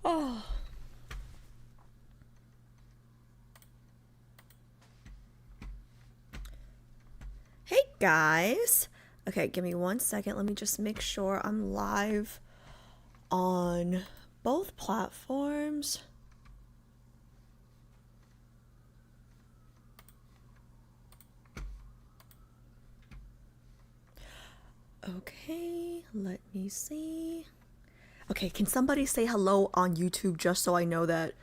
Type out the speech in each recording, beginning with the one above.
Oh. Hey guys. Okay, give me 1 second. Let me just make sure I'm live on both platforms. Okay, let me see. Okay, can somebody say hello on YouTube just so I know that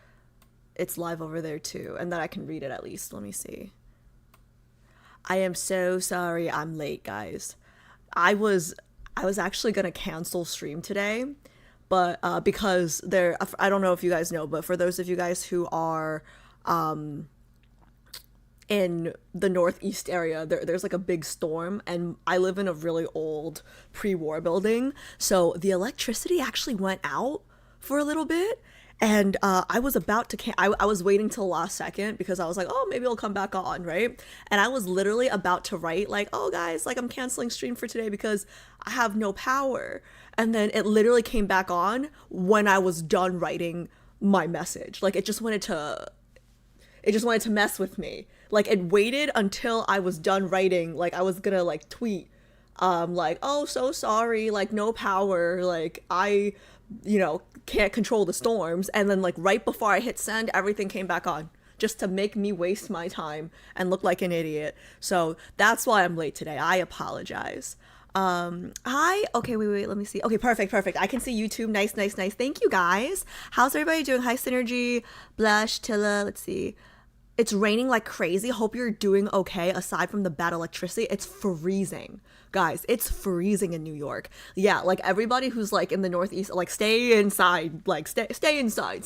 it's live over there too and that I can read it at least? Let me see. I am so sorry I'm late, guys. I was I was actually gonna cancel stream today, but because there, I don't know if you guys know, but for those of you guys who are in the northeast area, there's like a big storm, and I live in a really old pre-war building, so the electricity actually went out for a little bit. And I was about to I was waiting till last second because I was like, oh, maybe it'll come back on, right? And I was literally about to write like, oh guys, like I'm canceling stream for today because I have no power. And then it literally came back on when I was done writing my message. Like it just wanted to mess with me. Like it waited until I was done writing. Like I was gonna like tweet, like, oh, so sorry, like no power, like I can't control the storms. And then like right before I hit send, everything came back on just to make me waste my time and look like an idiot. So that's why I'm late today. I apologize. Hi. Okay, wait, let me see. Okay, perfect. I can see YouTube. Nice. Thank you guys. How's everybody doing? Hi, Synergy, Blush, Tilla. Let's see. It's raining like crazy. Hope you're doing okay aside from the bad electricity. It's freezing. Guys, it's freezing in New York. Yeah, like everybody who's like in the Northeast, like stay inside, like stay inside.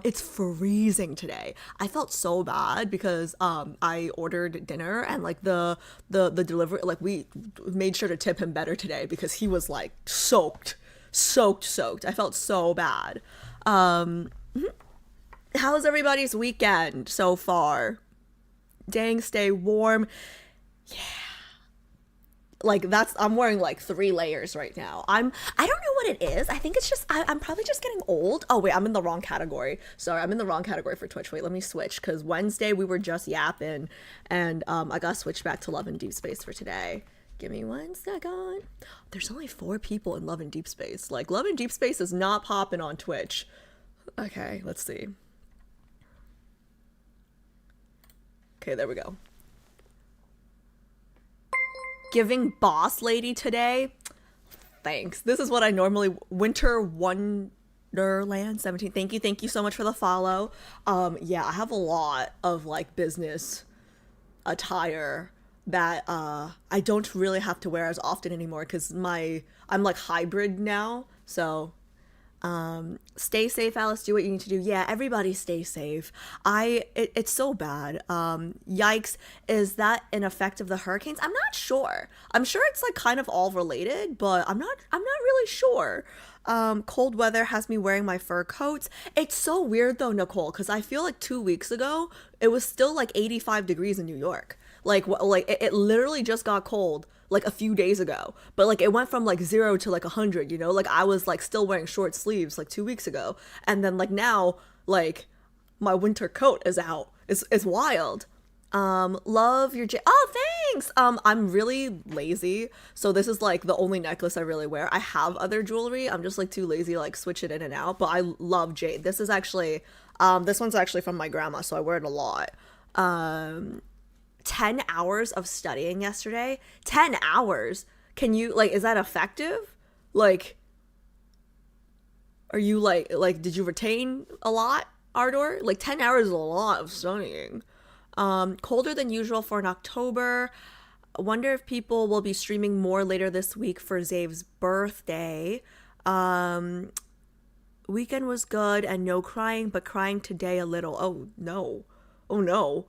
It's freezing today. I felt so bad because I ordered dinner and like the delivery, like we made sure to tip him better today because he was like soaked. I felt so bad. How's everybody's weekend so far? Dang, stay warm. Like that's I'm wearing like 3 layers right now. I don't know what it is. I think it's just I'm probably just getting old. Oh wait, I'm in the wrong category. Sorry, I'm in the wrong category for Twitch. Wait, let me switch because Wednesday we were just yapping, and I got switched back to Love and Deepspace for today. Give me 1 second. There's only 4 people in Love and Deepspace. Like Love and Deepspace is not popping on Twitch. Okay, let's see. Okay, there we go. Giving boss lady today. Thanks. This is what I normally Winter Wonderland 17. Thank you so much for the follow. Yeah, I have a lot of like business attire that I don't really have to wear as often anymore because I'm like hybrid now. So stay safe, Alice. Do what you need to do. Yeah, everybody stay safe. It's so bad. Yikes. Is that an effect of the hurricanes? I'm not sure. I'm sure it's like kind of all related, but I'm not really sure. Cold weather has me wearing my fur coats. It's so weird though, Nicole, because I feel like 2 weeks ago it was still like 85 degrees in New York. Like it literally just got cold like a few days ago, but like it went from like 0 to like 100, like I was like still wearing short sleeves like 2 weeks ago, and then like now like my winter coat is out. It's wild. Love your oh, thanks. I'm really lazy, so this is like the only necklace I really wear. I have other jewelry, I'm just like too lazy to like switch it in and out, but I love jade. This is actually this one's actually from my grandma, so I wear it a lot. um 10 hours of studying yesterday. 10 hours. Can you like, is that effective? Like, are you like did you retain a lot, Ardor? Like 10 hours is a lot of studying. Colder than usual for an October. I wonder if people will be streaming more later this week for Zave's birthday. Weekend was good and no crying, but crying today a little. Oh no. Oh no.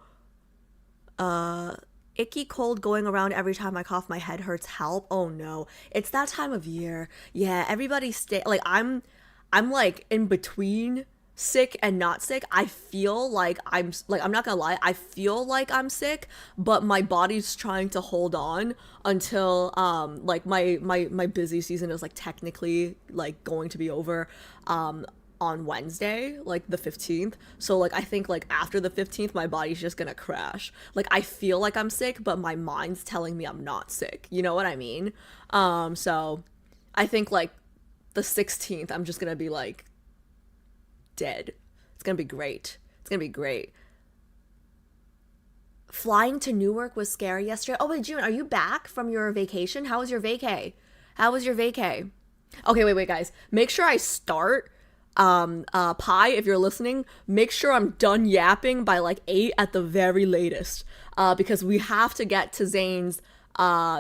Icky cold going around every time I cough, my head hurts. Help. Oh no. It's that time of year. Yeah, everybody stay like I'm like in between sick and not sick. I feel like I'm not gonna lie, I feel like I'm sick, but my body's trying to hold on until like my busy season is like technically like going to be over. on Wednesday, like the 15th. So like I think like after the 15th my body's just gonna crash. Like I feel like I'm sick, but my mind's telling me I'm not sick. You know what I mean? So I think like the 16th I'm just gonna be like dead. It's gonna be great. It's gonna be great. Flying to Newark was scary yesterday. Oh wait, June, are you back from your vacation? How was your vacay? How was your vacay? Okay, wait, guys. Make sure I start Pi, if you're listening, make sure I'm done yapping by like 8 at the very latest, because we have to get to Zayne's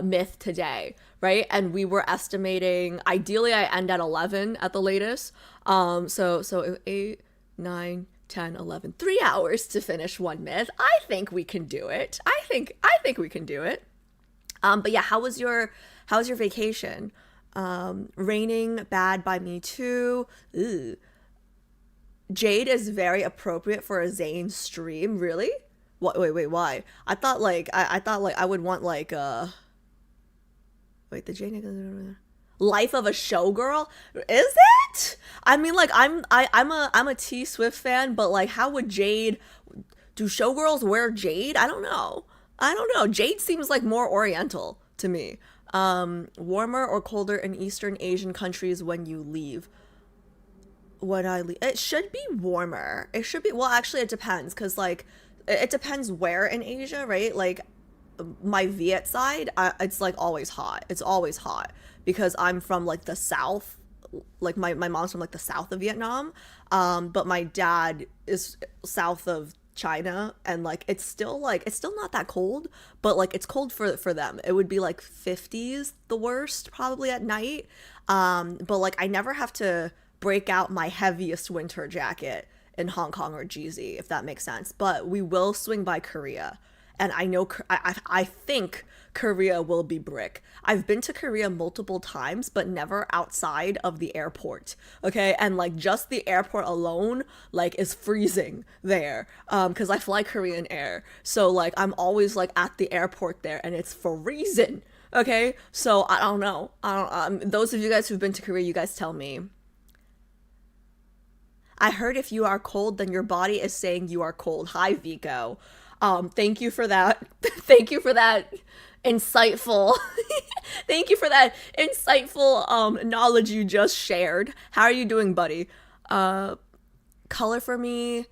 myth today, right? And we were estimating, ideally I end at 11 at the latest. So 8, 9, 10, 11, 3 hours to finish one myth. I think we can do it. I think we can do it. But yeah, how was your vacation? Raining bad by me too. Ugh. Jade is very appropriate for a Zayne stream. Really? What? Wait. Why? I thought like I would want like wait, the Jade Life of a Showgirl? Is it? I mean, like I'm a T Swift fan, but like how would Jade? Do showgirls wear jade? I don't know. Jade seems like more oriental to me. Warmer or colder in Eastern Asian countries when you leave? When I leave, it should be warmer. It should be, well, actually, it depends, because, like, it depends where in Asia, right? Like, my Viet side, it's, like, always hot. It's always hot, because I'm from, like, the south. Like, my mom's from, like, the south of Vietnam, but my dad is south of China, and like it's still not that cold, but like it's cold for them. It would be like 50s the worst probably at night, but like I never have to break out my heaviest winter jacket in Hong Kong or GZ, if that makes sense. But we will swing by Korea, and I know I think Korea will be brick. I've been to Korea multiple times, but never outside of the airport. Okay, and like just the airport alone, like is freezing there. Because I fly Korean Air, so like I'm always like at the airport there, and it's freezing. Okay, so I don't know. Those of you guys who've been to Korea, you guys tell me. I heard if you are cold, then your body is saying you are cold. Hi, Vico. Thank you for that. Thank you for that insightful thank you for that insightful knowledge you just shared. How are you doing, buddy? Color for me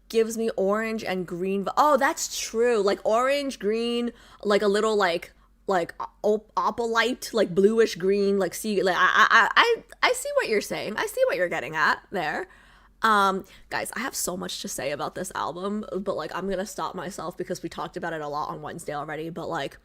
gives me orange and green. Oh, that's true. Like orange, green, like a little like opalite, like bluish green, like see, like I see what you're saying. I see what you're getting at there. Guys, I have so much to say about this album, but like I'm gonna stop myself because we talked about it a lot on Wednesday already. But like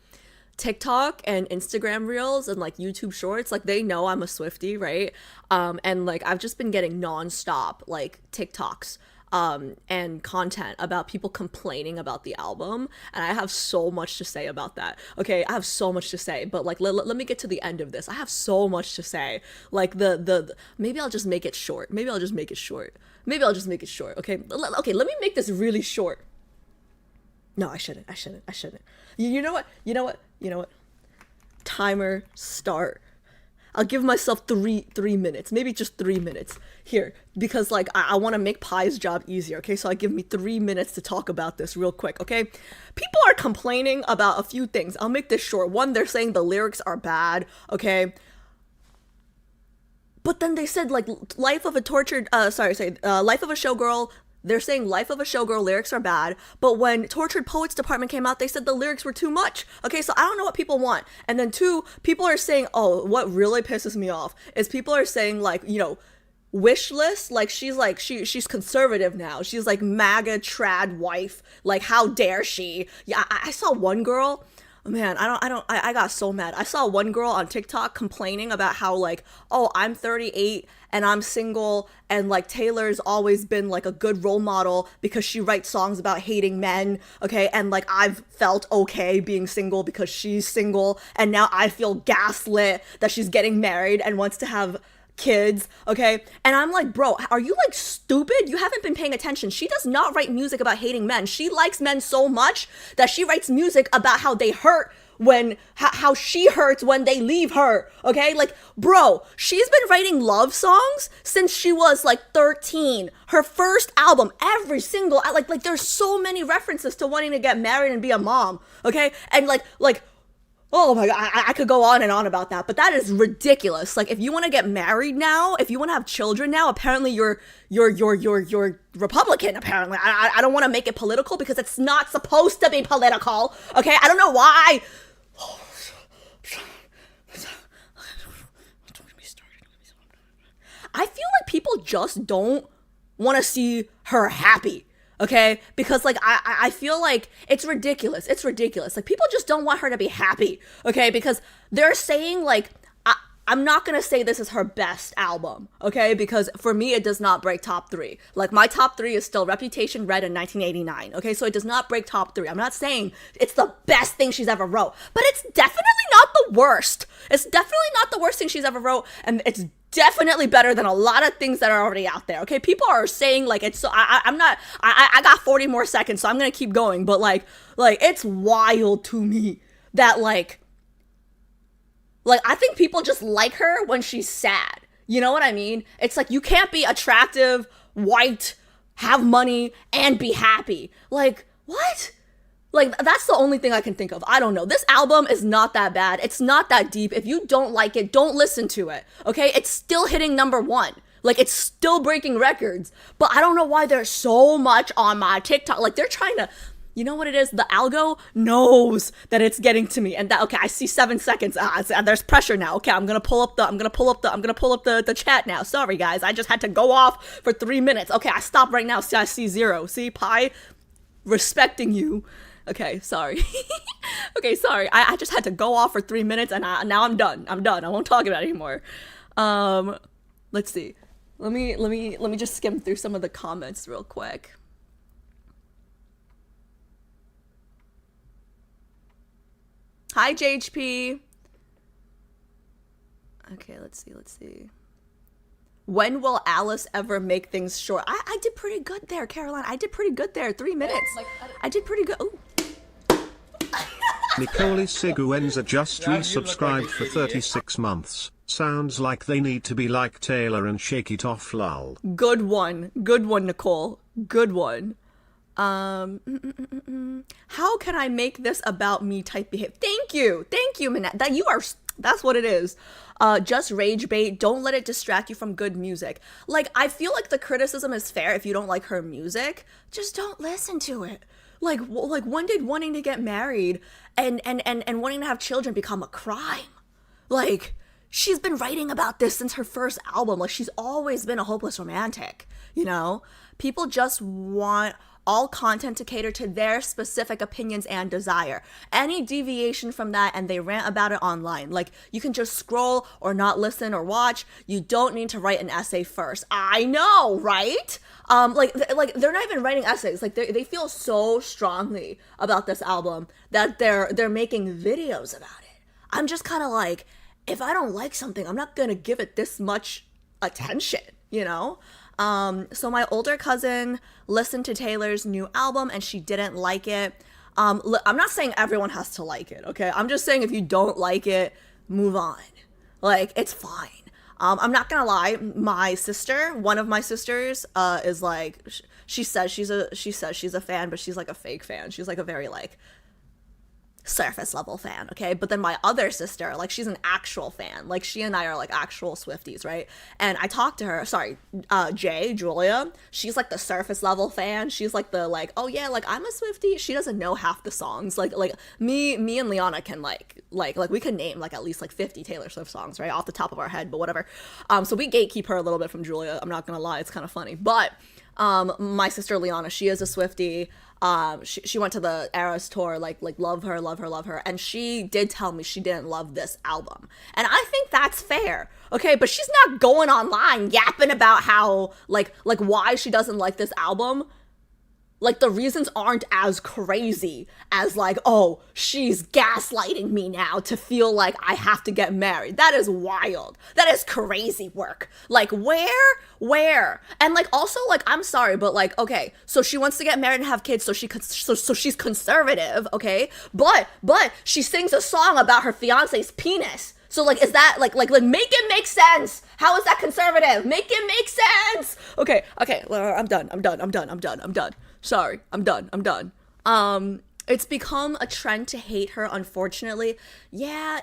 TikTok and Instagram reels and like YouTube shorts, like they know I'm a Swiftie, right? And like I've just been getting nonstop like TikToks and content about people complaining about the album, and I have so much to say about that. Okay, I have so much to say, but like let me get to the end of this. I have so much to say. Like the maybe I'll just make it short. Okay, okay, let me make this really short. No, I shouldn't. You know what? Timer start. I'll give myself three minutes, maybe just 3 minutes here, because like I want to make Pi's job easier. Okay, so I give me 3 minutes to talk about this real quick. Okay, people are complaining about a few things. I'll make this short. One, they're saying the lyrics are bad. Okay, but then they said like life of a showgirl. They're saying Life of a Showgirl lyrics are bad, but when Tortured Poets Department came out, they said the lyrics were too much. Okay, so I don't know what people want. And then two, people are saying, oh, what really pisses me off is people are saying like, you know, wish list, like she's conservative now. She's like MAGA trad wife. Like how dare she? Yeah, I saw one girl. Man, I got so mad. I saw one girl on TikTok complaining about how like, oh, I'm 38 and I'm single, and like Taylor's always been like a good role model because she writes songs about hating men, okay? And like I've felt okay being single because she's single, and now I feel gaslit that she's getting married and wants to have kids, okay? And I'm like, bro, are you like stupid? You haven't been paying attention. She does not write music about hating men. She likes men so much that she writes music about how they hurt when how she hurts when they leave her, okay? Like, bro, she's been writing love songs since she was like 13. Her first album, every single, like there's so many references to wanting to get married and be a mom, okay? And like oh my god, I could go on and on about that, but that is ridiculous. Like, if you want to get married now, if you want to have children now, apparently you're Republican. Apparently, I don't want to make it political because it's not supposed to be political. Okay, I don't know why. I feel like people just don't want to see her happy. Okay, because like I feel like it's ridiculous. Like, people just don't want her to be happy. Okay, because they're saying like I'm not gonna say this is her best album. Okay, because for me it does not break top 3. Like, my top 3 is still Reputation, Red, and 1989. Okay, so it does not break top 3. I'm not saying it's the best thing she's ever wrote, but it's definitely not the worst. It's definitely not the worst thing she's ever wrote, and it's definitely better than a lot of things that are already out there. Okay, people are saying like it's so I'm not I got 40 more seconds, so I'm gonna keep going, but like it's wild to me that like I think people just like her when she's sad. You know what I mean? It's like, you can't be attractive, white, have money, and be happy. Like, what? Like, that's the only thing I can think of. I don't know. This album is not that bad. It's not that deep. If you don't like it, don't listen to it. Okay? It's still hitting #1. Like, it's still breaking records. But I don't know why there's so much on my TikTok. Like, they're trying to, you know what it is? The algo knows that it's getting to me. And that, okay, I see 7 seconds. There's pressure now. Okay, I'm gonna pull up the chat now. Sorry, guys. I just had to go off for 3 minutes. Okay, I stop right now. See, I see 0. See, Pi, respecting you. Okay, sorry. Okay, sorry. I just had to go off for 3 minutes, and now I'm done. I won't talk about it anymore. Let's see. Let me just skim through some of the comments real quick. Hi, JHP. Okay, let's see. When will Alice ever make things short? I did pretty good there, Caroline. I did pretty good there. 3 minutes. I did pretty good. Ooh. Nicole Seguenza just resubscribed for 36 months. Sounds like they need to be like Taylor and shake it off, lol. Good one, Nicole. Good one. How can I make this about me type behavior? Thank you, Manette. That's what it is. Just rage bait. Don't let it distract you from good music. Like, I feel like the criticism is fair. If you don't like her music, just don't listen to it. Like when did wanting to get married and wanting to have children become a crime? Like, she's been writing about this since her first album. Like, she's always been a hopeless romantic, you know? People just want all content to cater to their specific opinions and desire. Any deviation from that, and they rant about it online. Like, you can just scroll or not listen or watch. You don't need to write an essay first. I know, right? Like they're not even writing essays. Like, they feel so strongly about this album that they're making videos about it. I'm just kind of like, if I don't like something, I'm not gonna give it this much attention, you know? So my older cousin listened to Taylor's new album and she didn't like it. I'm not saying everyone has to like it, okay? I'm just saying if you don't like it, move on. Like, it's fine. I'm not gonna lie, one of my sisters, is like, she says she's a fan, but she's like a fake fan. She's like a very like surface level fan, okay? But then my other sister, like, she's an actual fan. Like, she and I are like actual Swifties, right? And I talked to her, Julia, she's like the surface level fan. She's like the like, oh yeah, like, I'm a Swiftie. She doesn't know half the songs. Like me and Liana can like we can name like at least like 50 Taylor Swift songs, right, off the top of our head, but whatever. So we gatekeep her a little bit from Julia. I'm not gonna lie, it's kind of funny. But my sister Liana, she is a Swiftie. She went to the Eras tour, like love her, and she did tell me she didn't love this album, and I think that's fair, okay? But she's not going online yapping about how like why she doesn't like this album. Like, the reasons aren't as crazy as, like, oh, she's gaslighting me now to feel like I have to get married. That is wild. That is crazy work. Like, where? And, like, also, like, I'm sorry, but, like, okay, so she wants to get married and have kids, so she's conservative, okay? But she sings a song about her fiance's penis. So, like, is that, like, make it make sense. How is that conservative? Make it make sense. Okay, I'm done. Sorry, I'm done. It's become a trend to hate her, unfortunately. Yeah,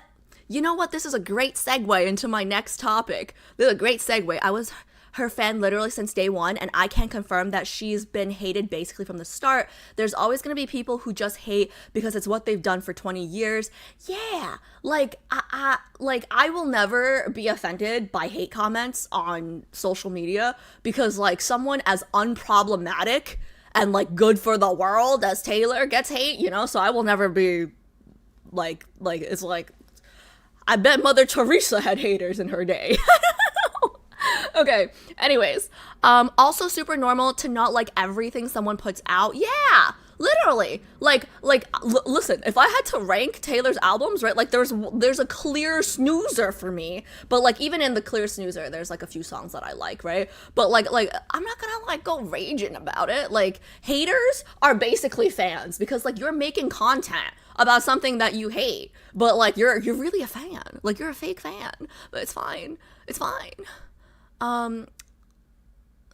you know what? This is a great segue into my next topic. This is a great segue. I was her fan literally since day one, and I can confirm that she's been hated basically from the start. There's always going to be people who just hate because it's what they've done for 20 years. Yeah, like, I will never be offended by hate comments on social media because, like, someone as unproblematic and, like, good for the world as Taylor gets hate, you know? So I will never be, like, it's like, I bet Mother Teresa had haters in her day. Okay, anyways, also super normal to not like everything someone puts out. Yeah, literally. Listen, if I had to rank Taylor's albums, right, like, there's a clear snoozer for me, but, like, even in the clear snoozer, there's, like, a few songs that I like, right? But, like, I'm not gonna, like, go raging about it. Like, haters are basically fans because, like, you're making content about something that you hate, but, like, you're really a fan. Like, you're a fake fan, but it's fine. It's fine.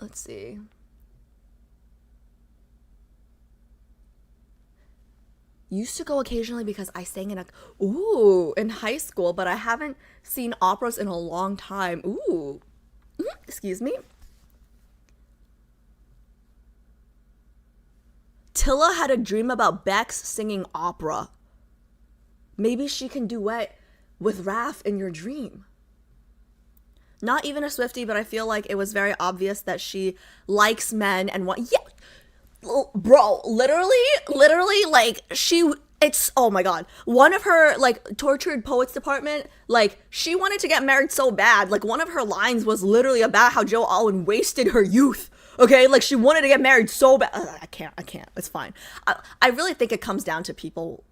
Let's see. Used to go occasionally because I sang in high school, but I haven't seen operas in a long time. Ooh. Excuse me. Tilla had a dream about Bex singing opera. Maybe she can duet with Raph in your dream. Not even a Swiftie, but I feel like it was very obvious that she likes men and bro, literally, like, it's, oh my god, one of her, like, tortured poets department, like, she wanted to get married so bad, like, one of her lines was literally about how Joe Alwyn wasted her youth, okay, like, she wanted to get married so bad. I can't, it's fine. I really think it comes down to people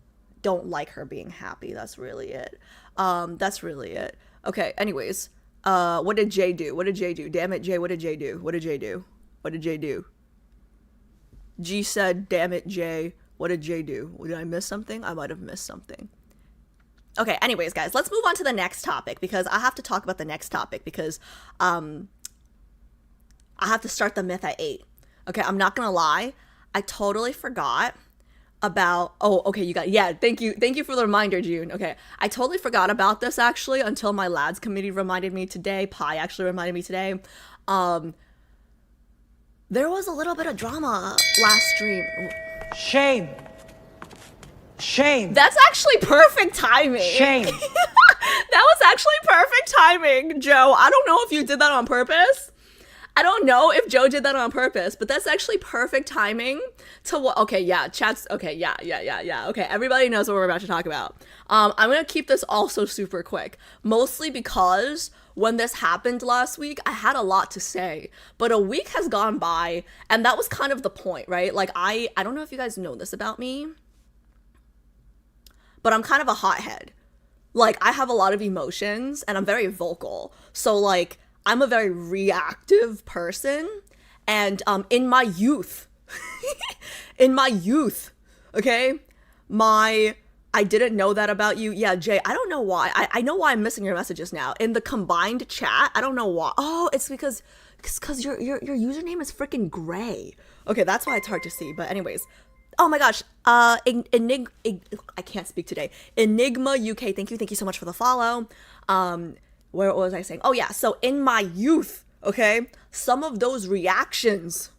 don't like her being happy. That's really it. Okay, anyways. What did Jay do? Damn it, Jay, what did Jay do? G said, damn it, Jay. What did Jay do? Did I miss something? I might have missed something. Okay, anyways, guys, let's move on to the next topic because I have to talk about the next topic because I have to start the myth at 8. Okay, I'm not gonna lie. I totally forgot about, thank you for the reminder, June. Okay, I totally forgot about this actually until my lads committee reminded me today. Pi actually reminded me today. There was a little bit of drama last stream. Shame. That's actually perfect timing. Shame. That was actually perfect timing, Joe. I don't know if you did that on purpose. I don't know if Joe did that on purpose, but that's actually perfect timing to what, okay, yeah, chats, okay, yeah, okay, everybody knows what we're about to talk about. I'm gonna keep this also super quick, mostly because when this happened last week, I had a lot to say, but a week has gone by, and that was kind of the point, right? Like, I don't know if you guys know this about me, but I'm kind of a hothead. Like, I have a lot of emotions, and I'm very vocal, so, like, I'm a very reactive person, and in my youth, okay, I didn't know that about you. Yeah, Jay, I don't know why. I know why I'm missing your messages now. In the combined chat, I don't know why. Oh, it's because your username is freaking gray. Okay, that's why it's hard to see. But anyways, oh my gosh, I can't speak today. Enigma UK, thank you so much for the follow. Where was I saying? Oh yeah, so in my youth, okay, some of those reactions,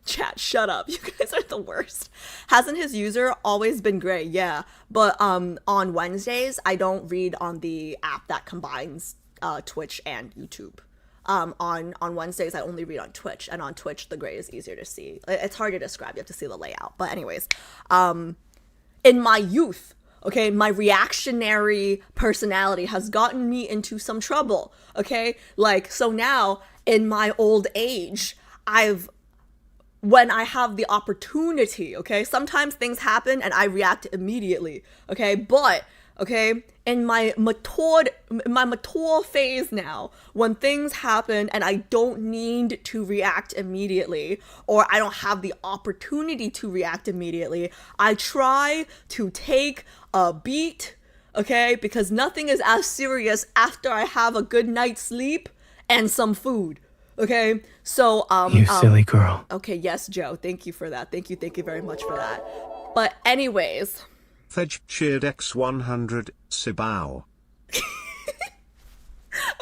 chat, shut up, you guys are the worst. Hasn't his user always been gray? Yeah, but on Wednesdays, I don't read on the app that combines Twitch and YouTube. On Wednesdays, I only read on Twitch, and on Twitch, the gray is easier to see. It's hard to describe, you have to see the layout. But anyways, in my youth, okay, my reactionary personality has gotten me into some trouble, okay? Like, so now, in my old age, I've when I have the opportunity, okay? Sometimes things happen and I react immediately, okay? But, okay, in my mature phase now, when things happen and I don't need to react immediately, or I don't have the opportunity to react immediately, I try to take a beat, okay? Because nothing is as serious after I have a good night's sleep and some food. Okay, so You silly girl. okay, yes, Joe, thank you for that. Thank you very much for that. But anyways, Fedge cheered X100 Sibao.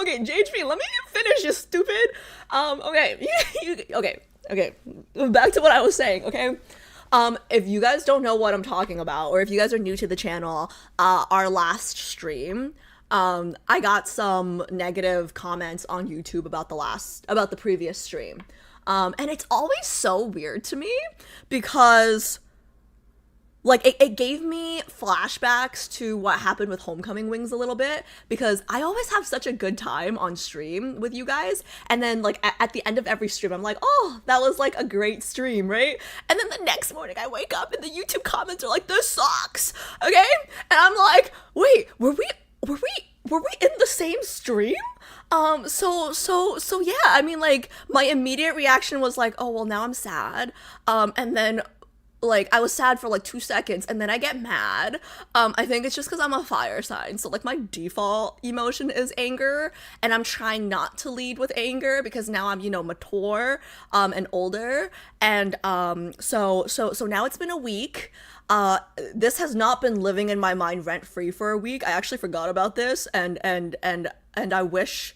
okay, JHP, let me finish, you stupid. Okay, okay. Back to what I was saying. Okay, if you guys don't know what I'm talking about, or if you guys are new to the channel, our last stream, I got some negative comments on YouTube about the previous stream. And it's always so weird to me because like it gave me flashbacks to what happened with Homecoming Wings a little bit, because I always have such a good time on stream with you guys, and then like at the end of every stream I'm like, oh, that was like a great stream, right? And then the next morning I wake up and the YouTube comments are like, this sucks, okay? And I'm like, wait, were we in the same stream? So yeah, I mean, like, my immediate reaction was like, oh, well, now I'm sad. And then, like, I was sad for, like, 2 seconds, and then I get mad. I think it's just because I'm a fire sign, so, like, my default emotion is anger, and I'm trying not to lead with anger, because now I'm, you know, mature, and older, and, so now it's been a week. This has not been living in my mind rent-free for a week. I actually forgot about this, and I wish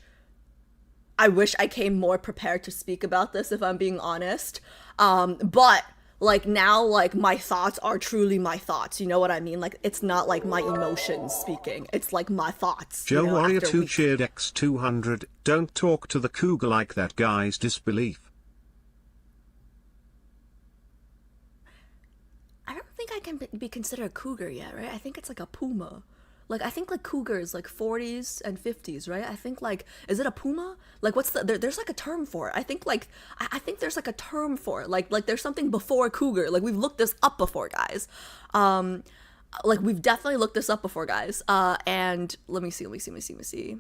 I came more prepared to speak about this, if I'm being honest. But like now, like my thoughts are truly my thoughts. You know what I mean? Like it's not like my emotions speaking. It's like my thoughts. Joe you know, Warrior after 2 weeks. cheered X200. Don't talk to the cougar like that, guy's disbelief. I don't think I can be considered a cougar yet, right? I think it's like a puma. Like I think like cougar is like 40s and 50s, right? I think like, is it a puma? Like what's there's like a term for it. I think like I think there's like a term for it. Like there's something before cougar. Like we've looked this up before, guys. Like we've definitely looked this up before, guys. And let me see.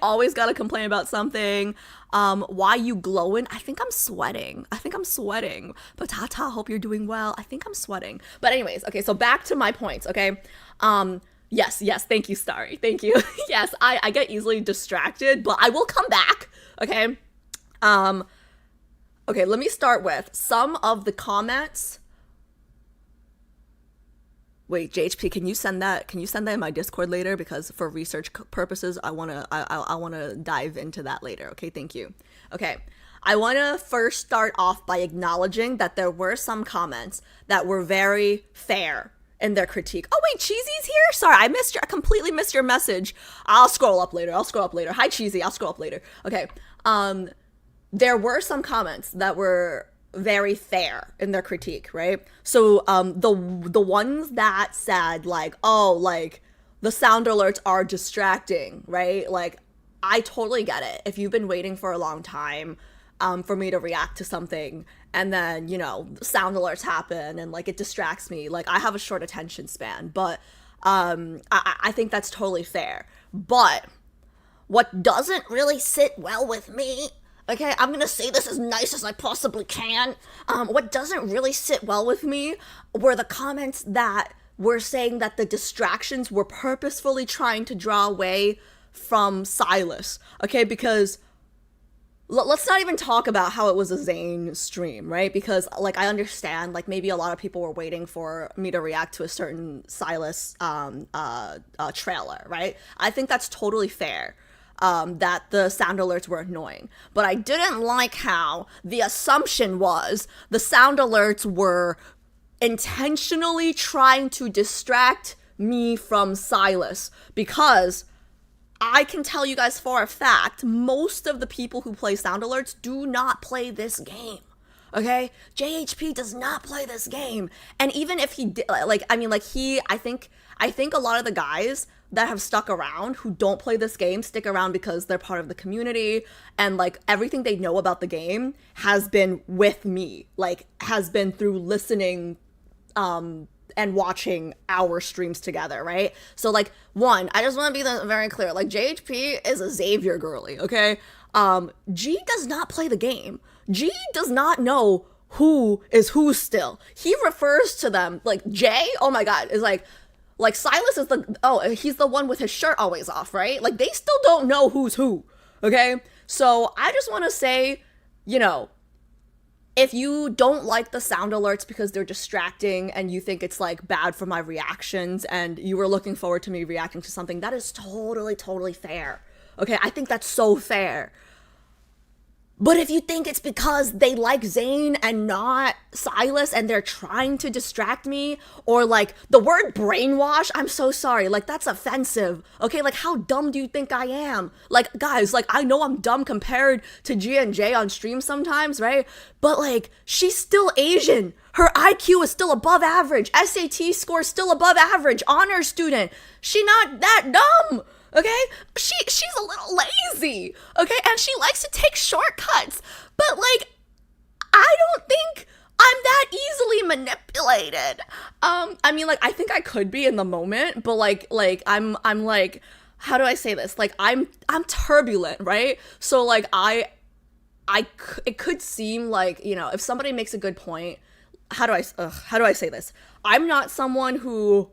Always gotta complain about something. Why you glowing? I think I'm sweating. But Tata, hope you're doing well. I think I'm sweating. But anyways, okay, so back to my points, okay? Yes, thank you, Starry. Thank you. Yes, I get easily distracted, but I will come back, okay? Okay, let me start with some of the comments. Wait, JHP, can you send that in my Discord later? Because for research purposes, I wanna dive into that later. Okay, thank you. Okay, I wanna first start off by acknowledging that there were some comments that were very fair in their critique. Oh wait, Cheesy's here? Sorry, I completely missed your message. I'll scroll up later. Hi Cheesy, I'll scroll up later. Okay, there were some comments that were very fair in their critique, right? So the ones that said like, oh, like the sound alerts are distracting, right? Like I totally get it. If you've been waiting for a long time for me to react to something, and then, you know, sound alerts happen and like it distracts me, like I have a short attention span, but I think that's totally fair. But what doesn't really sit well with me, okay, I'm gonna say this as nice as I possibly can. What doesn't really sit well with me were the comments that were saying that the distractions were purposefully trying to draw away from Silas, okay? Because let's not even talk about how it was a Zayne stream, right? Because, like, I understand, like, maybe a lot of people were waiting for me to react to a certain Silas trailer, right? I think that's totally fair. That the sound alerts were annoying. But I didn't like how the assumption was the sound alerts were intentionally trying to distract me from Silas, because I can tell you guys for a fact, most of the people who play sound alerts do not play this game. Okay? JHP does not play this game. And even if he did, like, I mean, like, I think a lot of the guys that have stuck around who don't play this game stick around because they're part of the community, and like everything they know about the game has been with me, like has been through listening and watching our streams together, right? So like, one, I just want to be very clear, like JHP is a Xavier girly, okay? G does not play the game. G does not know who is who still. He refers to them like Jay, oh my god, is like Silas is he's the one with his shirt always off, right? Like they still don't know who's who, okay? So I just want to say, you know, if you don't like the sound alerts because they're distracting and you think it's like bad for my reactions and you were looking forward to me reacting to something, that is totally fair. Okay, I think that's so fair. But if you think it's because they like Zayne and not Silas and they're trying to distract me, or like the word brainwash, I'm so sorry, like that's offensive, okay? Like how dumb do you think I am? Like guys, like I know I'm dumb compared to G and J on stream sometimes, right? But like she's still Asian. Her IQ is still above average. SAT score is still above average. Honor student. She not that dumb. Okay, she's a little lazy, okay, and she likes to take shortcuts, but like I don't think I'm that easily manipulated. I mean, like I think I could be in the moment, but like I'm like, how do I say this? Like I'm turbulent, right? So like it could seem like, you know, if somebody makes a good point, how do I say this? I'm not someone who,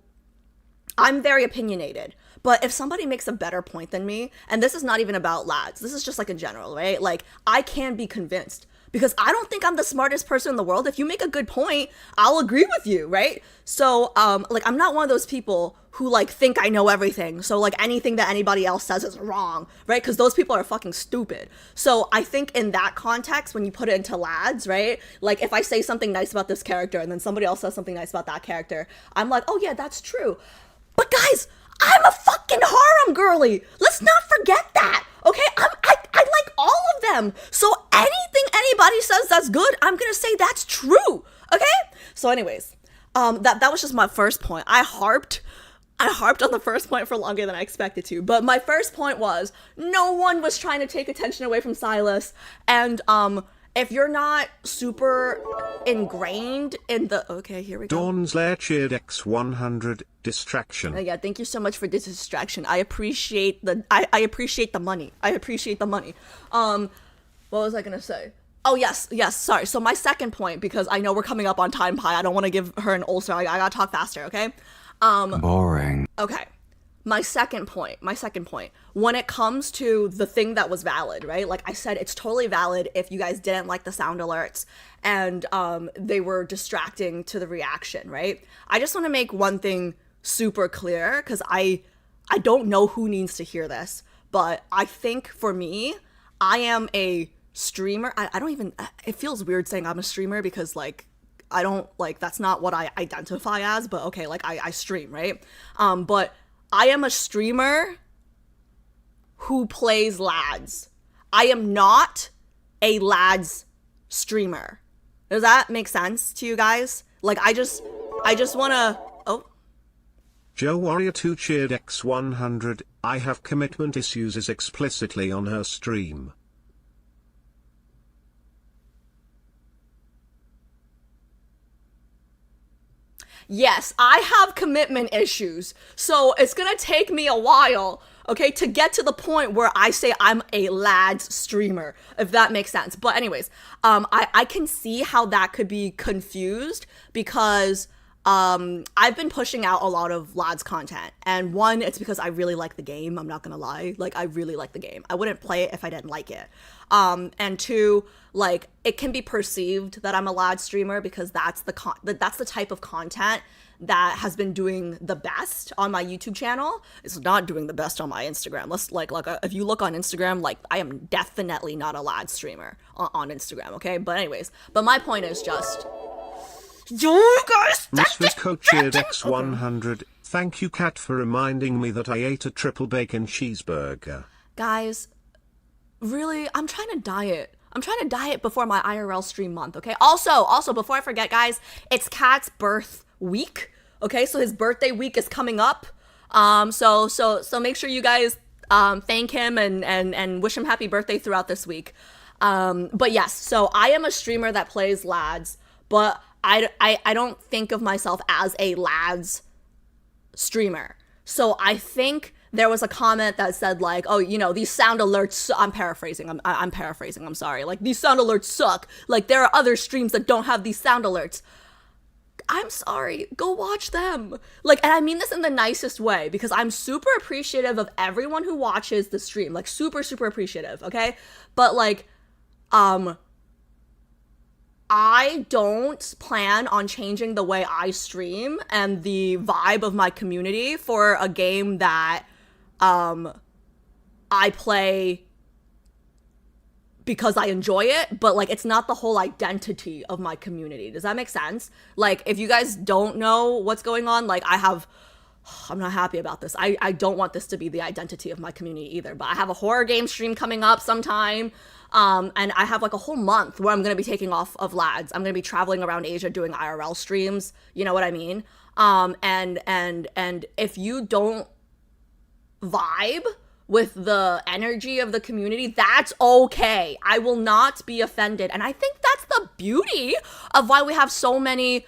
I'm very opinionated. But if somebody makes a better point than me, and this is not even about lads, this is just like in general, right? Like I can be convinced because I don't think I'm the smartest person in the world. If you make a good point, I'll agree with you, right? So like I'm not one of those people who like think I know everything. So like anything that anybody else says is wrong, right? Because those people are fucking stupid. So I think in that context, when you put it into lads, right? Like if I say something nice about this character and then somebody else says something nice about that character, I'm like, oh yeah, that's true. But guys, I'm a fucking harem girly. Let's not forget that. Okay, I like all of them. So anything anybody says that's good, I'm gonna say that's true. Okay. So, anyways, that was just my first point. I harped on the first point for longer than I expected to. But my first point was no one was trying to take attention away from Silas, and if you're not super ingrained in the... Okay, here we go. Dawn's Lair cheered X100 distraction. Yeah, thank you so much for this distraction. I appreciate the money. I appreciate the money. What was I gonna say? Oh, yes, sorry. So my second point, because I know we're coming up on time pie, I don't want to give her an ulcer. I gotta talk faster, okay? Boring. Okay. My second point, when it comes to the thing that was valid, right? Like I said, it's totally valid if you guys didn't like the sound alerts and they were distracting to the reaction, right? I just want to make one thing super clear because I don't know who needs to hear this, but I think for me, I am a streamer. I don't even, it feels weird saying I'm a streamer because like, I don't like, that's not what I identify as, but okay, like I stream, right? But I am a streamer who plays lads. I am not a lads streamer. Does that make sense to you guys? Like, I just wanna, oh. Joe Warrior 2 cheered X100, I have commitment issues is explicitly on her stream. Yes, I have commitment issues, so it's gonna take me a while, okay, to get to the point where I say I'm a lads streamer, if that makes sense. But anyways, I can see how that could be confused because I've been pushing out a lot of lads content, and one, it's because I really like the game. I'm not gonna lie, like I really like the game. I wouldn't play it if I didn't like it. And two, like it can be perceived that I'm a lad streamer because that's the type of content that has been doing the best on my YouTube channel. It's not doing the best on my Instagram. Let's if you look on Instagram, like I am definitely not a lad streamer on Instagram. Okay, but anyways, but my point is just. You guys, Misfit co-cheered X100. Thank you, Kat, for reminding me that I ate a triple bacon cheeseburger. Guys, really, I'm trying to diet. Before my IRL stream month, okay? Also, before I forget, guys, it's Kat's birth week, okay? So his birthday week is coming up. So make sure you guys thank him and wish him happy birthday throughout this week. But yes, so I am a streamer that plays lads, but I don't think of myself as a lads streamer. So I think there was a comment that said like, oh, you know, these sound alerts, I'm paraphrasing, I'm paraphrasing, I'm sorry. Like, these sound alerts suck. Like, there are other streams that don't have these sound alerts. I'm sorry, go watch them. Like, and I mean this in the nicest way, because I'm super appreciative of everyone who watches the stream. Like, super, super appreciative, okay? But like, I don't plan on changing the way I stream and the vibe of my community for a game that I play because I enjoy it, but like, it's not the whole identity of my community. Does that make sense? Like, if you guys don't know what's going on, like, I'm not happy about this. I don't want this to be the identity of my community either, but I have a horror game stream coming up sometime. And I have like a whole month where I'm going to be taking off of lads. I'm going to be traveling around Asia doing IRL streams. You know what I mean? And if you don't vibe with the energy of the community, that's okay. I will not be offended. And I think that's the beauty of why we have so many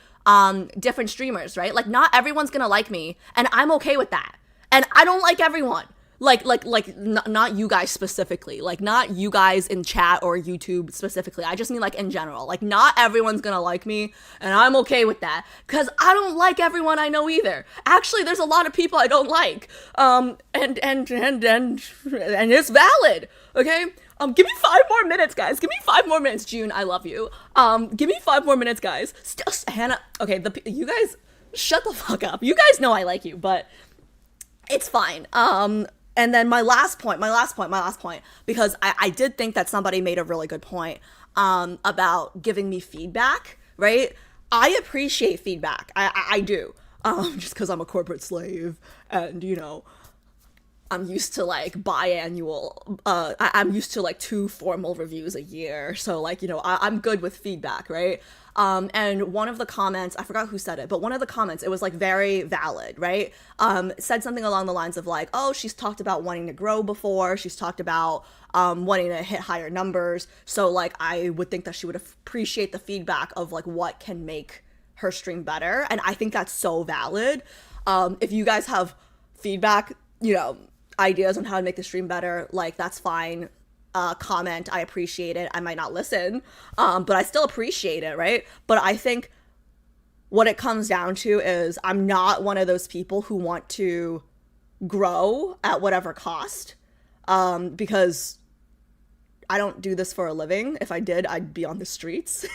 different streamers, right? Like, not everyone's gonna like me, and I'm okay with that. And I don't like everyone. Not you guys specifically, like, not you guys in chat or YouTube specifically. I just mean like in general. Like, not everyone's gonna like me, and I'm okay with that, because I don't like everyone I know either. Actually, there's a lot of people I don't like, and it's valid. Okay. Give me 5 more minutes, guys. Give me 5 more minutes, June. I love you. Give me 5 more minutes, guys. Hannah. Okay, you guys, shut the fuck up. You guys know I like you, but it's fine. And then my last point, because I did think that somebody made a really good point about giving me feedback, right? I appreciate feedback. I do. Just because I'm a corporate slave and, you know, I'm used to like biannual, I'm used to like 2 formal reviews a year. So like, you know, I'm good with feedback, right? And one of the comments, I forgot who said it, but one of the comments, it was like very valid, right? Said something along the lines of like, oh, she's talked about wanting to grow before. She's talked about wanting to hit higher numbers. So like, I would think that she would appreciate the feedback of like what can make her stream better. And I think that's so valid. If you guys have feedback, you know, ideas on how to make the stream better, like, that's fine. Comment, I appreciate it. I might not listen, but I still appreciate it, right? But I think what it comes down to is I'm not one of those people who want to grow at whatever cost, because I don't do this for a living. If I did, I'd be on the streets.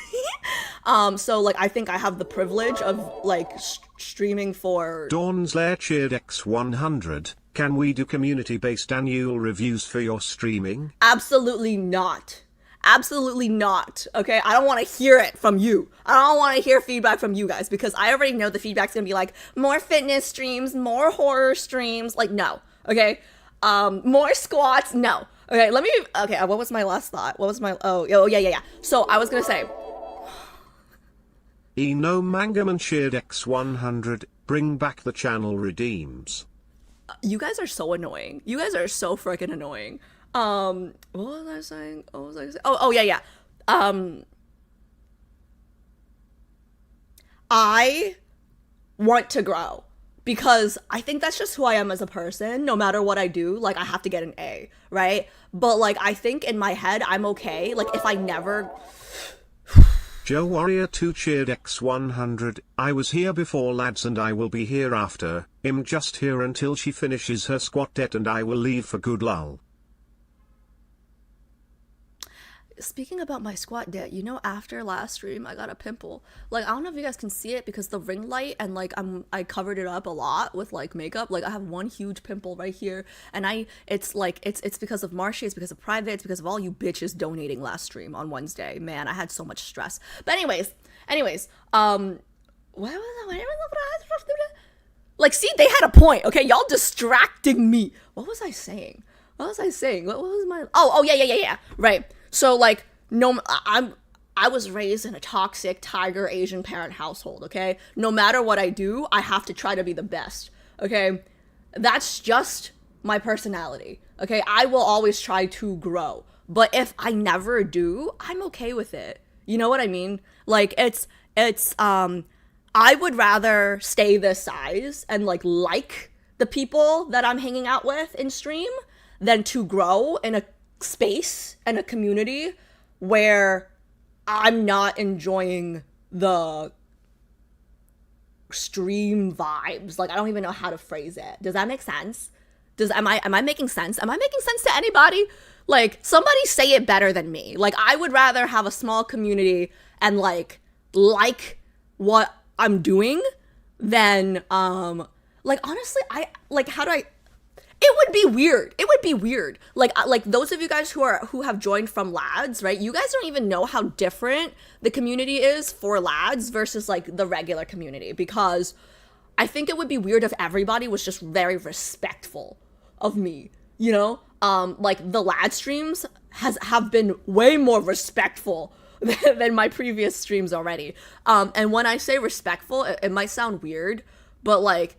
So like, I think I have the privilege of like streaming for Dawn's Lair cheered X100. Can we do community-based annual reviews for your streaming? Absolutely not. Absolutely not. Okay, I don't want to hear it from you. I don't want to hear feedback from you guys, because I already know the feedback's gonna be like more fitness streams, more horror streams. Like, no. Okay, more squats. No. Okay, okay, what was my last thought? What was my, oh yeah. So I was gonna say, Eno Mangaman shared X100, bring back the channel redeems. you guys are so annoying. You guys are so freaking annoying. What was I saying? Oh yeah. I want to grow, because I think that's just who I am as a person. No matter what I do, like, I have to get an A, right? But like, I think in my head, I'm okay. Like, if I never... Joe Warrior 2 cheered X100, I was here before lads and I will be here after, I'm just here until she finishes her squat debt and I will leave for good lol. Speaking about my squat debt, you know, after last stream, I got a pimple. Like, I don't know if you guys can see it because the ring light, and like, I covered it up a lot with like makeup. Like, I have one huge pimple right here, and it's because of Marshy, it's because of Private, it's because of all you bitches donating last stream on Wednesday. Man, I had so much stress. But anyways, what was that? Like, see, they had a point, okay? Y'all distracting me. What was I saying? What was my... Oh, yeah. Right. So, like, I was raised in a toxic tiger Asian parent household, okay? No matter what I do, I have to try to be the best, okay? That's just my personality. Okay, I will always try to grow. But if I never do, I'm okay with it. You know what I mean? Like it's I would rather stay this size and like the people that I'm hanging out with in stream than to grow in a space and a community where I'm not enjoying the stream vibes. Like I don't even know how to phrase it. Does that make sense? Am I making sense? Am I making sense to anybody? Like somebody say it better than me. Like I would rather have a small community and like what I'm doing than like honestly I like how do I it would be weird. It would be weird. Like those of you guys who have joined from lads, right? You guys don't even know how different the community is for lads versus like the regular community, because I think it would be weird if everybody was just very respectful of me, you know? Like the lad streams have been way more respectful than my previous streams already. And when I say respectful, it might sound weird, but like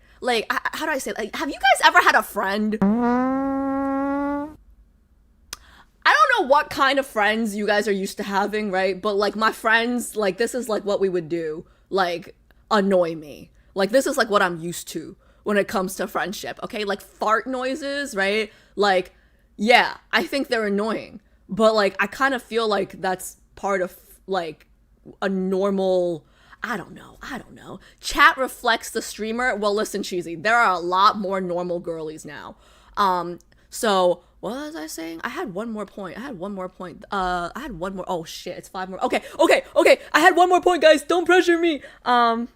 how do I say it? Like, have you guys ever had a friend? I don't know what kind of friends you guys are used to having, right? But like my friends, like this is like what we would do, like annoy me. Like this is like what I'm used to when it comes to friendship, okay? Like fart noises, right? Like, yeah, I think they're annoying, but like I kind of feel like that's part of like a normal, I don't know. Chat reflects the streamer. Well, listen, Cheesy, there are a lot more normal girlies now. So what was I saying? I had one more point. Oh shit, it's 5 more. Okay. I had one more point, guys. Don't pressure me. I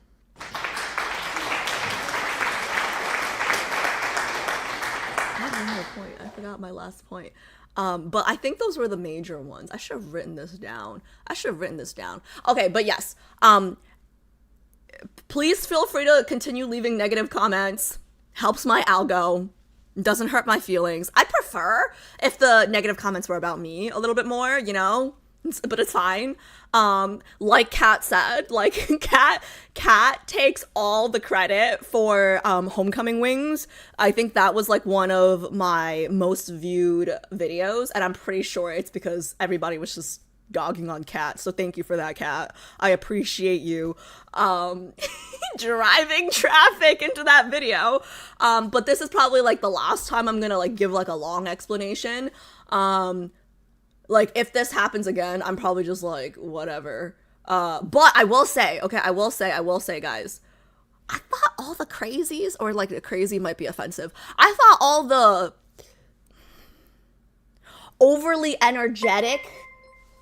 had one more point. I forgot my last point. But I think those were the major ones. I should have written this down. Okay, but yes. Please feel free to continue leaving negative comments. Helps my algo. Doesn't hurt my feelings. I'd prefer if the negative comments were about me a little bit more, you know? But it's fine. Like Kat said, like Kat takes all the credit for Homecoming Wings. I think that was like one of my most viewed videos, and I'm pretty sure it's because everybody was just dogging on Kat. So thank you for that, Kat. I appreciate you driving traffic into that video. But this is probably like the last time I'm gonna like give like a long explanation. Like if this happens again, I'm probably just like whatever. But I will say, guys, I thought all the crazies, or like the crazy might be offensive, I thought all the overly energetic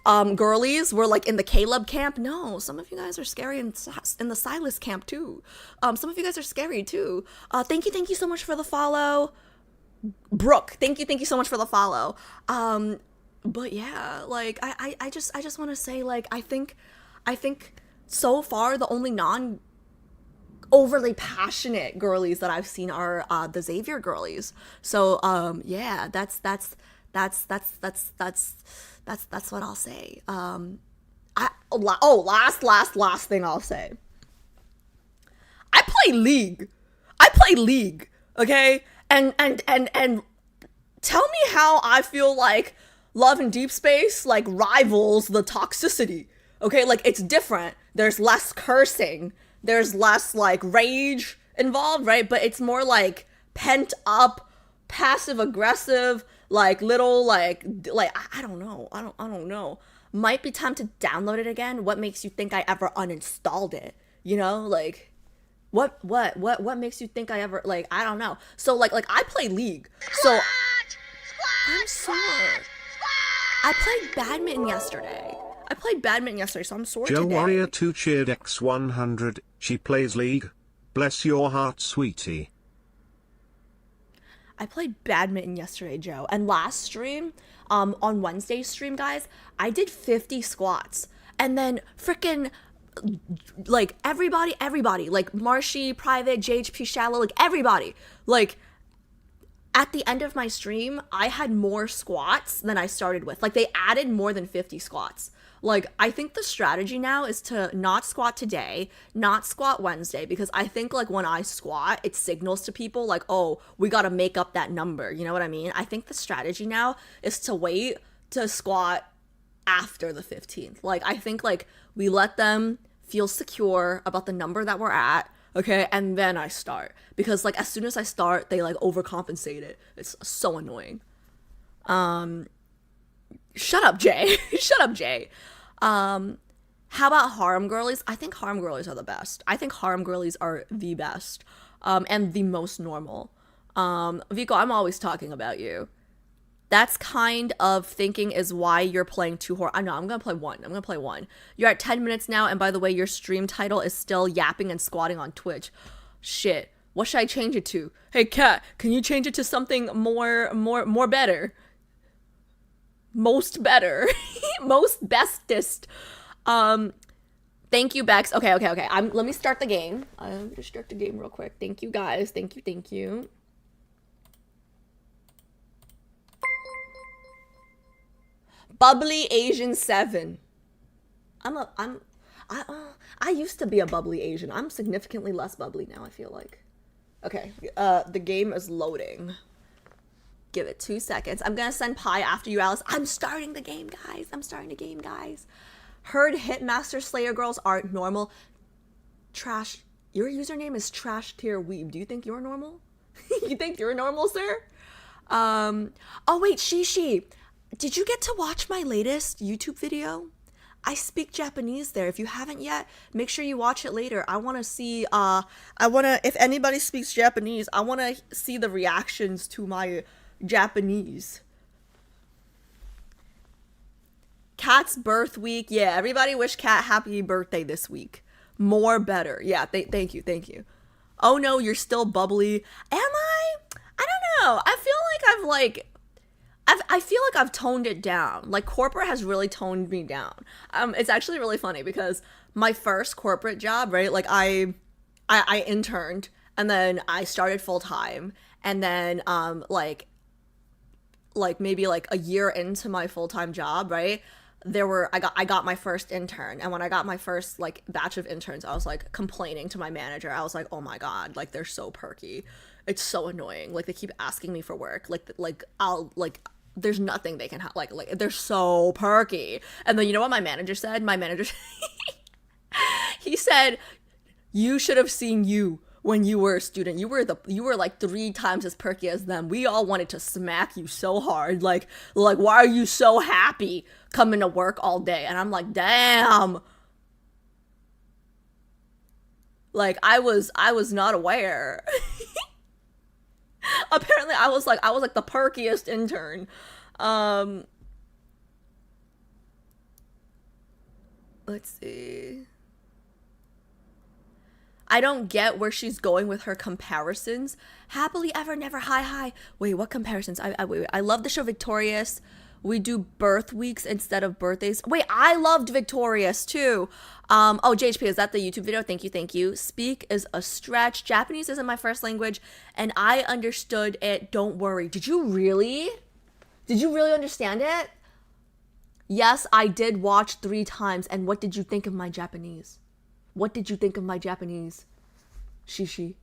girlies were like in the Caleb camp. No, some of you guys are scary in the Silas camp too. Some of you guys are scary too. Thank you so much for the follow, Brooke. Thank you so much for the follow. But yeah, like I just want to say, like I think so far the only non overly passionate girlies that I've seen are the Xavier girlies. So yeah, that's what I'll say. Last thing I'll say. I play League, okay? And tell me how I feel like Love and Deepspace like rivals the toxicity. Okay, like it's different. There's less cursing. There's less like rage involved, right? But it's more like pent up, passive aggressive, like little like I don't know. Might be time to download it again. What makes you think I ever uninstalled it? You know, like what makes you think I ever, like I don't know. So like I play League. So I'm sore. I played badminton yesterday, so I'm sore Joe today. Warrior 2 cheered X100. She plays League. Bless your heart, sweetie. I played badminton yesterday, Joe. And last stream, on Wednesday's stream, guys, I did 50 squats. And then frickin' like everybody, like Marshy, Private, JHP Shallow, like everybody, like at the end of my stream, I had more squats than I started with. Like they added more than 50 squats Like, I think the strategy now is to not squat today, not squat Wednesday, because I think, like, when I squat, it signals to people, like, oh, we gotta make up that number. You know what I mean? I think the strategy now is to wait to squat after the 15th. Like, I think, like, we let them feel secure about the number that we're at, okay? And then I start. Because, like, as soon as I start, they, like, overcompensate it. It's so annoying. Shut up, Jay. Shut up, Jay. How about harem girlies? I think harem girlies are the best. I think harem girlies are the best. And the most normal. Vico, I'm always talking about you. That's kind of thinking is why you're playing two horror. I know, I'm gonna play one. You're at 10 minutes now, and by the way, your stream title is still yapping and squatting on Twitch. Shit. What should I change it to? Hey, Kat, can you change it to something more better? Most better. Most bestest. Thank you, Bex. Okay. Let me start the game. I'm gonna start the game real quick. Thank you, guys. Thank you. Bubbly Asian 7. I used to be a bubbly Asian. I'm significantly less bubbly now, I feel like. Okay, the game is loading. Give it 2 seconds. I'm gonna send pie after you, Alice. I'm starting the game, guys. Heard Hitmaster Slayer girls are normal. Trash. Your username is Trash Tier Weeb. Do you think you're normal? You think you're normal, sir? Oh wait, Shishi. Did you get to watch my latest YouTube video? I speak Japanese there. If you haven't yet, make sure you watch it later. I want to see, if anybody speaks Japanese, I want to see the reactions to my Japanese. Kat's birth week. Yeah, everybody wish Kat happy birthday this week. More better. Yeah, thank you. Oh no, you're still bubbly. Am I? I don't know. I feel like I feel like I've toned it down. Like, corporate has really toned me down. It's actually really funny because my first corporate job, right? Like, I interned, and then I started full time, and then like maybe like a year into my full time job, right? I got my first intern, and when I got my first like batch of interns, I was like complaining to my manager. I was like, oh my god, like they're so perky. It's so annoying. Like, they keep asking me for work. Like I'll like. There's nothing they can have. Like they're so perky. And then you know what my manager said? My manager, he said, "You should have seen you when you were a student. You were like 3 times as perky as them. We all wanted to smack you so hard. Like why are you so happy coming to work all day?" And I'm like, damn. Like, I was not aware. Apparently I was like the perkiest intern. Let's see. I don't get where she's going with her comparisons. Happily ever never hi. Wait, what comparisons? Wait. I love the show Victorious. We do birth weeks instead of birthdays. Wait, I loved Victorious too. Oh, JHP, is that the YouTube video? Thank you. Speak is a stretch. Japanese isn't my first language, and I understood it. Don't worry. Did you really understand it? Yes, I did watch 3 times. And what did you think of my Japanese? Shishi.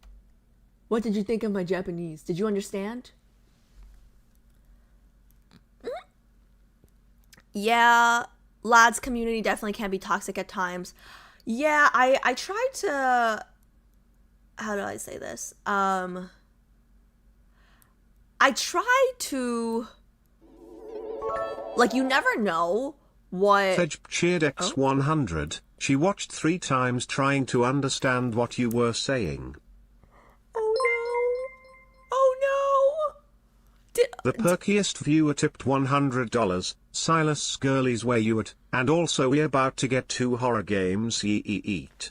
What did you think of my Japanese? Did you understand? Yeah, lads community definitely can be toxic at times. Yeah, I tried to, how do I say this? I tried to, like, you never know what... Fedge cheered X100. She watched 3 times trying to understand what you were saying. Oh no! The perkiest viewer tipped $100. Silas Girlies, where you at? And also, we about to get 2 horror games. Eat.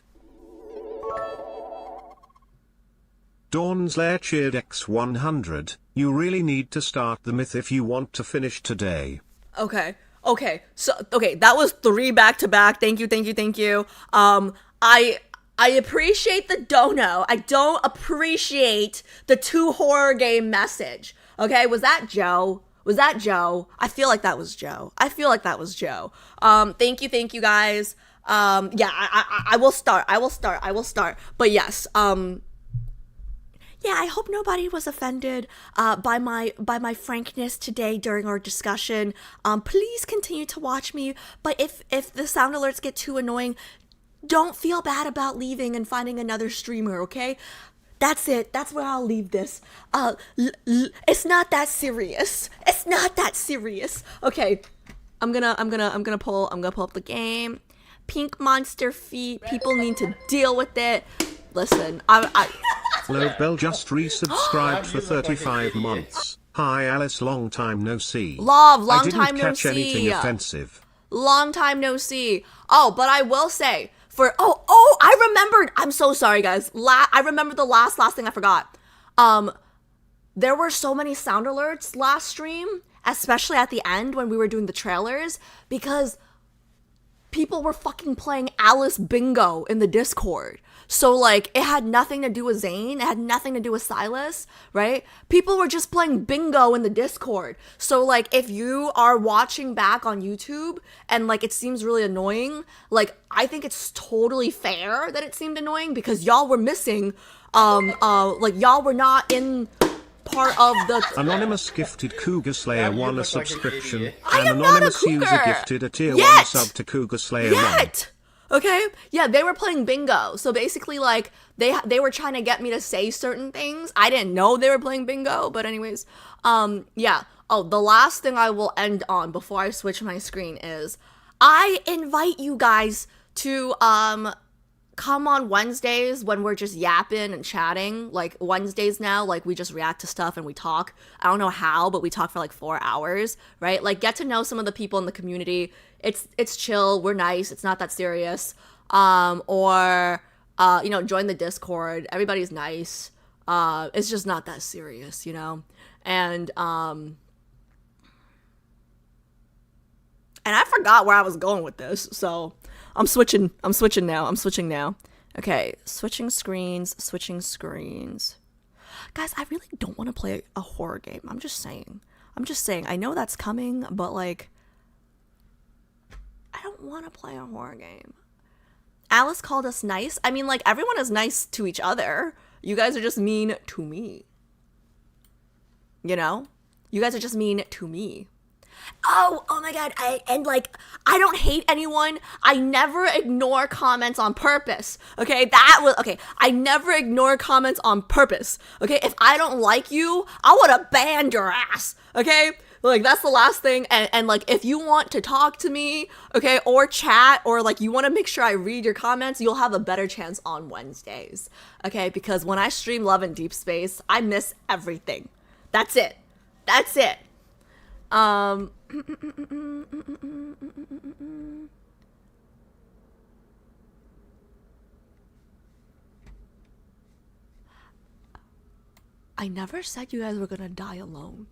Dawn's Lair cheered X100. You really need to start the myth if you want to finish today. Okay, that was 3 back to back. Thank you. I appreciate the dono. I don't appreciate the 2 horror game message. Okay, was that Joe? Was that Joe? I feel like that was Joe. Thank you guys. Yeah, I will start. But yes, yeah, I hope nobody was offended by my frankness today during our discussion. Please continue to watch me, but if the sound alerts get too annoying, don't feel bad about leaving and finding another streamer, okay? That's it. That's where I'll leave this. It's not that serious. Okay. I'm gonna pull up the game. Pink monster feet. People need to deal with it. Listen, Load Bell just resubscribed for 35 months. Hi Alice, long time no see. Long I didn't time no catch anything see. offensive. Long time no see. Oh, but I will say, I remembered. I'm so sorry, guys. I remember the last thing I forgot. There were so many sound alerts last stream, especially at the end when we were doing the trailers, because people were fucking playing Alice Bingo in the Discord. So, like, it had nothing to do with Zayne. It had nothing to do with Silas, right? People were just playing bingo in the Discord. So, like, if you are watching back on YouTube and, like, it seems really annoying, like, I think it's totally fair that it seemed annoying because y'all were missing, like, y'all were not in part of the... Anonymous gifted Cougar Slayer 1 a subscription. I am An not a anonymous user cougar. gifted a tier Yet. 1 sub to Cougar Slayer 1. Okay? Yeah, they were playing bingo. So basically, like, they were trying to get me to say certain things. I didn't know they were playing bingo, but anyways. Yeah. Oh, the last thing I will end on before I switch my screen is I invite you guys to come on Wednesdays when we're just yapping and chatting. Like, Wednesdays now, like, we just react to stuff and we talk. I don't know how, but we talk for like 4 hours, right? Like, get to know some of the people in the community. It's chill, we're nice, it's not that serious. Or you know, join the Discord. Everybody's nice. It's just not that serious, you know? And I forgot where I was going with this, so I'm switching now. Okay, switching screens. Guys, I really don't want to play a horror game. I'm just saying. I know that's coming, but like, I don't want to play a horror game. Alice called us nice. I mean, like, everyone is nice to each other. You guys are just mean to me. You know? You guys are just mean to me. Oh my god, I don't hate anyone. I never ignore comments on purpose. Okay, I never ignore comments on purpose. Okay, if I don't like you, I wanna ban your ass. Okay? Like, that's the last thing. And like, if you want to talk to me, okay, or chat, or like you want to make sure I read your comments, you'll have a better chance on Wednesdays. Okay, because when I stream Love and Deepspace, I miss everything. That's it. I never said you guys were gonna die alone.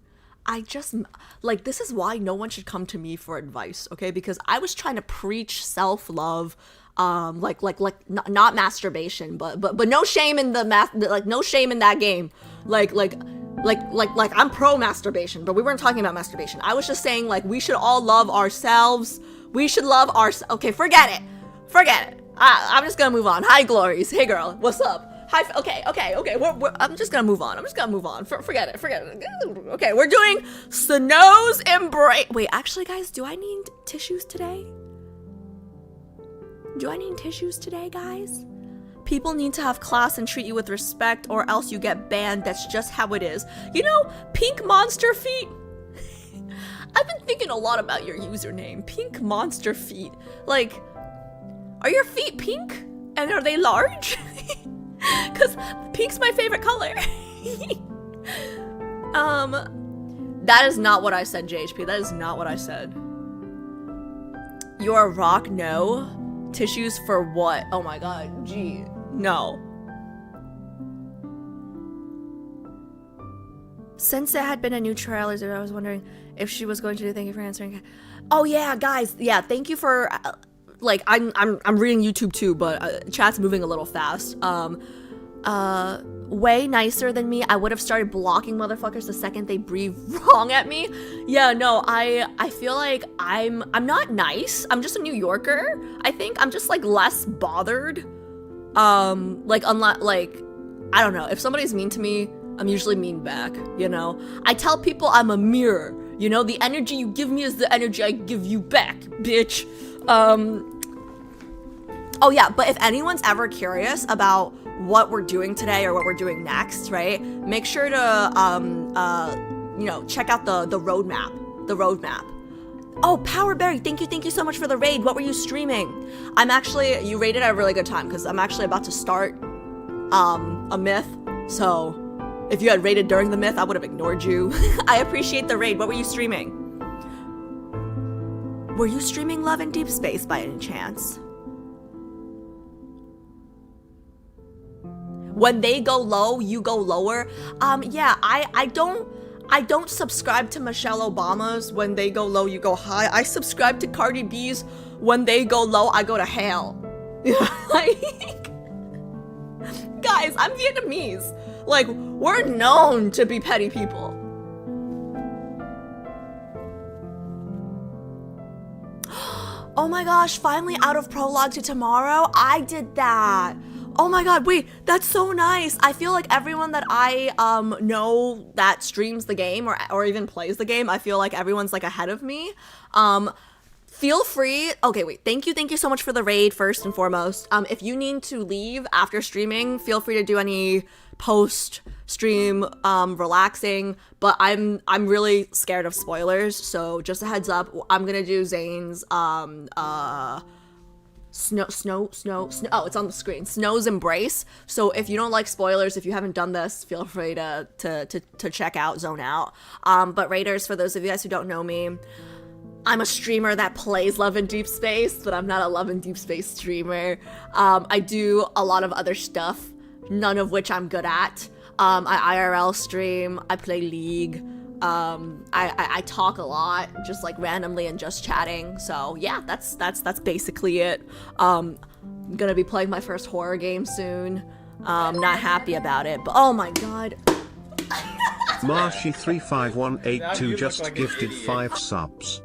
I just, like, this is why no one should come to me for advice, okay? Because I was trying to preach self-love, not masturbation, but no shame in no shame in that game. Like I'm pro masturbation, but we weren't talking about masturbation. I was just saying, like, we should all love ourselves. We should love ourselves. Okay, forget it. I'm just gonna move on. Hi, Glories. Hey, girl. What's up? Hi. Okay. I'm just gonna move on. Forget it. Okay, we're doing Snow's Embrace. Wait, actually, guys, do I need tissues today? Guys? People need to have class and treat you with respect, or else you get banned. That's just how it is. You know, Pink Monster Feet. I've been thinking a lot about your username, Pink Monster Feet. Like, are your feet pink? And are they large? Because pink's my favorite color. That is not what I said, JHP. That is not what I said. You're a rock? No. Tissues for what? Oh my god. Gee. No. Since it had been a new trailer, I was wondering if she was going to do. Thank you for answering. Oh yeah, guys. Yeah, thank you for... like, I'm reading YouTube too, but chat's moving a little fast. way nicer than me. I would have started blocking motherfuckers the second they breathe wrong at me. Yeah, no, I feel like I'm not nice. I'm just a New Yorker. I think I'm just like less bothered. Like unless like I don't know, if somebody's mean to me, I'm usually mean back, you know? I tell people I'm a mirror, you know? The energy you give me is the energy I give you back, bitch. Oh yeah, but if anyone's ever curious about what we're doing today or what we're doing next, right? Make sure to, you know, check out the roadmap. Oh, Powerberry, thank you so much for the raid. What were you streaming? You raided at a really good time because I'm actually about to start a myth. So if you had raided during the myth, I would have ignored you. I appreciate the raid. What were you streaming? Were you streaming Love and Deepspace by any chance? When they go low, you go lower. Yeah, I don't subscribe to Michelle Obama's when they go low, you go high. I subscribe to Cardi B's when they go low, I go to hell. Like, guys, I'm Vietnamese. Like, we're known to be petty people. Oh my gosh, finally out of prologue to tomorrow? I did that. Oh my god, wait, that's so nice. I feel like everyone that I know that streams the game or even plays the game, I feel like everyone's like ahead of me. Feel free. Okay, wait. Thank you so much for the raid first and foremost. If you need to leave after streaming, feel free to do any post stream relaxing, but I'm really scared of spoilers, so just a heads up, I'm gonna do Zayne's Snow. Oh, it's on the screen. Snow's Embrace. So if you don't like spoilers, if you haven't done this, feel free to check out Zone Out. But Raiders, for those of you guys who don't know me, I'm a streamer that plays Love and Deepspace, but I'm not a Love and Deepspace streamer. I do a lot of other stuff, none of which I'm good at. I IRL stream. I play League. I talk a lot, just like randomly and just chatting. So yeah, that's basically it. I'm gonna be playing my first horror game soon. Not happy about it, but oh my god. Marshy35182 just gifted 5 subs.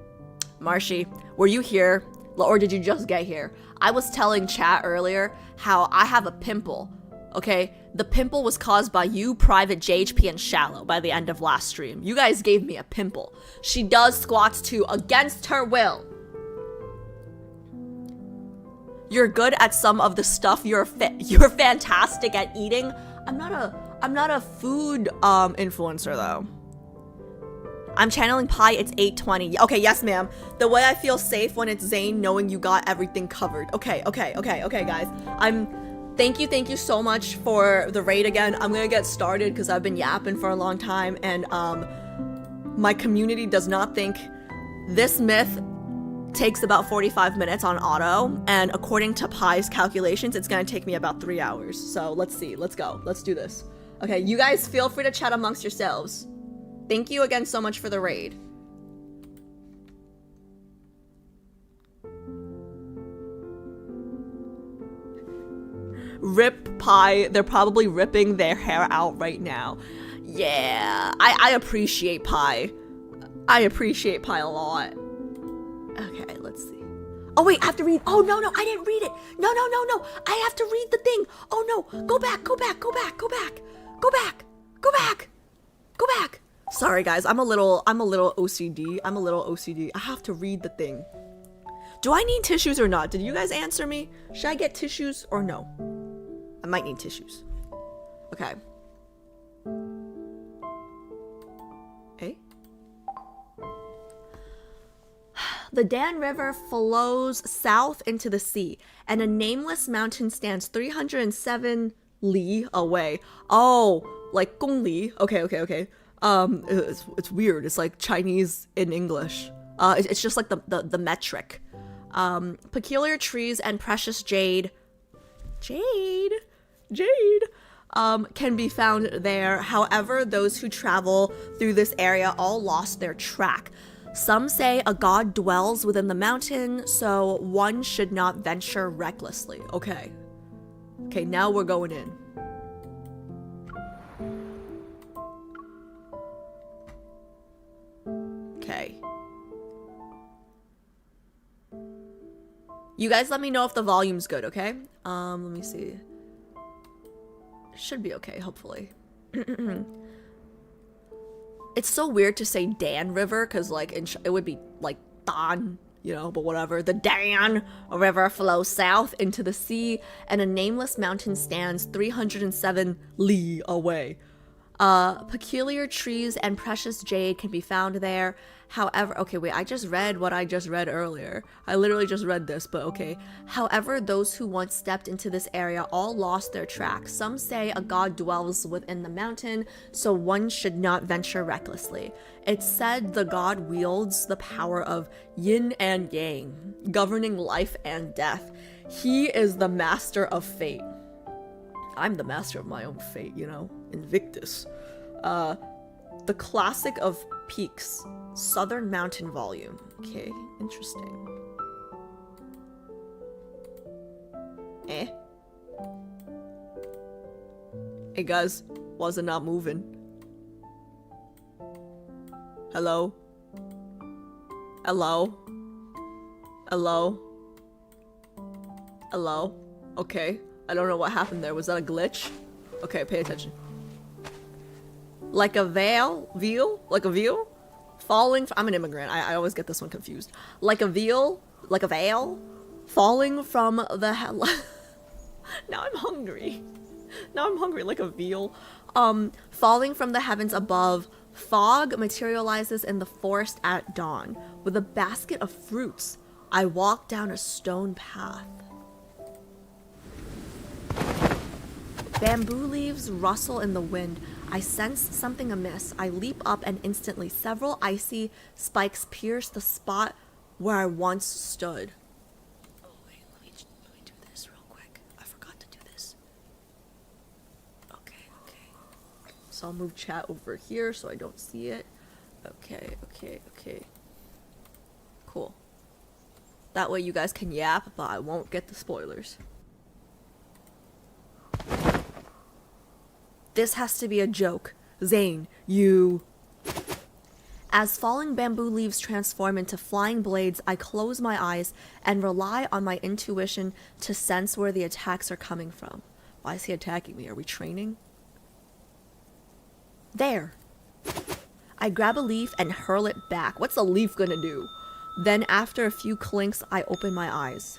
Marshy, were you here? Or did you just get here? I was telling chat earlier how I have a pimple, okay? The pimple was caused by you, Private, JHP, and Shallow by the end of last stream. You guys gave me a pimple. She does squats too, against her will. You're good at some of the stuff. You're fantastic at eating. I'm not a food influencer though. I'm channeling Pi, it's 8:20. Okay, yes ma'am. The way I feel safe when it's Zayne, knowing you got everything covered. Okay, guys. Thank you so much for the raid again. I'm gonna get started because I've been yapping for a long time, and my community does not think this myth takes about 45 minutes on auto, and according to Pi's calculations, it's gonna take me about 3 hours. So let's see, let's go, let's do this. Okay, you guys feel free to chat amongst yourselves. Thank you again so much for the raid. Rip Pi, they're probably ripping their hair out right now. Yeah, I appreciate Pi. I appreciate Pi a lot. Okay, let's see. Oh wait, I have to read. Oh no, I didn't read it. No. I have to read the thing. Oh no, go back. Sorry guys, I'm a little OCD. I have to read the thing. Do I need tissues or not? Did you guys answer me? Should I get tissues or no? I might need tissues. Okay. Eh? The Dan River flows south into the sea, and a nameless mountain stands 307 li away. Oh, like 公里. Okay. It's weird. It's like Chinese in English. It's just like the metric. Peculiar trees and precious jade can be found there. However, those who travel through this area all lost their track. Some say a god dwells within the mountain, so one should not venture recklessly. Okay, now we're going in. okay. You guys let me know if the volume's good, okay? Let me see. Should be okay, hopefully. It's so weird to say Dan River, because, like, it would be, like, Dan, you know, but whatever. The Dan River flows south into the sea, and a nameless mountain stands 307 li away. Peculiar trees and precious jade can be found there. However, okay, wait, I just read what I just read earlier. I literally just read this, but okay. However, those who once stepped into this area all lost their track. Some say a god dwells within the mountain, so one should not venture recklessly. It's said the god wields the power of yin and yang, governing life and death. He is the master of fate. I'm the master of my own fate, you know? Invictus. The Classic of Peaks, Southern Mountain Volume. Okay, interesting. Hey guys, why's it not moving? Hello? Hello? Hello? Hello? Okay. I don't know what happened there. Was that a glitch? Okay, pay attention. Like a veil? Like a veil? Falling I'm an immigrant. I always get this one confused. Like a veil? Like a veil? Falling from the Now I'm hungry. Like a veil. Falling from the heavens above. Fog materializes in the forest at dawn. With a basket of fruits, I walk down a stone path. Bamboo leaves rustle in the wind. I sense something amiss. I leap up and instantly several icy spikes pierce the spot where I once stood. Oh wait, let me do this real quick. I forgot to do this. Okay. So I'll move chat over here so I don't see it. Okay. Cool. That way you guys can yap, but I won't get the spoilers. This has to be a joke. Zayne, you... As falling bamboo leaves transform into flying blades, I close my eyes and rely on my intuition to sense where the attacks are coming from. Why is he attacking me? Are we training? There. I grab a leaf and hurl it back. What's a leaf gonna do? Then after a few clinks, I open my eyes.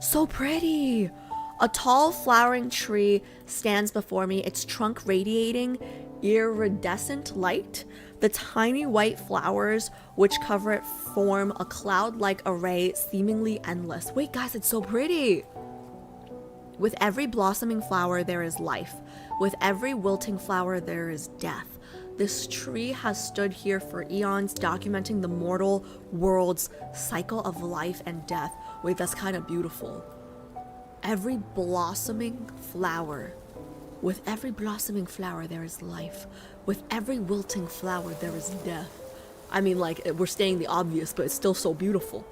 So pretty! A tall flowering tree stands before me, its trunk radiating iridescent light. The tiny white flowers which cover it form a cloud-like array, seemingly endless. Wait, guys, it's so pretty! With every blossoming flower, there is life. With every wilting flower, there is death. This tree has stood here for eons, documenting the mortal world's cycle of life and death. Wait, that's kind of beautiful. Every blossoming flower. With every blossoming flower, there is life. With every wilting flower, there is death. I mean, like, we're stating the obvious, but it's still so beautiful.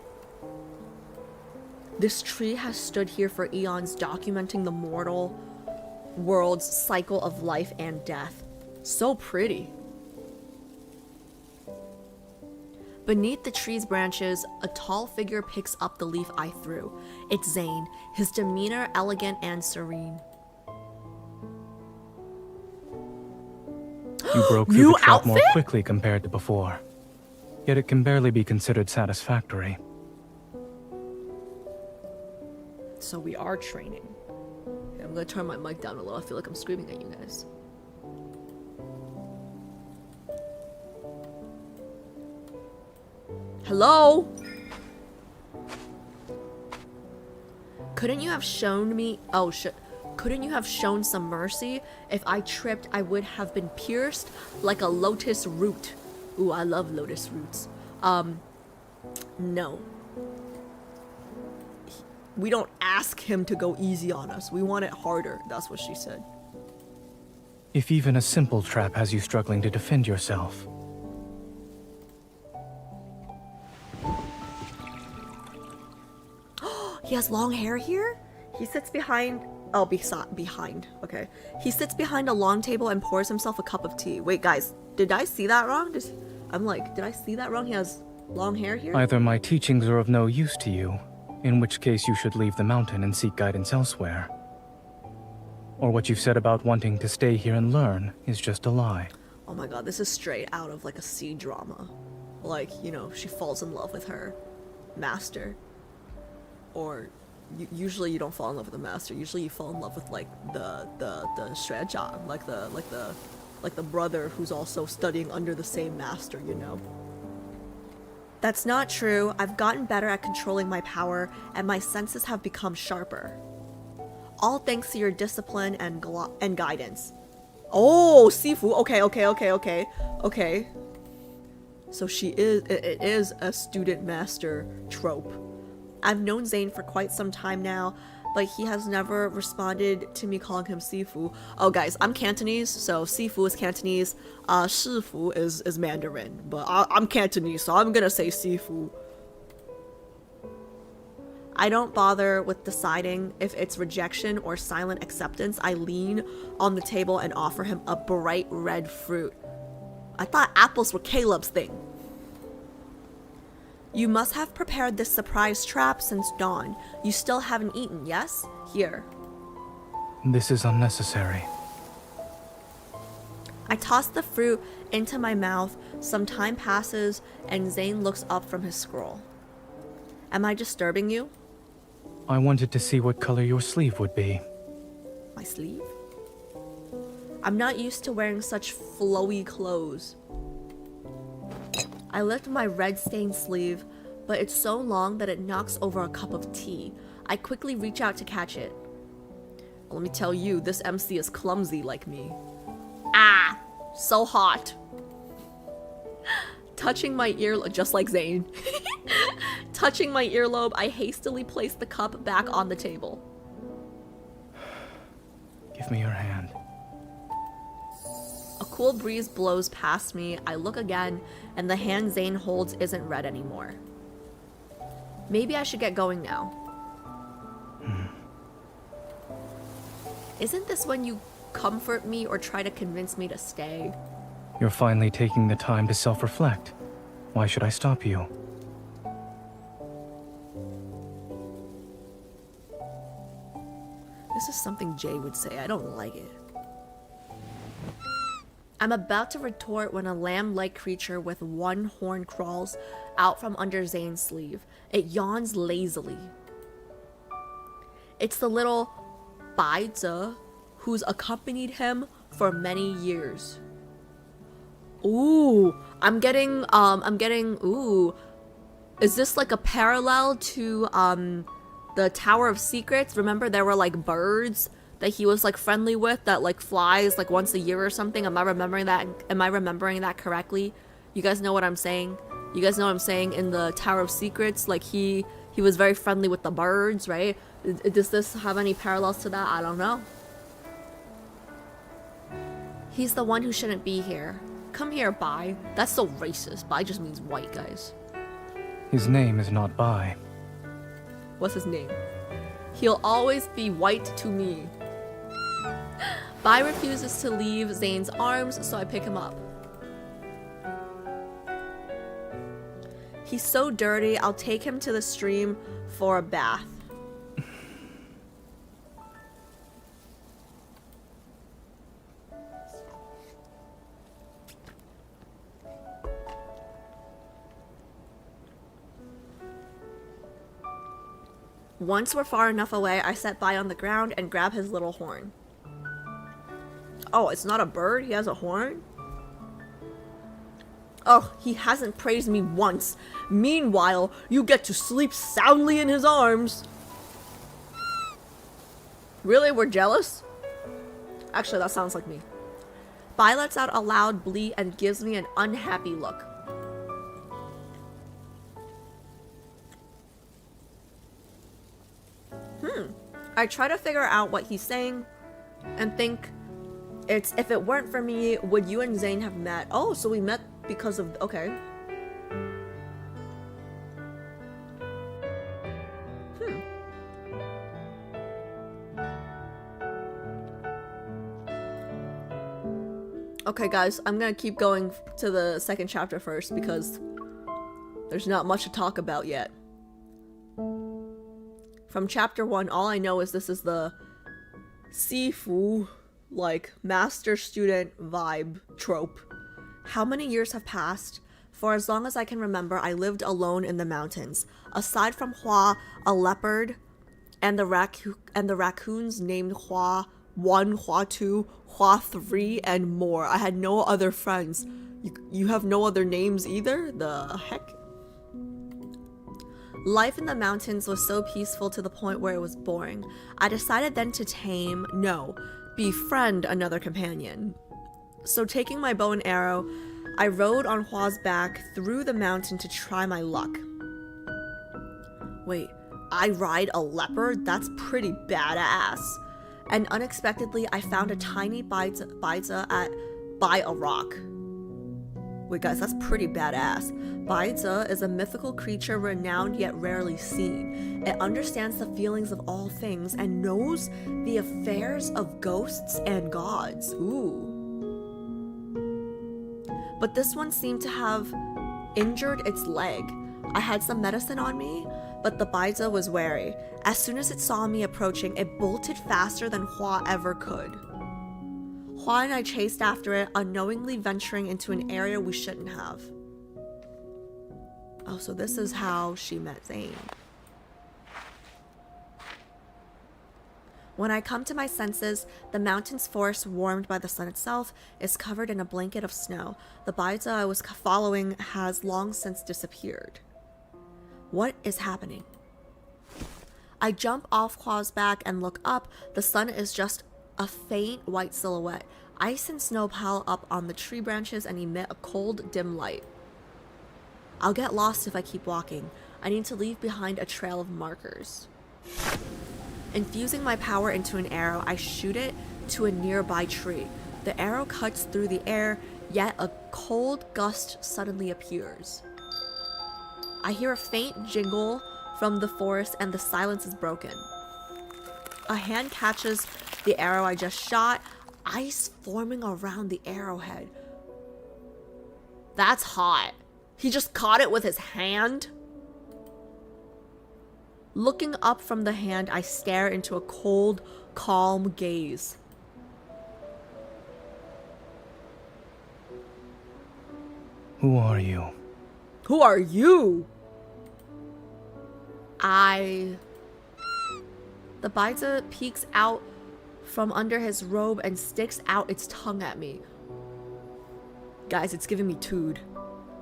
This tree has stood here for eons, documenting the mortal world's cycle of life and death. So pretty. Beneath the tree's branches, a tall figure picks up the leaf I threw. It's Zayne, his demeanor elegant and serene. You broke through the trap more quickly compared to before. Yet it can barely be considered satisfactory. So we are training. Okay, I'm gonna turn my mic down a little. I feel like I'm screaming at you guys. Hello? Couldn't you have shown me... Oh, shit. Couldn't you have shown some mercy? If I tripped, I would have been pierced like a lotus root. Ooh, I love lotus roots. No. We don't ask him to go easy on us. We want it harder. That's what she said. If even a simple trap has you struggling to defend yourself. He has long hair here? He sits behind Oh, behind. Okay. He sits behind a long table and pours himself a cup of tea. Wait, guys, did I see that wrong? I'm like, did I see that wrong? He has long hair here? Either my teachings are of no use to you, in which case you should leave the mountain and seek guidance elsewhere. Or what you've said about wanting to stay here and learn is just a lie. Oh my god, this is straight out of like a C drama. Like, you know, she falls in love with her master. Or usually you don't fall in love with the master. Usually you fall in love with like the Shreja, like the brother who's also studying under the same master, you know. That's not true. I've gotten better at controlling my power, and my senses have become sharper. All thanks to your discipline and guidance. Oh, Sifu. Okay. So it is a student master trope. I've known Zayne for quite some time now, but he has never responded to me calling him Sifu. Oh, guys, I'm Cantonese, so Sifu is Cantonese. Shifu is Mandarin, but I'm Cantonese, so I'm gonna say Sifu. I don't bother with deciding if it's rejection or silent acceptance. I lean on the table and offer him a bright red fruit. I thought apples were Caleb's thing. You must have prepared this surprise trap since dawn. You still haven't eaten, yes? Here. This is unnecessary. I toss the fruit into my mouth. Some time passes, and Zayne looks up from his scroll. Am I disturbing you? I wanted to see what color your sleeve would be. My sleeve? I'm not used to wearing such flowy clothes. I lift my red-stained sleeve, but it's so long that it knocks over a cup of tea. I quickly reach out to catch it. Let me tell you, this MC is clumsy like me. Ah! So hot. Touching my earlobe, just like Zayne. Touching my earlobe, I hastily place the cup back on the table. Give me your hand. A cool breeze blows past me. I look again, and the hand Zayne holds isn't red anymore. Maybe I should get going now. Isn't this when you comfort me or try to convince me to stay? You're finally taking the time to self-reflect. Why should I stop you? This is something Jay would say. I don't like it. I'm about to retort when a lamb-like creature with one horn crawls out from under Zayne's sleeve. It yawns lazily. It's the little Baizi who's accompanied him for many years. Ooh, I'm getting, ooh. Is this like a parallel to, the Tower of Secrets? Remember there were like birds that he was like friendly with that like flies like once a year or something? Am I remembering that correctly? You guys know what I'm saying? You guys know what I'm saying? In the Tower of Secrets, like he was very friendly with the birds, right? Does this have any parallels to that? I don't know. He's the one who shouldn't be here. Come here, Bai. That's so racist. Bai just means white, guys. His name is not Bai. What's his name? He'll always be white to me. Bai refuses to leave Zayne's arms, so I pick him up. He's so dirty, I'll take him to the stream for a bath. Once we're far enough away, I set Bai on the ground and grab his little horn. Oh, it's not a bird? He has a horn? Oh, he hasn't praised me once. Meanwhile, you get to sleep soundly in his arms. Really? We're jealous? Actually, that sounds like me. Bai lets out a loud bleat and gives me an unhappy look. I try to figure out what he's saying and think it's, if it weren't for me, would you and Zayne have met? Oh, so we met because of, okay. Okay, guys, I'm gonna keep going to the second chapter first because there's not much to talk about yet. From chapter 1, all I know is this is the Sifu, like, master-student vibe trope. How many years have passed? For as long as I can remember, I lived alone in the mountains. Aside from Hua, a leopard, and the raccoons named Hua 1, Hua 2, Hua 3, and more. I had no other friends. You have no other names either? The heck? Life in the mountains was so peaceful to the point where it was boring. I decided then to befriend another companion. So taking my bow and arrow, I rode on Hua's back through the mountain to try my luck. Wait, I ride a leopard? That's pretty badass. And unexpectedly, I found a tiny Baizi by a rock. Wait guys, that's pretty badass. Baizi is a mythical creature renowned yet rarely seen. It understands the feelings of all things and knows the affairs of ghosts and gods. Ooh. But this one seemed to have injured its leg. I had some medicine on me, but the Baizi was wary. As soon as it saw me approaching, it bolted faster than Hua ever could. Hua and I chased after it, unknowingly venturing into an area we shouldn't have. Oh, so this is how she met Zayne. When I come to my senses, the mountain's forest, warmed by the sun itself, is covered in a blanket of snow. The Baizi I was following has long since disappeared. What is happening? I jump off Hua's back and look up. The sun is just a faint white silhouette. Ice and snow pile up on the tree branches and emit a cold, dim light. I'll get lost if I keep walking. I need to leave behind a trail of markers. Infusing my power into an arrow, I shoot it to a nearby tree. The arrow cuts through the air, yet a cold gust suddenly appears. I hear a faint jingle from the forest and the silence is broken. A hand catches the arrow I just shot, ice forming around the arrowhead. That's hot. He just caught it with his hand? Looking up from the hand, I stare into a cold, calm gaze. Who are you? Who are you? The Baizi peeks out from under his robe and sticks out its tongue at me. Guys, it's giving me tood.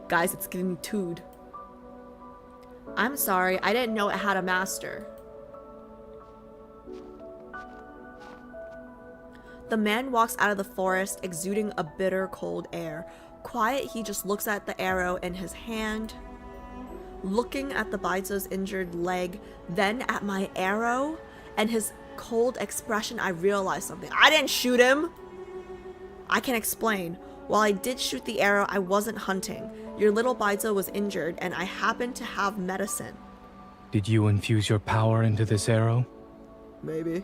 Guys, it's giving me tood. I'm sorry, I didn't know it had a master. The man walks out of the forest, exuding a bitter, cold air. Quiet, he just looks at the arrow in his hand, looking at the Baizi's injured leg, then at my arrow, and his cold expression, I realize something. I didn't shoot him! I can explain. While I did shoot the arrow, I wasn't hunting. Your little Baizi was injured, and I happened to have medicine. Did you infuse your power into this arrow? Maybe.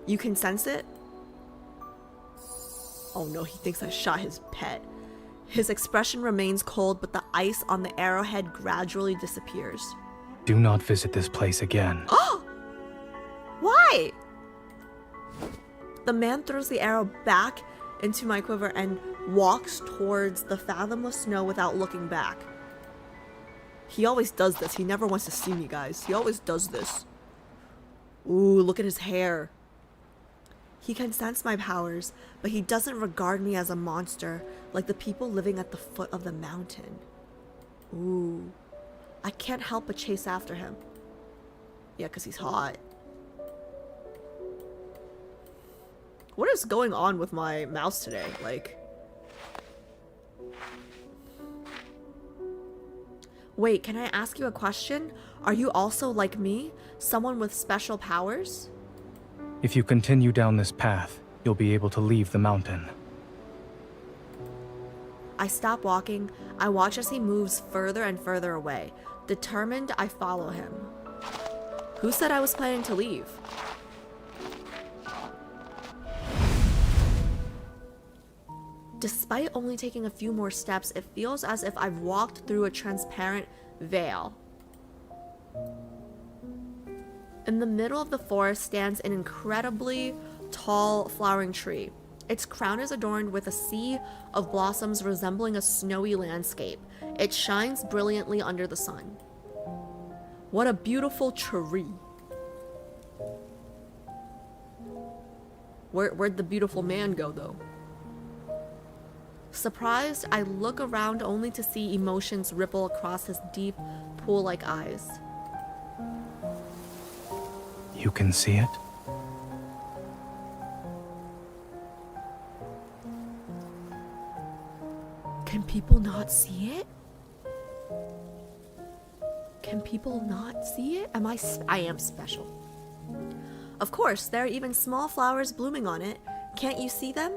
You can sense it? Oh no, he thinks I shot his pet. His expression remains cold, but the ice on the arrowhead gradually disappears. Do not visit this place again. Oh! Why? The man throws the arrow back into my quiver and walks towards the fathomless snow without looking back. He always does this. He never wants to see me, guys. He always does this. Ooh, look at his hair. He can sense my powers, but he doesn't regard me as a monster like the people living at the foot of the mountain. Ooh. I can't help but chase after him. Yeah, because he's hot. What is going on with my mouse today? Like... Wait, can I ask you a question? Are you also like me? Someone with special powers? If you continue down this path, you'll be able to leave the mountain. I stop walking. I watch as he moves further and further away. Determined, I follow him. Who said I was planning to leave? Despite only taking a few more steps, it feels as if I've walked through a transparent veil. In the middle of the forest stands an incredibly tall flowering tree. Its crown is adorned with a sea of blossoms resembling a snowy landscape. It shines brilliantly under the sun. What a beautiful tree. Where'd the beautiful man go, though? Surprised, I look around only to see emotions ripple across his deep, pool-like eyes. You can see it? Can people not see it? Can people not see it? I am special. Of course, there are even small flowers blooming on it. Can't you see them?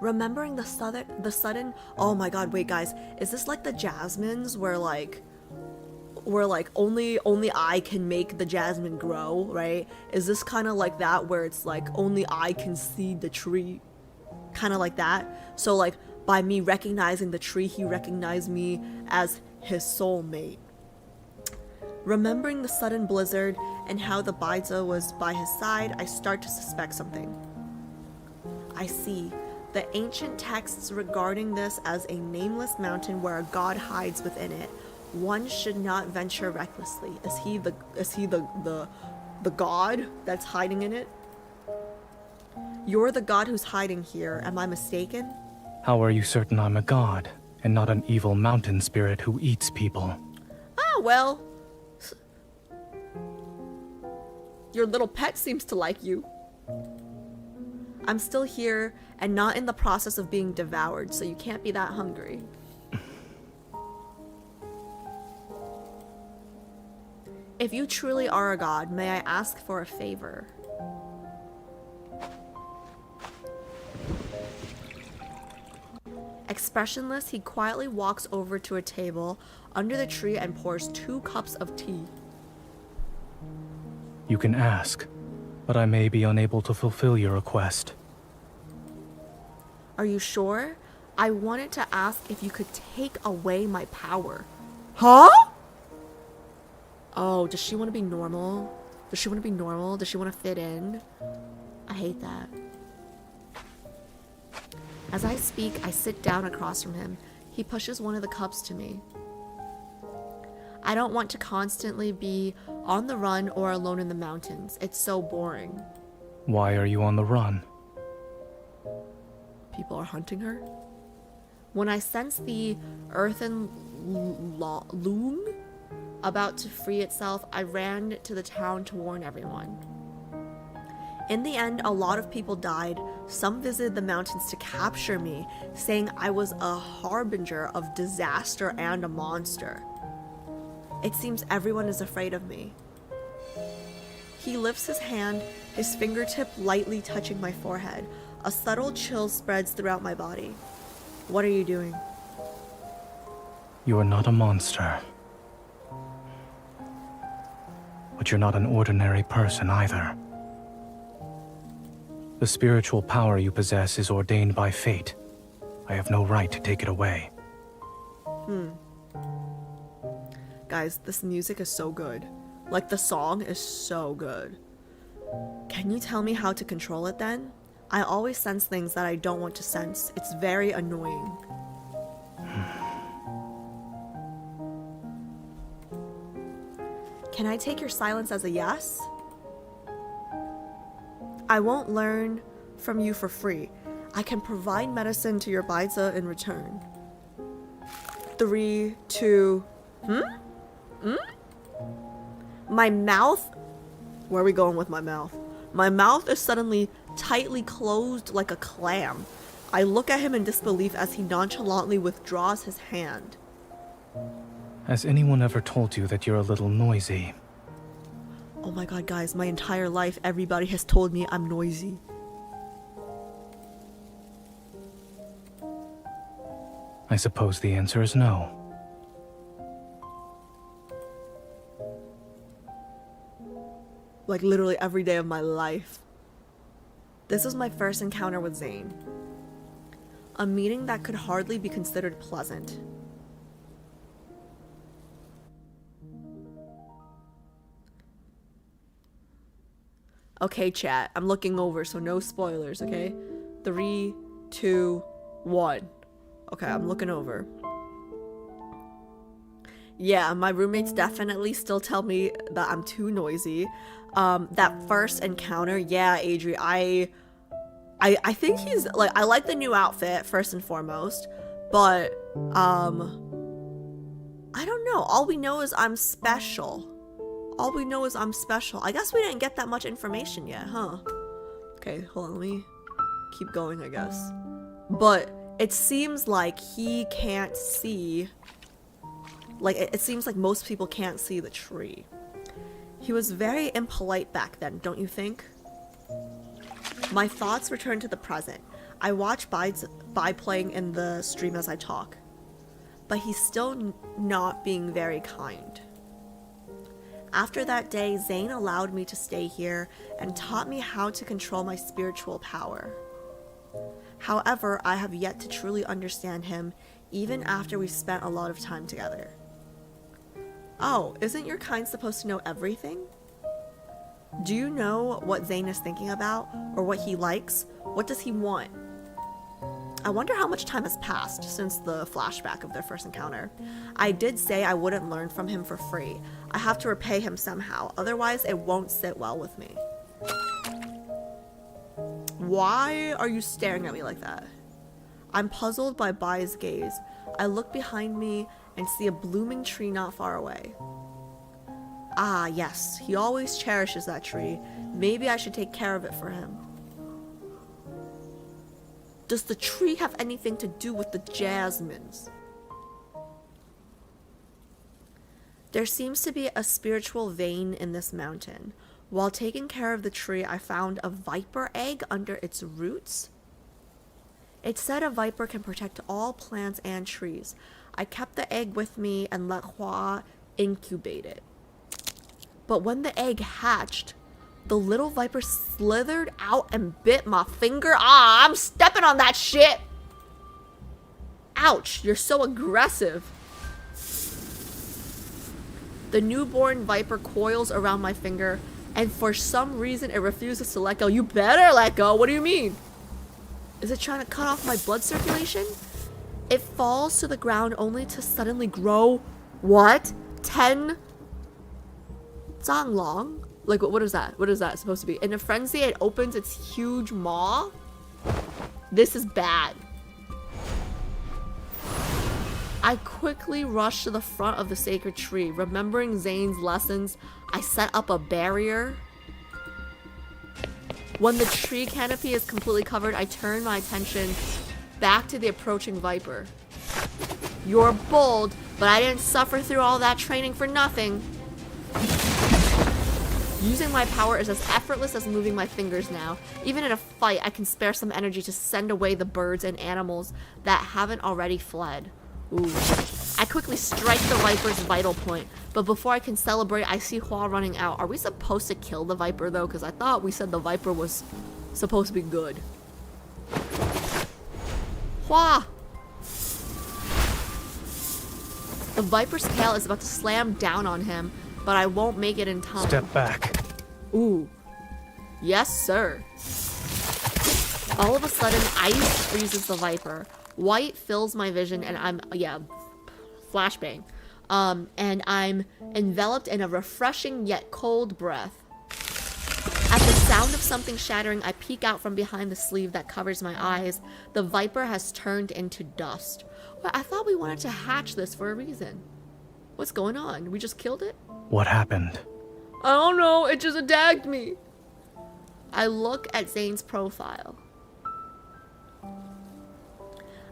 Remembering the sudden, oh my god, wait guys, is this like the jasmines where only I can make the jasmine grow, right? Is this kind of like that where it's like only I can see the tree? Kind of like that. So like by me recognizing the tree, he recognized me as his soulmate. Remembering the sudden blizzard and how the Baiza was by his side, I start to suspect something. I see the ancient texts regarding this as a nameless mountain where a god hides within it. One should not venture recklessly. Is he the god that's hiding in it? You're the god who's hiding here. Am I mistaken? How are you certain I'm a god, and not an evil mountain spirit who eats people? Ah, well. Your little pet seems to like you. I'm still here and not in the process of being devoured, so you can't be that hungry. If you truly are a god, may I ask for a favor? Expressionless, he quietly walks over to a table under the tree and pours 2 cups of tea. You can ask, but I may be unable to fulfill your request. Are you sure? I wanted to ask if you could take away my power. Huh? Oh, does she want to be normal? Does she want to be normal? Does she want to fit in? I hate that. As I speak, I sit down across from him. He pushes one of the cups to me. I don't want to constantly be on the run or alone in the mountains. It's so boring. Why are you on the run? People are hunting her. When I sense the earthen loom about to free itself, I ran to the town to warn everyone. In the end, a lot of people died. Some visited the mountains to capture me, saying I was a harbinger of disaster and a monster. It seems everyone is afraid of me. He lifts his hand, his fingertip lightly touching my forehead. A subtle chill spreads throughout my body. What are you doing? You are not a monster. But you're not an ordinary person either. The spiritual power you possess is ordained by fate. I have no right to take it away. Guys, this music is so good. Like, the song is so good. Can you tell me how to control it then? I always sense things that I don't want to sense. It's very annoying. Can I take your silence as a yes? I won't learn from you for free. I can provide medicine to your Baiza in return. 3, 2... My mouth... Where are we going with my mouth? My mouth is suddenly tightly closed like a clam. I look at him in disbelief as he nonchalantly withdraws his hand. Has anyone ever told you that you're a little noisy? Oh my god, guys, my entire life everybody has told me I'm noisy. I suppose the answer is no. Like literally every day of my life. This was my first encounter with Zayne. A meeting that could hardly be considered pleasant. Okay, chat. I'm looking over, so no spoilers, okay? 3, 2, 1. Okay, I'm looking over. Yeah, my roommates definitely still tell me that I'm too noisy. That first encounter, yeah, Adri, I think he's like, I like the new outfit first and foremost, but I don't know. All we know is I'm special. All we know is I'm special. I guess we didn't get that much information yet, huh? Okay, hold on, let me keep going, I guess. But it seems like he can't see, like it seems like most people can't see the tree. He was very impolite back then, don't you think? My thoughts return to the present. I watch Bai playing in the stream as I talk, but he's still not being very kind. After that day, Zayne allowed me to stay here and taught me how to control my spiritual power. However, I have yet to truly understand him, even after we've spent a lot of time together. Oh, isn't your kind supposed to know everything? Do you know what Zayne is thinking about, or what he likes? What does he want? I wonder how much time has passed since the flashback of their first encounter. I did say I wouldn't learn from him for free. I have to repay him somehow, otherwise it won't sit well with me. Why are you staring at me like that? I'm puzzled by Bai's gaze. I look behind me and see a blooming tree not far away. Ah, yes, he always cherishes that tree. Maybe I should take care of it for him. Does the tree have anything to do with the jasmines? There seems to be a spiritual vein in this mountain. While taking care of the tree, I found a viper egg under its roots. It said a viper can protect all plants and trees. I kept the egg with me and let Hua incubate it. But when the egg hatched, the little viper slithered out and bit my finger. Ah, I'm stepping on that shit! Ouch, you're so aggressive. The newborn viper coils around my finger, and for some reason it refuses to let go. You better let go, what do you mean? Is it trying to cut off my blood circulation? It falls to the ground only to suddenly grow, what? 10 zang long? Like, what is that? What is that supposed to be? In a frenzy, it opens its huge maw. This is bad. I quickly rush to the front of the sacred tree. Remembering Zayne's lessons, I set up a barrier. When the tree canopy is completely covered, I turn my attention back to the approaching viper. You're bold, but I didn't suffer through all that training for nothing. Using my power is as effortless as moving my fingers now. Even in a fight, I can spare some energy to send away the birds and animals that haven't already fled. Ooh. I quickly strike the viper's vital point, but before I can celebrate, I see Hua running out. Are we supposed to kill the viper though? Because I thought we said the viper was supposed to be good. Hua! The viper's tail is about to slam down on him, but I won't make it in time. Step back. Ooh. Yes, sir. All of a sudden, ice freezes the viper. White fills my vision and I'm, flashbang. And I'm enveloped in a refreshing yet cold breath. At the sound of something shattering, I peek out from behind the sleeve that covers my eyes. The viper has turned into dust. Well, I thought we wanted to hatch this for a reason. What's going on? We just killed it? What happened? I don't know, it just attacked me. I look at Zayne's profile.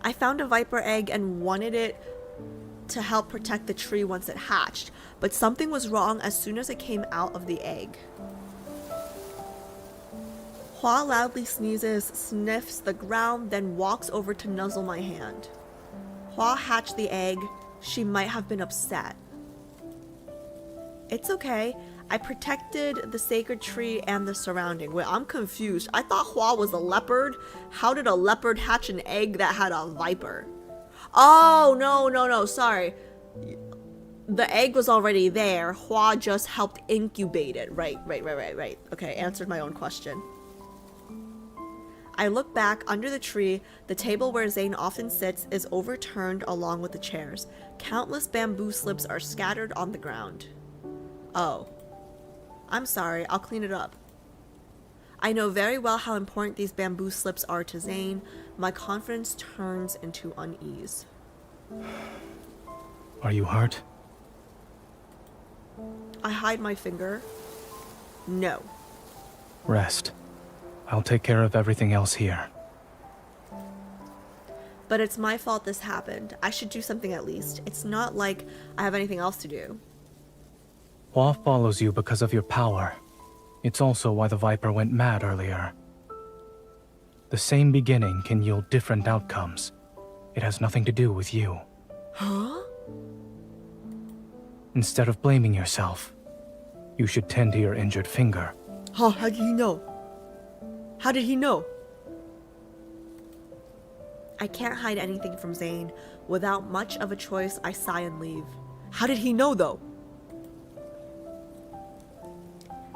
I found a viper egg and wanted it to help protect the tree once it hatched, but something was wrong as soon as it came out of the egg. Hua loudly sneezes, sniffs the ground, then walks over to nuzzle my hand. Hua hatched the egg. She might have been upset. It's okay. I protected the sacred tree and the surrounding. Wait, I'm confused. I thought Hua was a leopard. How did a leopard hatch an egg that had a viper? Oh, no, sorry. The egg was already there. Hua just helped incubate it. Right. Okay, answered my own question. I look back under the tree. The table where Zayne often sits is overturned along with the chairs. Countless bamboo slips are scattered on the ground. Oh. I'm sorry, I'll clean it up. I know very well how important these bamboo slips are to Zayne. My confidence turns into unease. Are you hurt? I hide my finger. No. Rest. I'll take care of everything else here. But it's my fault this happened. I should do something at least. It's not like I have anything else to do. Hua follows you because of your power. It's also why the Viper went mad earlier. The same beginning can yield different outcomes. It has nothing to do with you. Huh? Instead of blaming yourself, you should tend to your injured finger. Huh, how did he know? How did he know? I can't hide anything from Zayne. Without much of a choice, I sigh and leave. How did he know, though?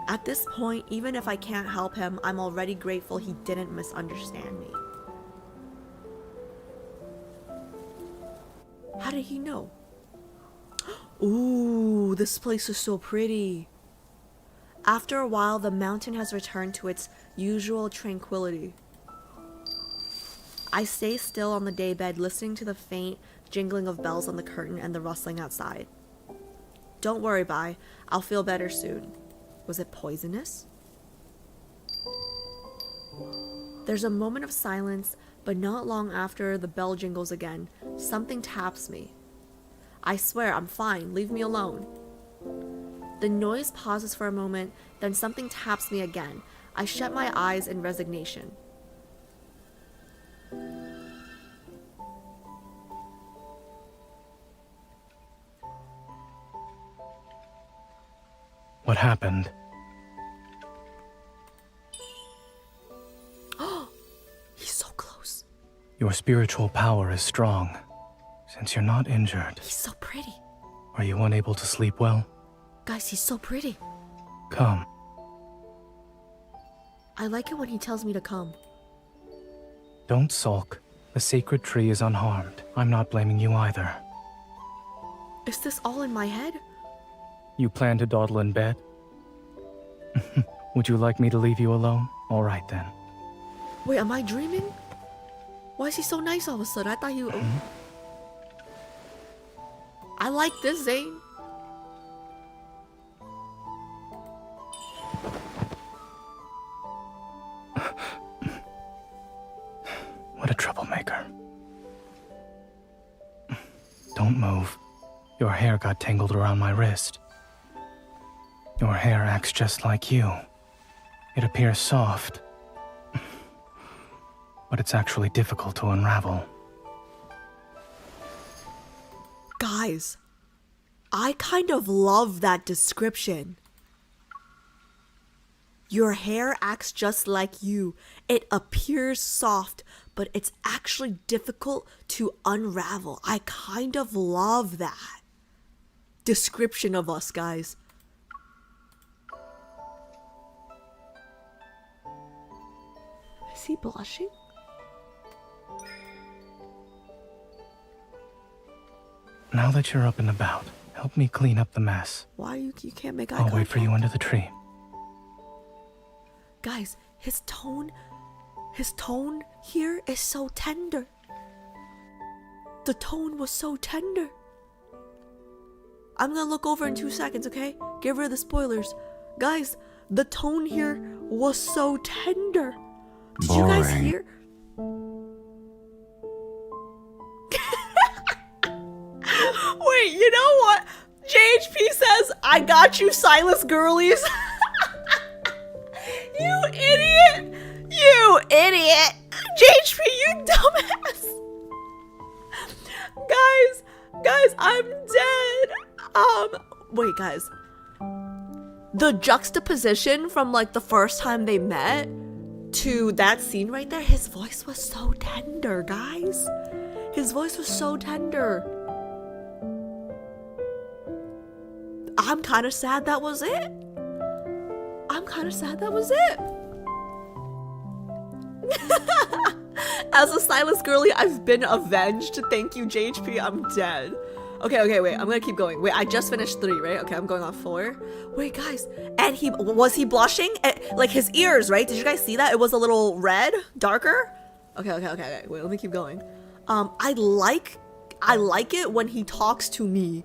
At this point, even if I can't help him, I'm already grateful he didn't misunderstand me. How did he know? Ooh, this place is so pretty. After a while, the mountain has returned to its usual tranquility. I stay still on the daybed, listening to the faint jingling of bells on the curtain and the rustling outside. Don't worry, Bai. I'll feel better soon. Was it poisonous? There's a moment of silence, but not long after the bell jingles again. Something taps me. I swear, I'm fine. Leave me alone. The noise pauses for a moment, then something taps me again. I shut my eyes in resignation. What happened? He's so close. Your spiritual power is strong. Since you're not injured, He's so pretty. are you unable to sleep well? Guys, he's so pretty. Come. I like it when he tells me to come. Don't sulk. The sacred tree is unharmed. I'm not blaming you either. Is this all in my head? You plan to dawdle in bed? Would you like me to leave you alone? All right then. Wait, am I dreaming? Why is he so nice all of a sudden? I thought he... I like this, Zayne. What a troublemaker. Don't move. Your hair got tangled around my wrist. Your hair acts just like you. It appears soft, but it's actually difficult to unravel. Guys, I kind of love that description. Your hair acts just like you. It appears soft, but it's actually difficult to unravel. I kind of love that description of us, guys. Is he blushing? Now that you're up and about, help me clean up the mess. Why you can't make eye I'll contact? wait for you under the tree. Guys, his tone here is so tender. The tone was so tender. I'm gonna look over in 2 seconds, okay? Get rid of the spoilers. Guys, the tone here was so tender. Did you guys Boring. hear? Wait, you know what? JHP says, I got you, Silas girlies. You idiot! You idiot! JHP, you dumbass! Guys, I'm dead. Wait, guys. the juxtaposition from like the first time they met to that scene right there, his voice was so tender, guys. His voice was so tender. I'm kind of sad that was it. I'm kind of sad that was it. As a Silas girly, I've been avenged. Thank you, JHP. I'm dead. Okay, wait. I'm gonna keep going. Wait, I just finished 3, right? Okay, I'm going on 4. Wait, guys. And was he blushing? Like his ears, right? Did you guys see that? It was a little red, darker. Okay. Wait, let me keep going. I like it when he talks to me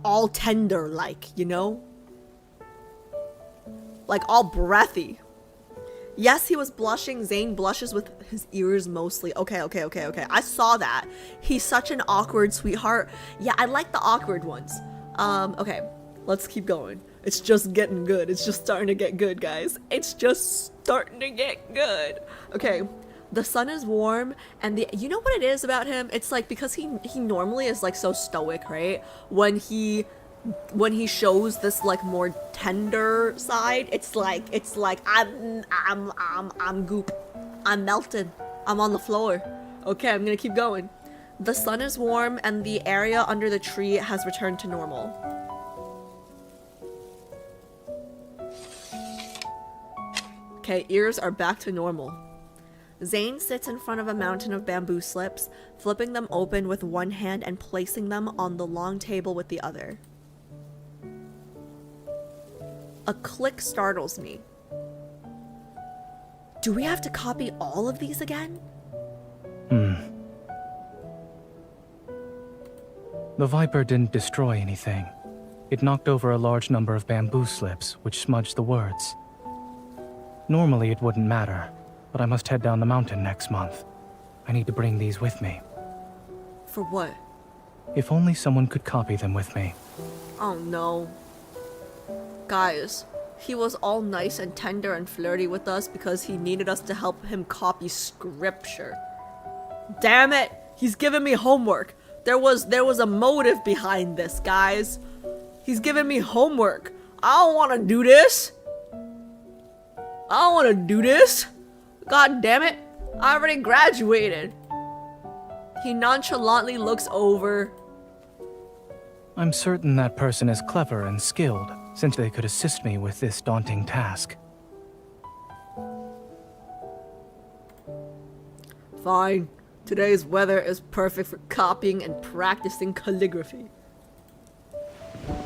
all tender, like, you know? Like all breathy. Yes, he was blushing. Zayne blushes with his ears mostly. Okay. I saw that. He's such an awkward sweetheart. Yeah, I like the awkward ones. Okay, let's keep going. It's just getting good. It's just starting to get good, guys. It's just starting to get good. Okay, the sun is warm, and you know what it is about him? It's like because he normally is like so stoic, right? When he shows this like more tender side, it's like I'm goop. I'm melted. I'm on the floor. Okay, I'm gonna keep going. The sun is warm and the area under the tree has returned to normal. Okay, ears are back to normal. Zayne sits in front of a mountain of bamboo slips, flipping them open with one hand and placing them on the long table with the other. A click startles me. Do we have to copy all of these again? The Viper didn't destroy anything. It knocked over a large number of bamboo slips, which smudged the words. Normally it wouldn't matter, but I must head down the mountain next month. I need to bring these with me. For what? If only someone could copy them with me. Oh no. Guys, he was all nice and tender and flirty with us because he needed us to help him copy scripture. Damn it! He's giving me homework. There was a motive behind this, guys. He's giving me homework. I don't want to do this. God damn it. I already graduated. He nonchalantly looks over. I'm certain that person is clever and skilled, since they could assist me with this daunting task. Fine. Today's weather is perfect for copying and practicing calligraphy.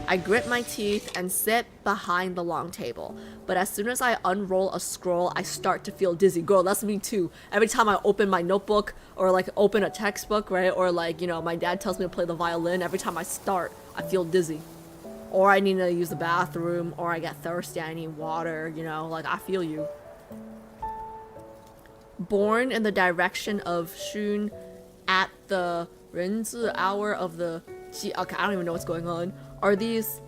I grit my teeth and sit behind the long table, but as soon as I unroll a scroll, I start to feel dizzy. Girl, that's me too. Every time I open my notebook or like open a textbook, right? Or like, you know, my dad tells me to play the violin, every time I start, I feel dizzy. Or I need to use the bathroom, or I get thirsty, I need water, you know, like I feel you. Born in the direction of Shun at the Renzi hour of the okay, I don't even know what's going on. Are these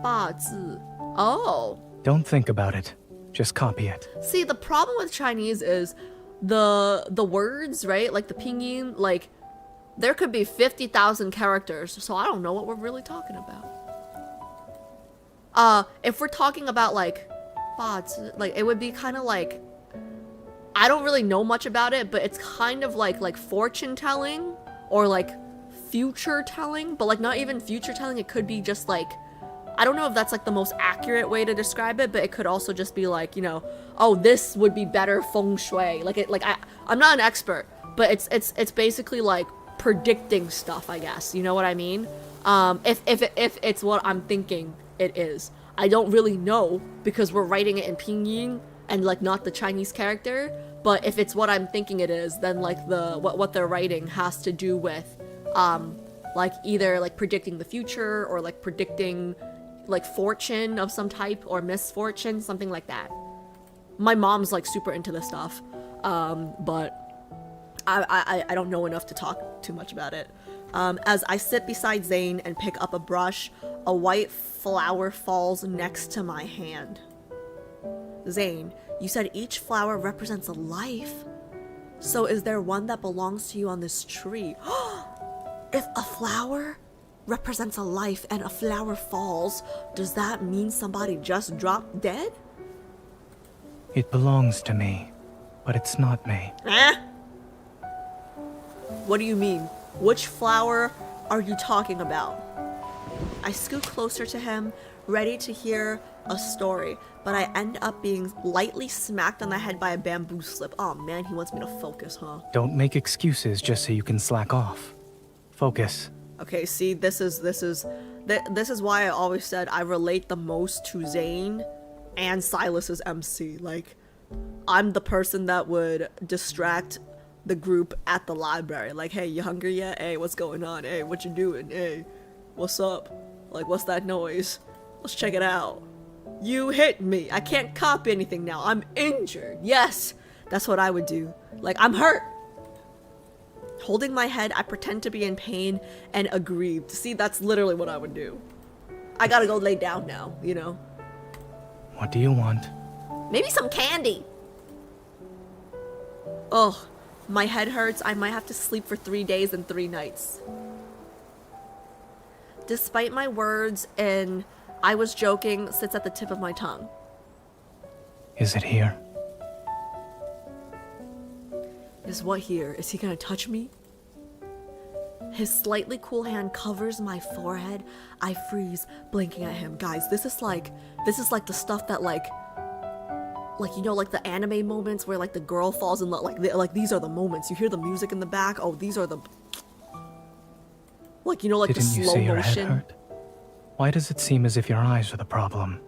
八字? Oh. Don't think about it. Just copy it. See, the problem with Chinese is the words, right? Like the pinyin, like there could be 50,000 characters, so I don't know what we're really talking about. If we're talking about like 八字, like it would be kind of like, I don't really know much about it, but it's kind of like fortune telling or like future telling, but like not even future telling. It could be just like, I don't know if that's like the most accurate way to describe it, but it could also just be like, you know, oh, this would be better feng shui. I'm not an expert, but it's basically like predicting stuff, I guess. You know what I mean? If it's what I'm thinking it is. I don't really know because we're writing it in pinyin and like not the Chinese character, but if it's what I'm thinking it is, then like what they're writing has to do with like either like predicting the future or like predicting like fortune of some type or misfortune, something like that. My mom's like super into this stuff, but I don't know enough to talk too much about it. As I sit beside Zayne and pick up a brush, a white flower falls next to my hand. Zayne, you said each flower represents a life. So is there one that belongs to you on this tree? If a flower represents a life and a flower falls, does that mean somebody just dropped dead? It belongs to me, but it's not me. Eh? What do you mean? Which flower are you talking about? I scoot closer to him, ready to hear a story, but I end up being lightly smacked on the head by a bamboo slip. Oh man, he wants me to focus, huh? Don't make excuses just so you can slack off. Focus. Okay, see, this is why I always said I relate the most to Zayne and Silas's MC. Like, I'm the person that would distract the group at the library. Like, hey, you hungry yet? Hey, what's going on? Hey, what you doing? Hey, what's up? Like, what's that noise? Let's check it out. You hit me. I can't copy anything now. I'm injured. Yes, that's what I would do. Like, I'm hurt. Holding my head, I pretend to be in pain and aggrieved. See, that's literally what I would do. I gotta go lay down now, you know? What do you want? Maybe some candy. Ugh, my head hurts. I might have to sleep for 3 days and 3 nights. Despite my words and I was joking sits at the tip of my tongue. Is it here? Is what here? Is he gonna touch me? His slightly cool hand covers my forehead. I freeze, blinking at him. Guys, this is like the stuff that like you know, like the anime moments where like the girl falls in love. Like these are the moments. You hear the music in the back. Oh, these are the, like, you know, like Didn't the you slow say your motion. head hurt? Why does it seem as if your eyes are the problem?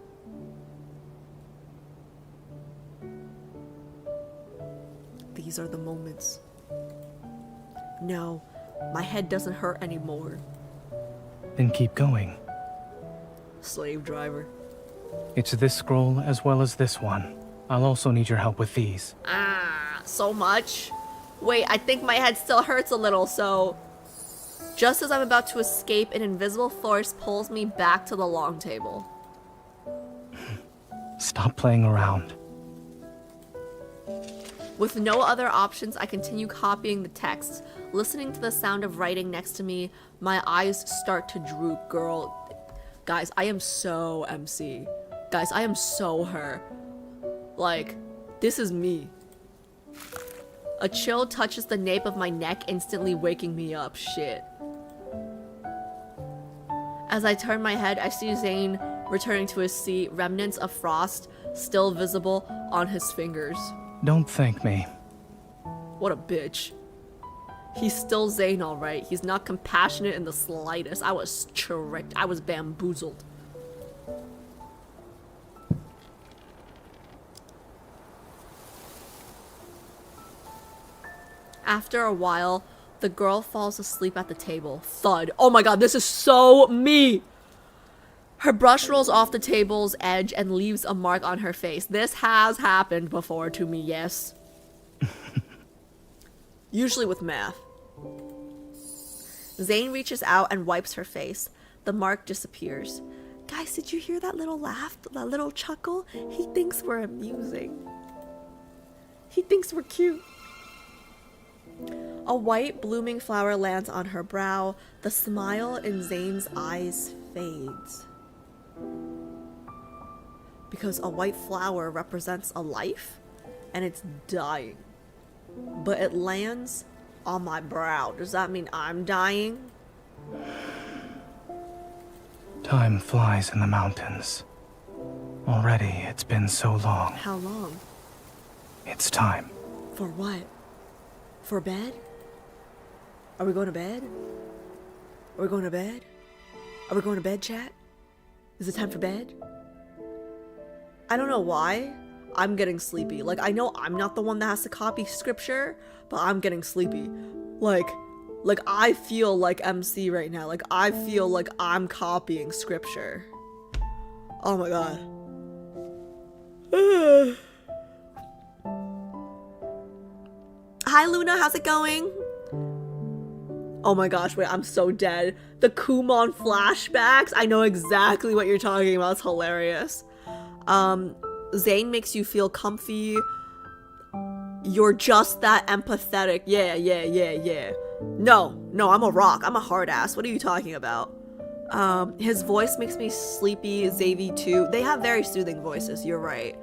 These are the moments. No, my head doesn't hurt anymore. Then keep going. Slave driver. It's this scroll as well as this one. I'll also need your help with these. Ah, so much? Wait, I think my head still hurts a little, so... Just as I'm about to escape, an invisible force pulls me back to the long table. Stop playing around. With no other options, I continue copying the text. Listening to the sound of writing next to me, my eyes start to droop, girl. Guys, I am so MC. Guys, I am so her. Like, this is me. A chill touches the nape of my neck, instantly waking me up. Shit. As I turn my head, I see Zayne returning to his seat, remnants of frost still visible on his fingers. Don't thank me. What a bitch. He's still Zayne, alright. He's not compassionate in the slightest. I was tricked. I was bamboozled. After a while, the girl falls asleep at the table. Thud. Oh my god, this is so me! Her brush rolls off the table's edge and leaves a mark on her face. This has happened before to me, yes. Usually with math. Zayne reaches out and wipes her face. The mark disappears. Guys, did you hear that little laugh? That little chuckle? He thinks we're amusing. He thinks we're cute. A white blooming flower lands on her brow. The smile in Zayne's eyes fades. Because a white flower represents a life, and it's dying. But it lands on my brow. Does that mean I'm dying? Time flies in the mountains. Already, it's been so long. How long? It's time. For what? For bed? Are we going to bed? Are we going to bed? Are we going to bed, chat? Is it time for bed? I don't know why. I'm getting sleepy. Like, I know I'm not the one that has to copy scripture, but I'm getting sleepy. Like I feel like MC right now. Like, I feel like I'm copying scripture. Oh my god. Hi Luna, how's it going? Oh my gosh, wait, I'm so dead. The Kumon flashbacks? I know exactly what you're talking about. It's hilarious. Zayne makes you feel comfy. You're just that empathetic. Yeah. No, I'm a rock. I'm a hard ass. What are you talking about? His voice makes me sleepy. Xavier too. They have very soothing voices. You're right.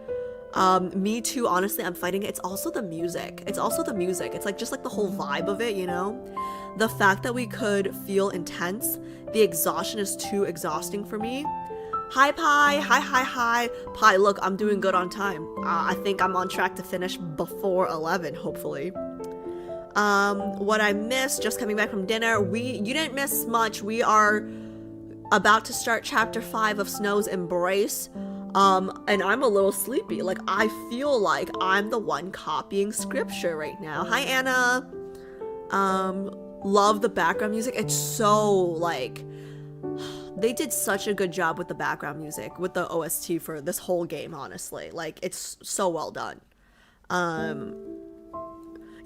Me too. Honestly, I'm fighting it. It's also the music. It's like just like the whole vibe of it, you know? The fact that we could feel intense. The exhaustion is too exhausting for me. Hi, Pi. Hi. Pi, look, I'm doing good on time. I think I'm on track to finish before 11, hopefully. What I missed, just coming back from dinner. You didn't miss much. We are about to start chapter 5 of Snow's Embrace. And I'm a little sleepy. Like, I feel like I'm the one copying scripture right now. Hi, Anna. Love the background music. It's so, like, they did such a good job with the background music, with the OST for this whole game, honestly. Like, it's so well done.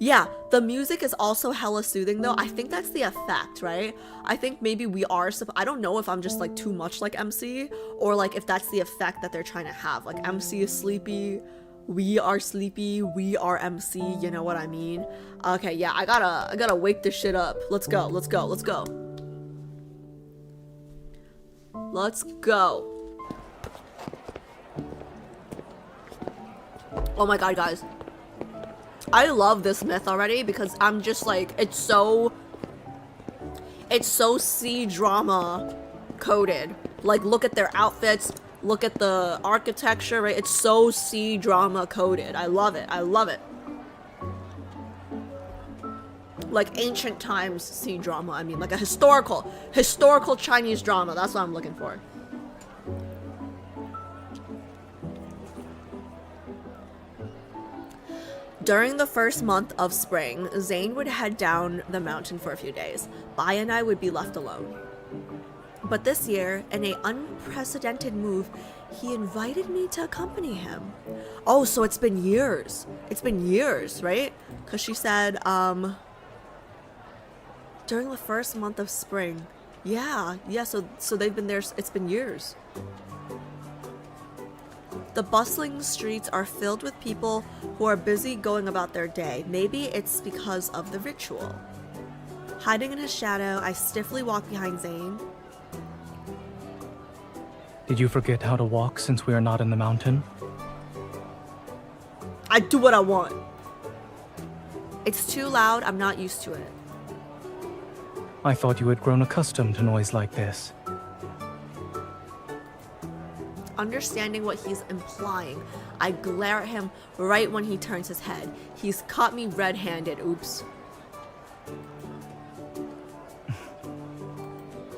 Yeah, the music is also hella soothing though. I think that's the effect, right? I think maybe we are, I don't know if I'm just like too much like MC, or like if that's the effect that they're trying to have. Like MC is sleepy, we are sleepy, we are MC, you know what I mean? Okay, yeah, I gotta wake this shit up. Let's go. Oh my god, guys. I love this myth already because I'm just like, it's so C-drama coded. Like, look at their outfits, look at the architecture, right? It's so C-drama coded. I love it. Like ancient times C-drama, I mean, like a historical Chinese drama. That's what I'm looking for. During the first month of spring, Zayne would head down the mountain for a few days. Bai and I would be left alone. But this year, in an unprecedented move, he invited me to accompany him. Oh, so it's been years. It's been years, right? Because she said, during the first month of spring. Yeah, so they've been there, it's been years. The bustling streets are filled with people who are busy going about their day. Maybe it's because of the ritual. Hiding in his shadow, I stiffly walk behind Zayne. Did you forget how to walk since we are not in the mountain? I do what I want. It's too loud, I'm not used to it. I thought you had grown accustomed to noise like this. Understanding what he's implying, I glare at him right when he turns his head. He's caught me red-handed, oops.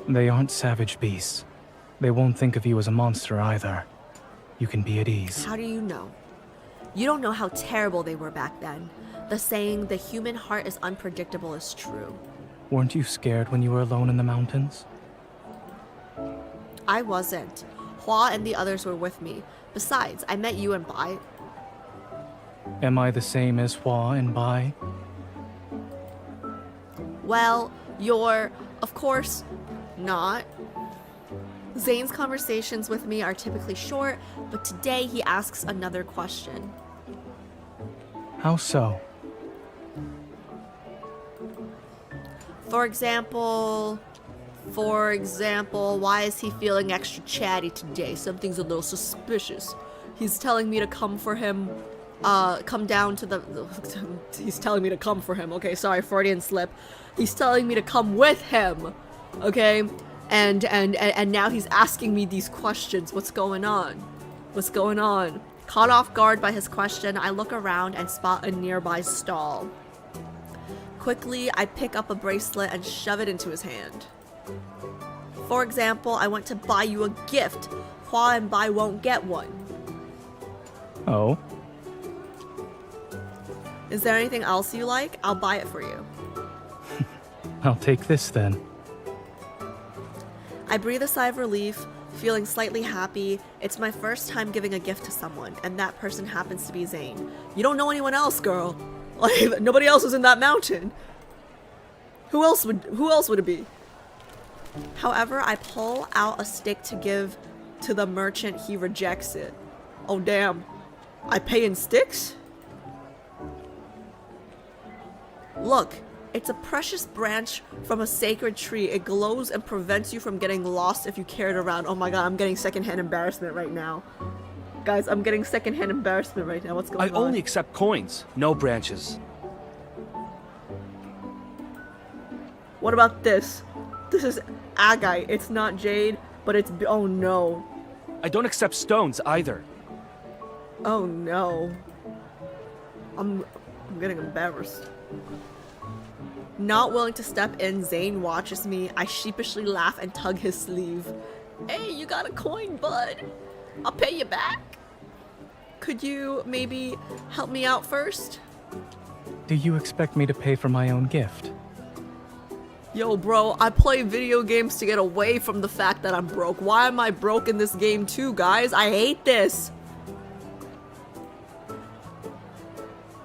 They aren't savage beasts. They won't think of you as a monster either. You can be at ease. How do you know? You don't know how terrible they were back then. The saying, the human heart is unpredictable, is true. Weren't you scared when you were alone in the mountains? I wasn't. Hua and the others were with me. Besides, I met you and Bai. Am I the same as Hua and Bai? Well, you're, of course, not. Zayne's conversations with me are typically short, but today he asks another question. How so? For example, why is he feeling extra chatty today? Something's a little suspicious. He's telling me to come for him, he's telling me to come for him, okay, sorry, Freudian slip. He's telling me to come with him, okay? And now he's asking me these questions. What's going on? Caught off guard by his question, I look around and spot a nearby stall. Quickly, I pick up a bracelet and shove it into his hand. For example, I want to buy you a gift. Hua and Bai won't get one. Oh? Is there anything else you like? I'll buy it for you. I'll take this then. I breathe a sigh of relief, feeling slightly happy. It's my first time giving a gift to someone, and that person happens to be Zayne. You don't know anyone else, girl. Like, nobody else was in that mountain. Who else would it be? However, I pull out a stick to give to the merchant. He rejects it. Oh, damn. I pay in sticks? Look, It's a precious branch from a sacred tree. It glows and prevents you from getting lost if you carry it around. Oh my god, I'm getting secondhand embarrassment right now. Guys, I'm getting secondhand embarrassment right now. What's going on? I only accept coins, no branches. What about this? This is agate. It's not jade, but it's... Oh no. I don't accept stones either. Oh no. I'm getting embarrassed. Not willing to step in, Zayne watches me. I sheepishly laugh and tug his sleeve. Hey, you got a coin, bud. I'll pay you back. Could you maybe help me out first? Do you expect me to pay for my own gift? Yo, bro, I play video games to get away from the fact that I'm broke. Why am I broke in this game too, guys? I hate this.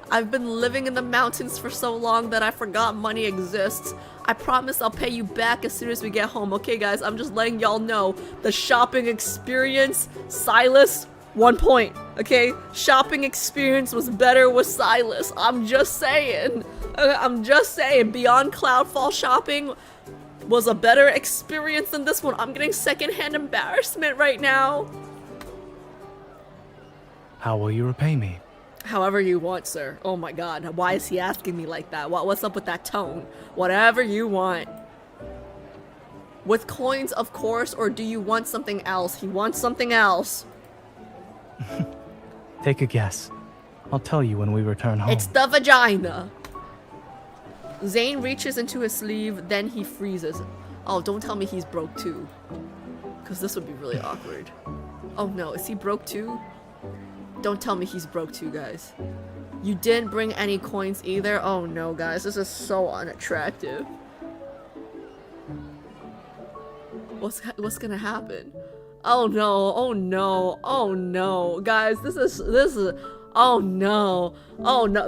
I've been living in the mountains for so long that I forgot money exists. I promise I'll pay you back as soon as we get home. Okay, guys, I'm just letting y'all know. The shopping experience, Silas, 1 point. Okay? Shopping experience was better with Silas. I'm just saying. I'm just saying. Beyond Cloudfall shopping was a better experience than this one. I'm getting secondhand embarrassment right now. How will you repay me? However you want, sir. Oh my god, why is he asking me like that? What's up with that tone? Whatever you want. With coins, of course, or do you want something else? He wants something else. Take a guess. I'll tell you when we return home. It's the vagina. Zayne reaches into his sleeve, then he freezes. Oh, don't tell me he's broke too. Because this would be really awkward. Oh no, is he broke too? Don't tell me he's broke too, guys. You didn't bring any coins either? Oh no, guys, this is so unattractive. What's gonna happen? Oh no, oh no, oh no. Guys, this is, oh no,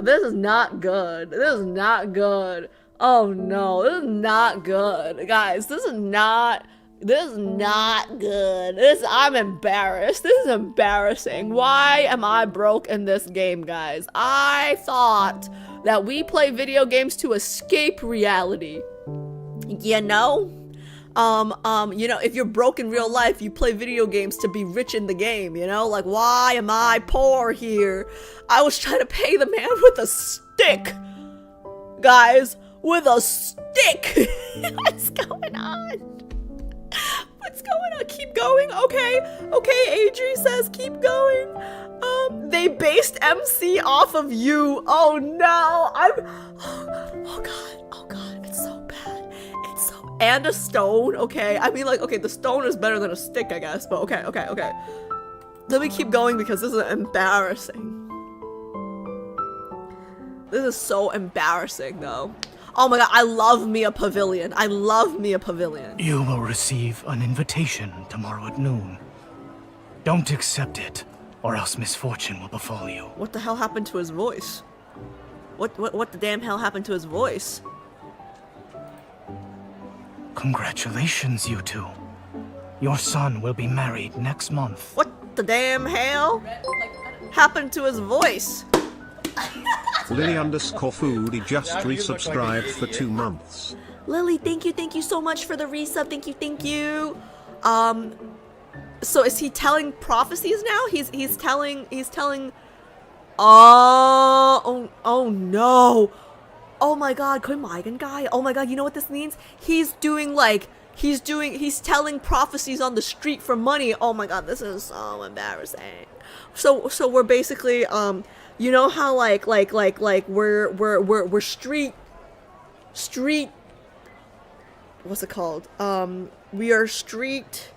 this is not good. This is not good. Oh no, this is not good. Guys, this is not good. I'm embarrassed. This is embarrassing. Why am I broke in this game, guys? I thought that we play video games to escape reality. You know? You know, if you're broke in real life, you play video games to be rich in the game, you know? Like, why am I poor here? I was trying to pay the man with a stick. Guys, with a stick. What's going on? What's going on? Keep going. Okay. Okay, Adri says keep going. They based MC off of you. Oh no. Oh god. It's so bad. It's so, and a stone. Okay. I mean, like, okay, the stone is better than a stick, I guess, but okay. Let me keep going because this is embarrassing. This is so embarrassing though. Oh my god, I love me a pavilion. I love me a pavilion. You will receive an invitation tomorrow at noon. Don't accept it, or else misfortune will befall you. What the hell happened to his voice? What the damn hell happened to his voice? Congratulations, you two. Your son will be married next month. What the damn hell happened to his voice? Lily_foodie just resubscribed for 2 months. Lily, thank you so much for the resub. Thank you. So is he telling prophecies now? He's telling oh no. Oh my god, Koimagan guy. Oh my god, you know what this means? He's telling prophecies on the street for money. Oh my god, this is so embarrassing. So we're basically you know how like we're street what's it called? We are street,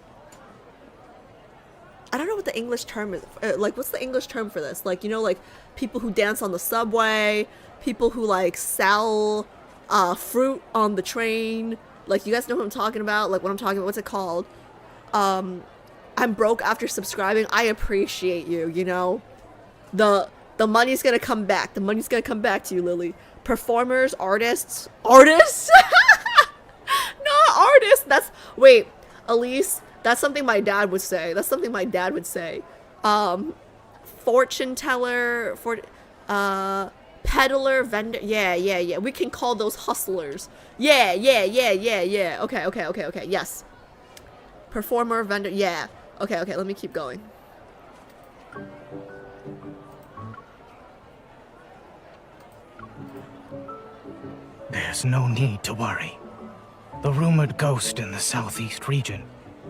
I don't know what the English term is. Like, what's the English term for this? Like, you know, like people who dance on the subway, people who like sell fruit on the train. Like, you guys know what I'm talking about? Like, what I'm talking about, what's it called? I'm broke after subscribing. I appreciate you, you know? The money's gonna come back. The money's gonna come back to you, Lily. Performers, artists. Artists? Not artists. That's, wait, Elise, that's something my dad would say. That's something my dad would say. Fortune teller, Peddler, vendor. Yeah. We can call those hustlers. Yeah. Okay. Yes. Performer, vendor. Yeah. Okay. Let me keep going. There's no need to worry. The rumored ghost in the southeast region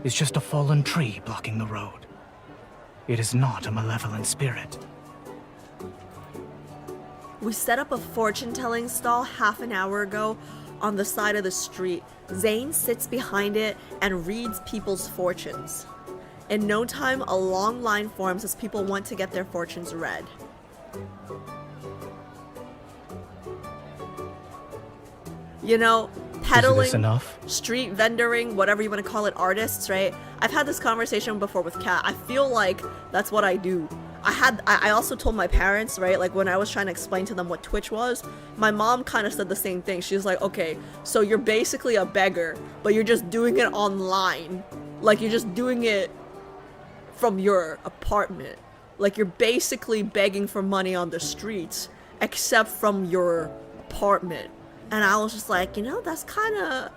is just a fallen tree blocking the road. It is not a malevolent spirit. We set up a fortune-telling stall half an hour ago on the side of the street. Zayne sits behind it and reads people's fortunes. In no time, a long line forms as people want to get their fortunes read. You know, peddling, Is this enough? street vendoring, whatever you want to call it, artists, right? I've had this conversation before with Kat. I feel like that's what I do. I also told my parents, right, like when I was trying to explain to them what Twitch was, my mom kind of said the same thing. She was like, okay, so you're basically a beggar, but you're just doing it online. Like, you're just doing it from your apartment. Like, you're basically begging for money on the streets, except from your apartment. And I was just like, you know, that's kind of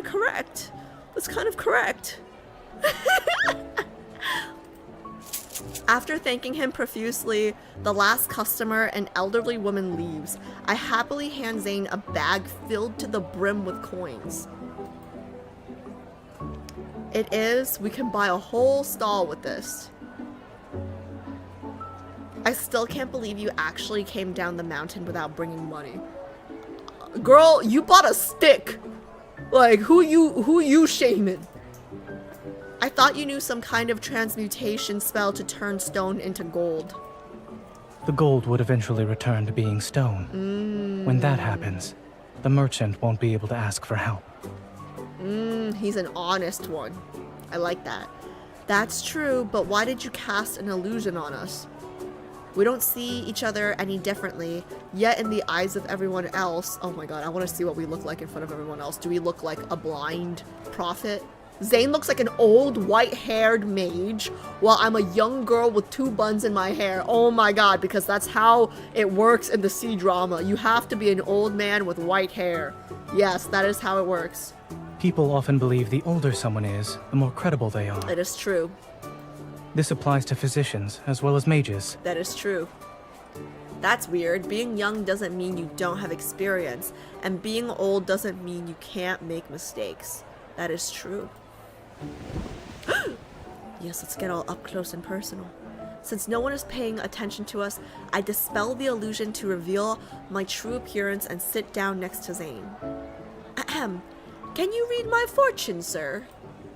correct. That's kind of correct. After thanking him profusely, the last customer, an elderly woman, leaves. I happily hand Zayne a bag filled to the brim with coins. We can buy a whole stall with this. I still can't believe you actually came down the mountain without bringing money. Girl, you bought a stick. Like, who you shaming? I thought you knew some kind of transmutation spell to turn stone into gold. The gold would eventually return to being stone. When that happens, the merchant won't be able to ask for help. He's an honest one. I like that. That's true, but why did you cast an illusion on us? We don't see each other any differently, yet in the eyes of everyone else... Oh my god, I want to see what we look like in front of everyone else. Do we look like a blind prophet? Zayne looks like an old white-haired mage, while I'm a young girl with 2 buns in my hair. Oh my god, because that's how it works in the C-drama. You have to be an old man with white hair. Yes, that is how it works. People often believe the older someone is, the more credible they are. It is true. This applies to physicians as well as mages. That is true. That's weird. Being young doesn't mean you don't have experience, and being old doesn't mean you can't make mistakes. That is true. Yes, let's get all up close and personal. Since no one is paying attention to us, I dispel the illusion to reveal my true appearance and sit down next to Zayne. Ahem. Can you read my fortune, sir?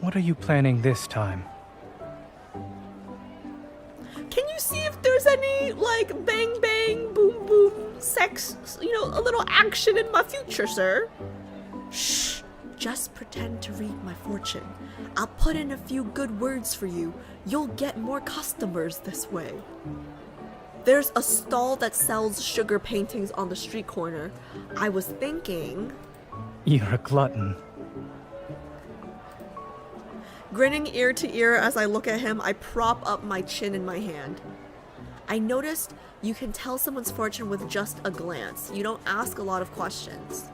What are you planning this time? Can you see if there's any, like, bang bang, boom boom, sex, you know, a little action in my future, sir? Shh. Just pretend to read my fortune. I'll put in a few good words for you. You'll get more customers this way. There's a stall that sells sugar paintings on the street corner. I was thinking... You're a glutton. Grinning ear to ear as I look at him, I prop up my chin in my hand. I noticed you can tell someone's fortune with just a glance. You don't ask a lot of questions.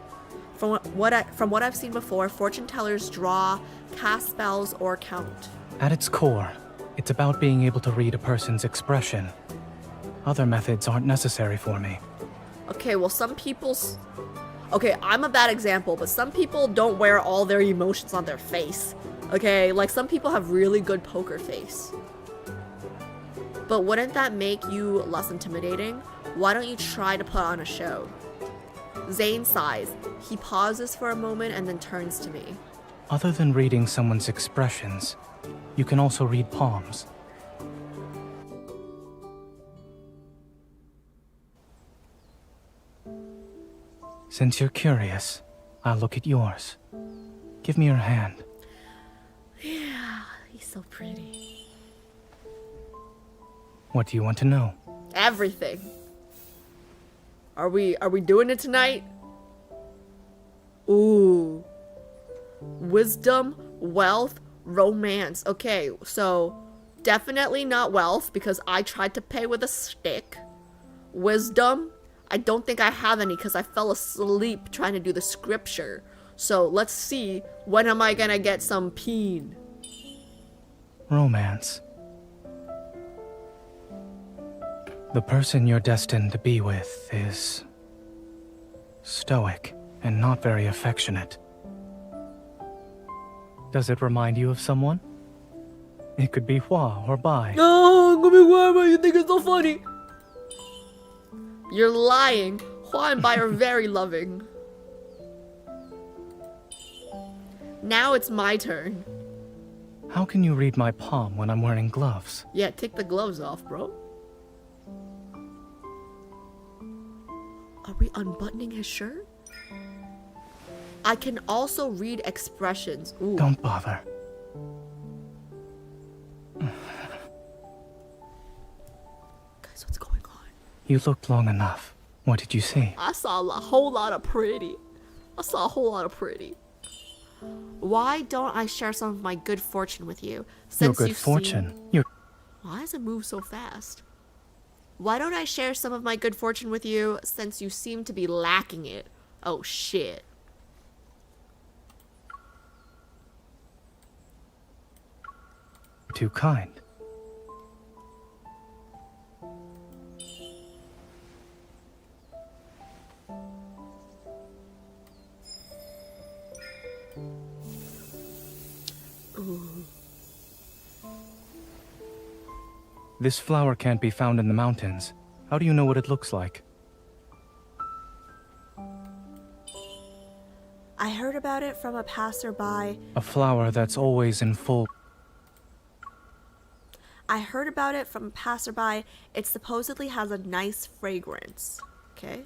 From what I've seen before, fortune tellers draw, cast spells, or count. At its core, it's about being able to read a person's expression. Other methods aren't necessary for me. Okay, well, some people's... Okay, I'm a bad example, but some people don't wear all their emotions on their face. Okay, like some people have really good poker face. But wouldn't that make you less intimidating? Why don't you try to put on a show? Zayne sighs. He pauses for a moment and then turns to me. Other than reading someone's expressions, you can also read palms. Since you're curious, I'll look at yours. Give me your hand. Yeah, he's so pretty. What do you want to know? Everything. Are we doing it tonight? Ooh. Wisdom, wealth, romance. Okay, so definitely not wealth because I tried to pay with a stick. Wisdom? I don't think I have any because I fell asleep trying to do the scripture. So let's see, when am I gonna get some peen? Romance. The person you're destined to be with is stoic and not very affectionate. Does it remind you of someone? It could be Hua or Bai. No, I'm gonna be whatever. You think it's so funny? You're lying. Hua and Bai are very loving. Now it's my turn. How can you read my palm when I'm wearing gloves? Yeah, take the gloves off, bro. Are we unbuttoning his shirt? I can also read expressions. Ooh. Don't bother. Guys, what's going on? You looked long enough. What did you see? I saw a whole lot of pretty. I saw a whole lot of pretty. Why don't I share some of my good fortune with you? Your good fortune. Why does it move so fast? Why don't I share some of my good fortune with you since you seem to be lacking it? Oh shit. Too kind. This flower can't be found in the mountains. How do you know what it looks like? I heard about it from a passerby. A flower that's always in full... I heard about it from a passerby. It supposedly has a nice fragrance. Okay.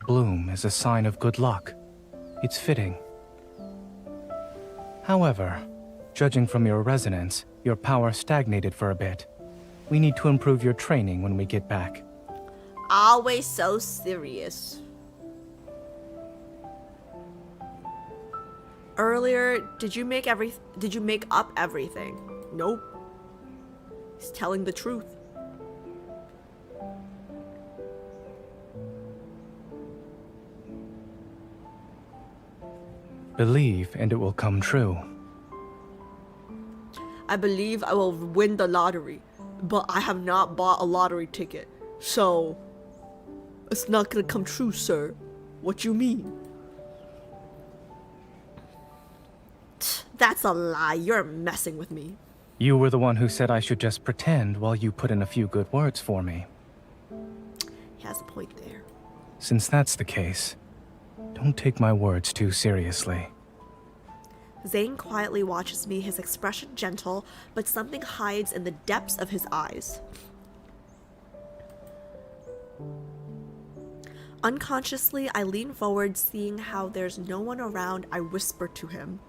bloom is a sign of good luck. It's fitting. However, judging from your resonance, your power stagnated for a bit. We need to improve your training when we get back. Always so serious. Earlier, did you make up everything? Nope. He's telling the truth. Believe and it will come true. I believe I will win the lottery, but I have not bought a lottery ticket, so it's not gonna come true, sir. What you mean? That's a lie. You're messing with me. You were the one who said I should just pretend while you put in a few good words for me. He has a point there. Since that's the case, don't take my words too seriously. Zayne quietly watches me, his expression gentle, but something hides in the depths of his eyes. Unconsciously, I lean forward, seeing how there's no one around. I whisper to him.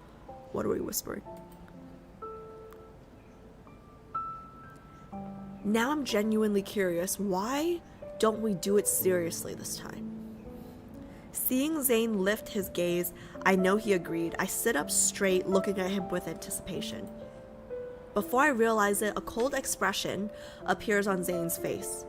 What are we whispering? Now I'm genuinely curious. Why don't we do it seriously this time? Seeing Zayne lift his gaze, I know he agreed. I sit up straight, looking at him with anticipation. Before I realize it, a cold expression appears on Zayne's face.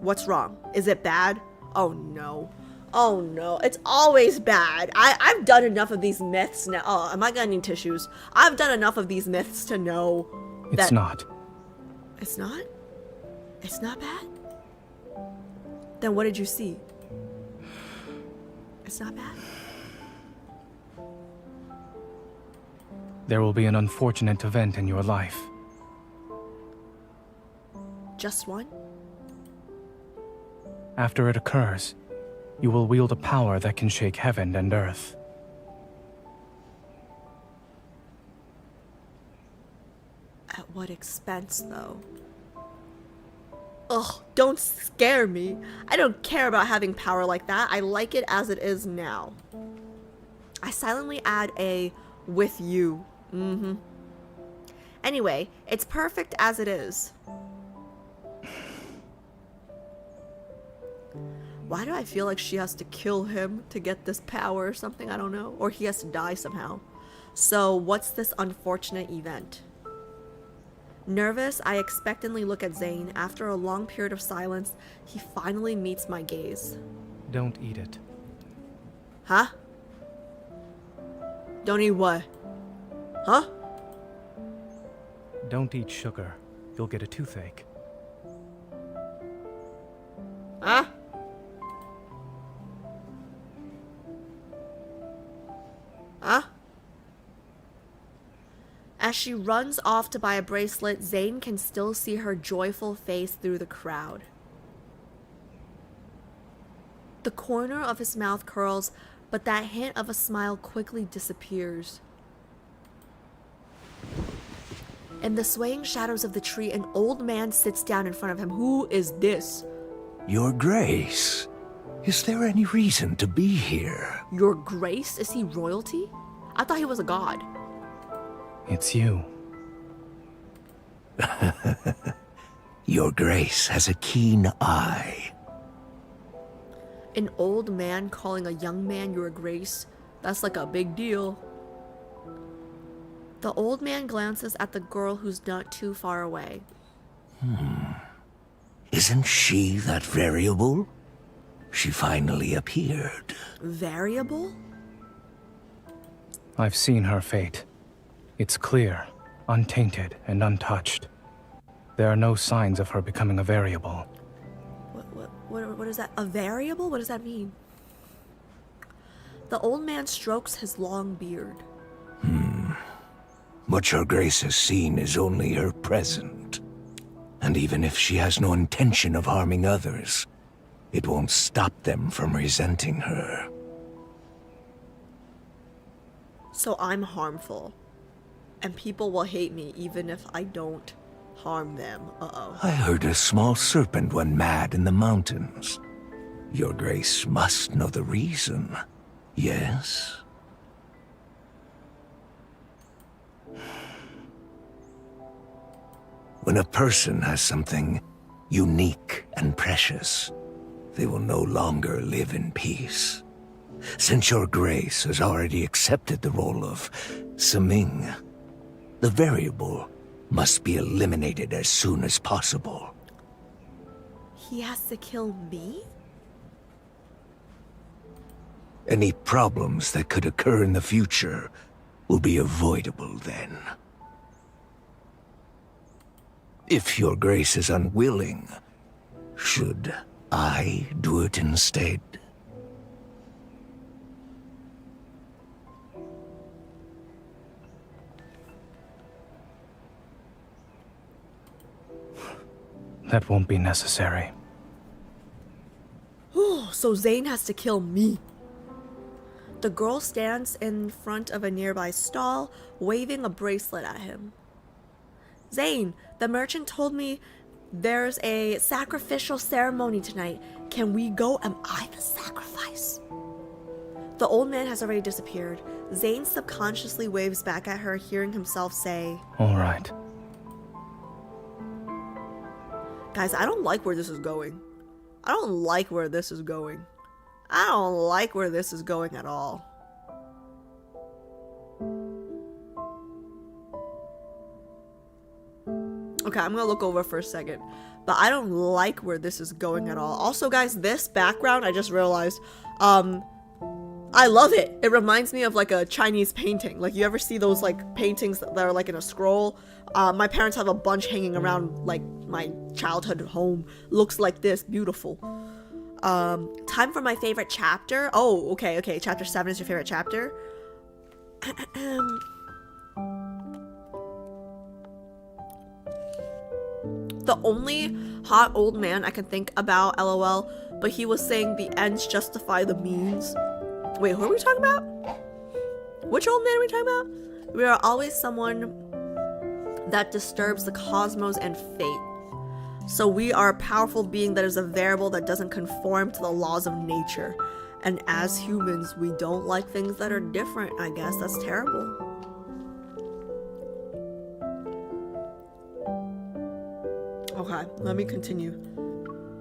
What's wrong? Is it bad? Oh no. Oh no. It's always bad. I've done enough of these myths now. Oh, am I gonna need tissues? I've done enough of these myths to know that... It's not. It's not? It's not bad? Then what did you see? It's not bad? There will be an unfortunate event in your life. Just one? After it occurs, you will wield a power that can shake heaven and earth. At what expense, though? Ugh, don't scare me. I don't care about having power like that. I like it as it is now. I silently add a with you. Anyway, it's perfect as it is. Why do I feel like she has to kill him to get this power or something? I don't know. Or he has to die somehow. So what's this unfortunate event? Nervous, I expectantly look at Zayne. After a long period of silence, he finally meets my gaze. Don't eat it. Huh? Don't eat what? Huh? Don't eat sugar. You'll get a toothache. Huh? Huh? As she runs off to buy a bracelet, Zayne can still see her joyful face through the crowd. The corner of his mouth curls, but that hint of a smile quickly disappears. In the swaying shadows of the tree, an old man sits down in front of him. Who is this? Your Grace, is there any reason to be here? Your Grace? Is he royalty? I thought he was a god. It's you. Your Grace has a keen eye. An old man calling a young man your Grace? That's like a big deal. The old man glances at the girl who's not too far away. Isn't she that variable? She finally appeared. Variable? I've seen her fate. It's clear, untainted, and untouched. There are no signs of her becoming a variable. What is that? A variable? What does that mean? The old man strokes his long beard. What your Grace has seen is only her present. And even if she has no intention of harming others, it won't stop them from resenting her. So I'm harmful. And people will hate me even if I don't harm them. Uh-oh. I heard a small serpent went mad in the mountains. Your Grace must know the reason. Yes? When a person has something unique and precious, they will no longer live in peace. Since your Grace has already accepted the role of Saming, the variable must be eliminated as soon as possible. He has to kill me? Any problems that could occur in the future will be avoidable then. If your Grace is unwilling, should I do it instead? That won't be necessary. So Zayne has to kill me. The girl stands in front of a nearby stall, waving a bracelet at him. Zayne, the merchant told me there's a sacrificial ceremony tonight. Can we go? Am I the sacrifice? The old man has already disappeared. Zayne subconsciously waves back at her, hearing himself say, All right. Guys, I don't like where this is going. I don't like where this is going. I don't like where this is going at all. Okay, I'm gonna look over for a second. But I don't like where this is going at all. Also, guys, this background, I just realized, I love it. It reminds me of like a Chinese painting. Like, you ever see those like paintings that are like in a scroll? My parents have a bunch hanging around like my childhood home. Looks like this, beautiful. Time for my favorite chapter. Oh, okay. Chapter 7 is your favorite chapter. The only hot old man I can think about, LOL, but he was saying the ends justify the means. Wait, who are we talking about? Which old man are we talking about? We are always someone that disturbs the cosmos and fate. So we are a powerful being that is a variable that doesn't conform to the laws of nature. And as humans, we don't like things that are different, I guess. That's terrible. Okay, let me continue.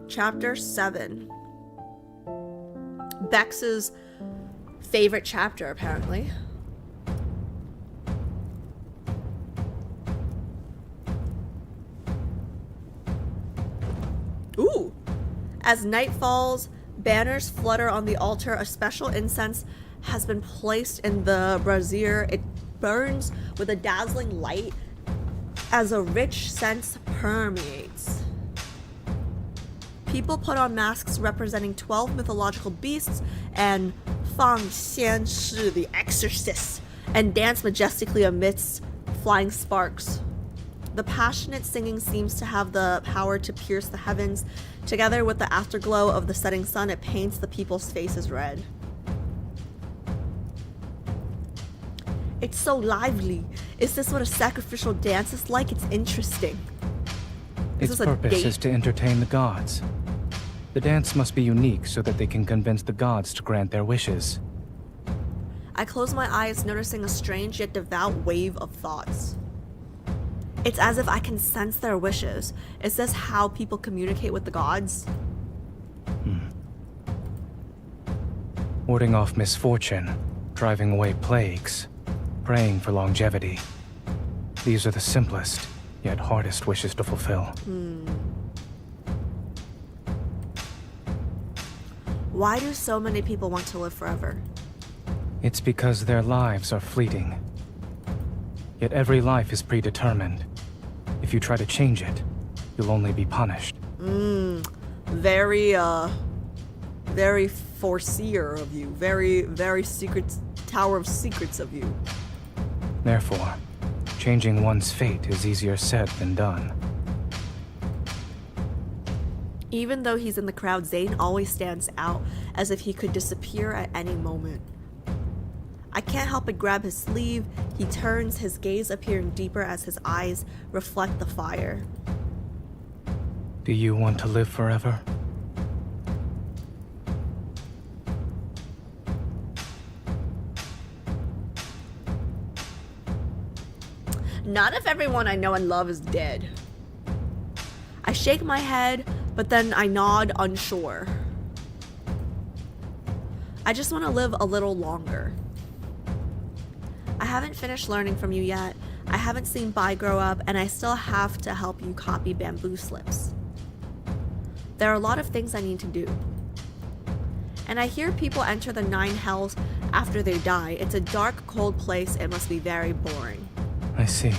Chapter 7. Bex's favorite chapter, apparently. As night falls, banners flutter on the altar. A special incense has been placed in the brazier. It burns with a dazzling light as a rich scent permeates. People put on masks representing 12 mythological beasts and Fang Xian Shi, the exorcist, and dance majestically amidst flying sparks. The passionate singing seems to have the power to pierce the heavens. Together with the afterglow of the setting sun, it paints the people's faces red. It's so lively. Is this what a sacrificial dance is like? It's interesting. Its purpose is to entertain the gods. The dance must be unique so that they can convince the gods to grant their wishes. I close my eyes, noticing a strange yet devout wave of thoughts. It's as if I can sense their wishes. Is this how people communicate with the gods? Warding off misfortune, driving away plagues, praying for longevity. These are the simplest, yet hardest wishes to fulfill. Why do so many people want to live forever? It's because their lives are fleeting. Yet every life is predetermined. If you try to change it, you'll only be punished. Very foreseer of you. Very secret Tower of Secrets of you. Therefore, changing one's fate is easier said than done. Even though he's in the crowd, Zayne always stands out as if he could disappear at any moment. I can't help but grab his sleeve. He turns, his gaze appearing deeper as his eyes reflect the fire. Do you want to live forever? Not if everyone I know and love is dead. I shake my head, but then I nod unsure. I just want to live a little longer. I haven't finished learning from you yet. I haven't seen Bai grow up, and I still have to help you copy bamboo slips. There are a lot of things I need to do. And I hear people enter the 9 hells after they die. It's a dark, cold place. It must be very boring. I see.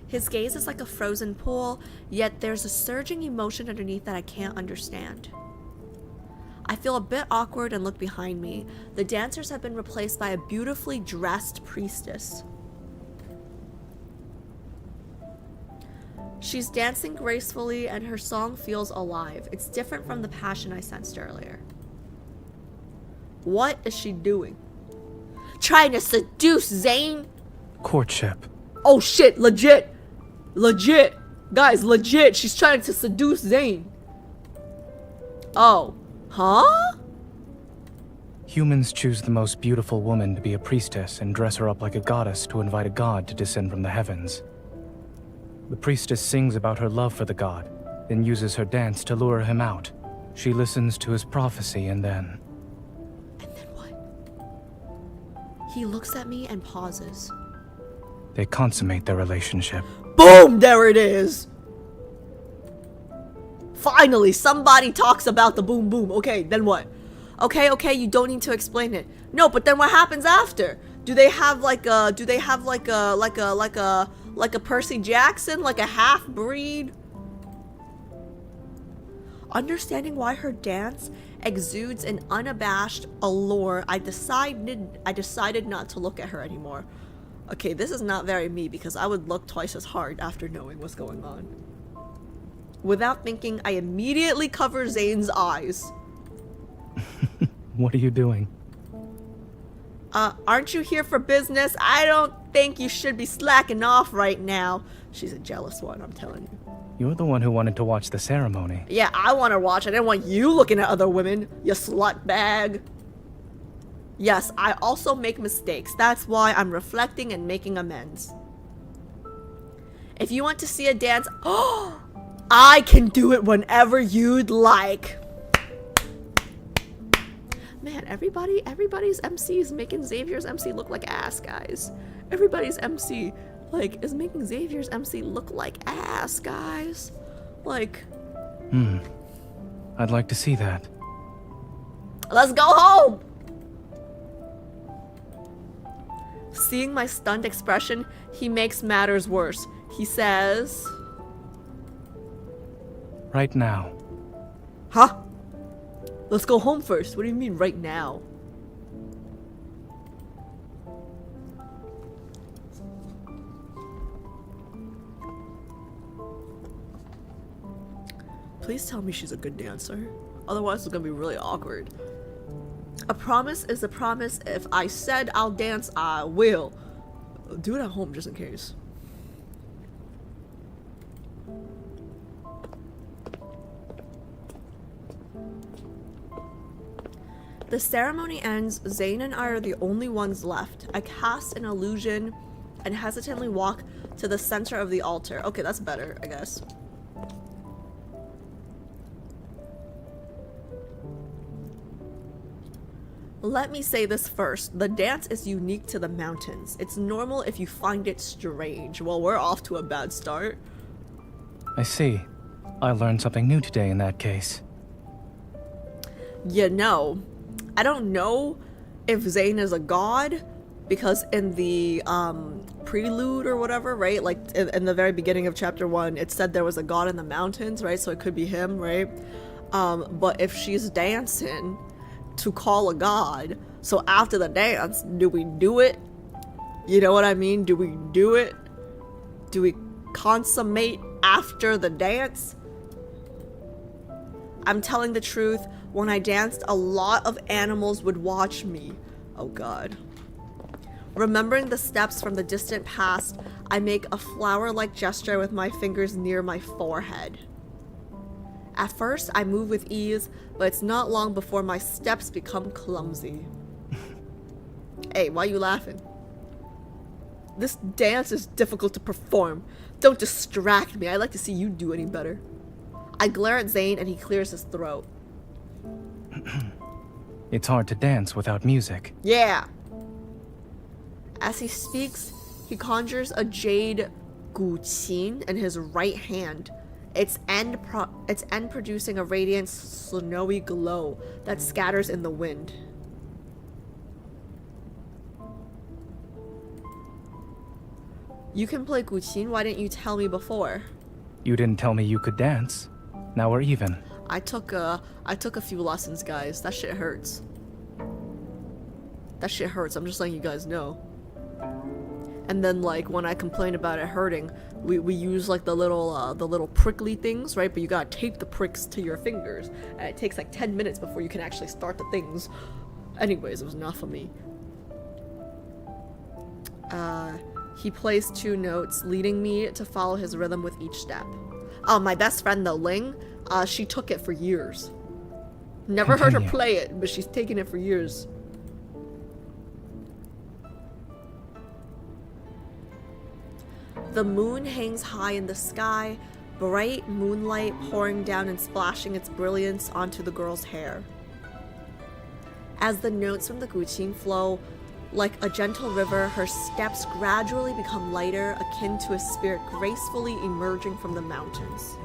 His gaze is like a frozen pool, yet there's a surging emotion underneath that I can't understand. I feel a bit awkward and look behind me. The dancers have been replaced by a beautifully dressed priestess. She's dancing gracefully and her song feels alive. It's different from the passion I sensed earlier. What is she doing? Trying to seduce Zayne? Courtship. Oh shit, legit. Legit. Guys, legit. She's trying to seduce Zayne. Oh. Huh? Humans choose the most beautiful woman to be a priestess and dress her up like a goddess to invite a god to descend from the heavens. The priestess sings about her love for the god, then uses her dance to lure him out. She listens to his prophecy and then... And then what? He looks at me and pauses. They consummate their relationship. Boom! There it is! Finally, somebody talks about the boom boom. Okay, then what? Okay, you don't need to explain it. No, but then what happens after? Do they have like a Percy Jackson, like a half-breed? Understanding why her dance exudes an unabashed allure, I decided not to look at her anymore. Okay, this is not very me because I would look twice as hard after knowing what's going on. Without thinking, I immediately cover Zayne's eyes. What are you doing? Aren't you here for business? I don't think you should be slacking off right now. She's a jealous one, I'm telling you. You're the one who wanted to watch the ceremony. Yeah, I want to watch. I didn't want you looking at other women, you slut bag. Yes, I also make mistakes. That's why I'm reflecting and making amends. If you want to see a dance, I can do it whenever you'd like. Man, everybody's MC is making Xavier's MC look like ass, guys. Everybody's MC, is making Xavier's MC look like ass, guys. Like, I'd like to see that. let's go home! Seeing my stunned expression, he makes matters worse. He says... Right now. Huh? Let's go home first. What do you mean, right now? Please tell me she's a good dancer. Otherwise, it's gonna be really awkward. A promise is a promise. If I said I'll dance, I will. Do it at home just in case. The ceremony ends. Zayne and I are the only ones left. I cast an illusion and hesitantly walk to the center of the altar. Okay, that's better, I guess. Let me say this first. The dance is unique to the mountains. It's normal if you find it strange. Well, we're off to a bad start. I see. I learned something new today in that case. You know, I don't know if Zayne is a god, because in the prelude or whatever, right? Like in the very beginning of chapter 1, it said there was a god in the mountains, right? So it could be him, right? But if she's dancing to call a god, so after the dance, do we do it? You know what I mean? Do we do it? Do we consummate after the dance? I'm telling the truth. When I danced, a lot of animals would watch me. Oh god. Remembering the steps from the distant past, I make a flower-like gesture with my fingers near my forehead. At first, I move with ease, but it's not long before my steps become clumsy. Hey, why are you laughing? This dance is difficult to perform. Don't distract me. I'd like to see you do any better. I glare at Zayne and he clears his throat. It's hard to dance without music. Yeah. As he speaks, he conjures a jade guqin in his right hand. Its end producing a radiant, snowy glow that scatters in the wind. You can play guqin. Why didn't you tell me before? You didn't tell me you could dance. Now we're even. I took a few lessons, guys. That shit hurts. That shit hurts. I'm just letting you guys know. And then, like, when I complain about it hurting, we use like the little prickly things, right? But you gotta tape the pricks to your fingers, and it takes like 10 minutes before you can actually start the things. Anyways, it was enough for me. He plays 2 notes, leading me to follow his rhythm with each step. My best friend, though, Ling, she took it for years. Never heard her play it, but she's taken it for years. The moon hangs high in the sky, bright moonlight pouring down and splashing its brilliance onto the girl's hair. As the notes from the guqin flow like a gentle river, her steps gradually become lighter, akin to a spirit gracefully emerging from the mountains.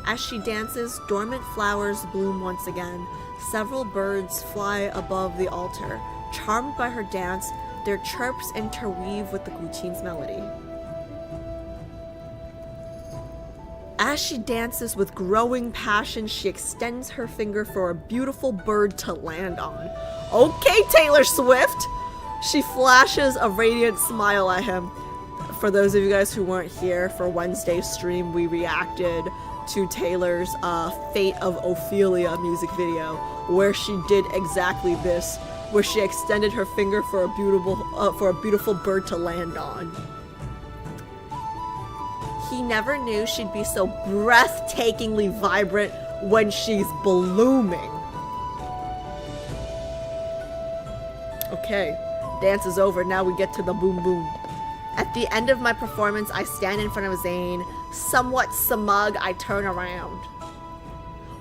As she dances, dormant flowers bloom once again. Several birds fly above the altar. Charmed by her dance, their chirps interweave with the guqin's melody. As she dances with growing passion, she extends her finger for a beautiful bird to land on. Okay, Taylor Swift! She flashes a radiant smile at him. For those of you guys who weren't here for Wednesday's stream, we reacted to Taylor's Fate of Ophelia music video, where she did exactly this, where she extended her finger for a beautiful bird to land on. He never knew she'd be so breathtakingly vibrant when she's blooming. Okay, dance is over. Now we get to the boom boom. At the end of my performance, I stand in front of Zayne. Somewhat smug, I turn around.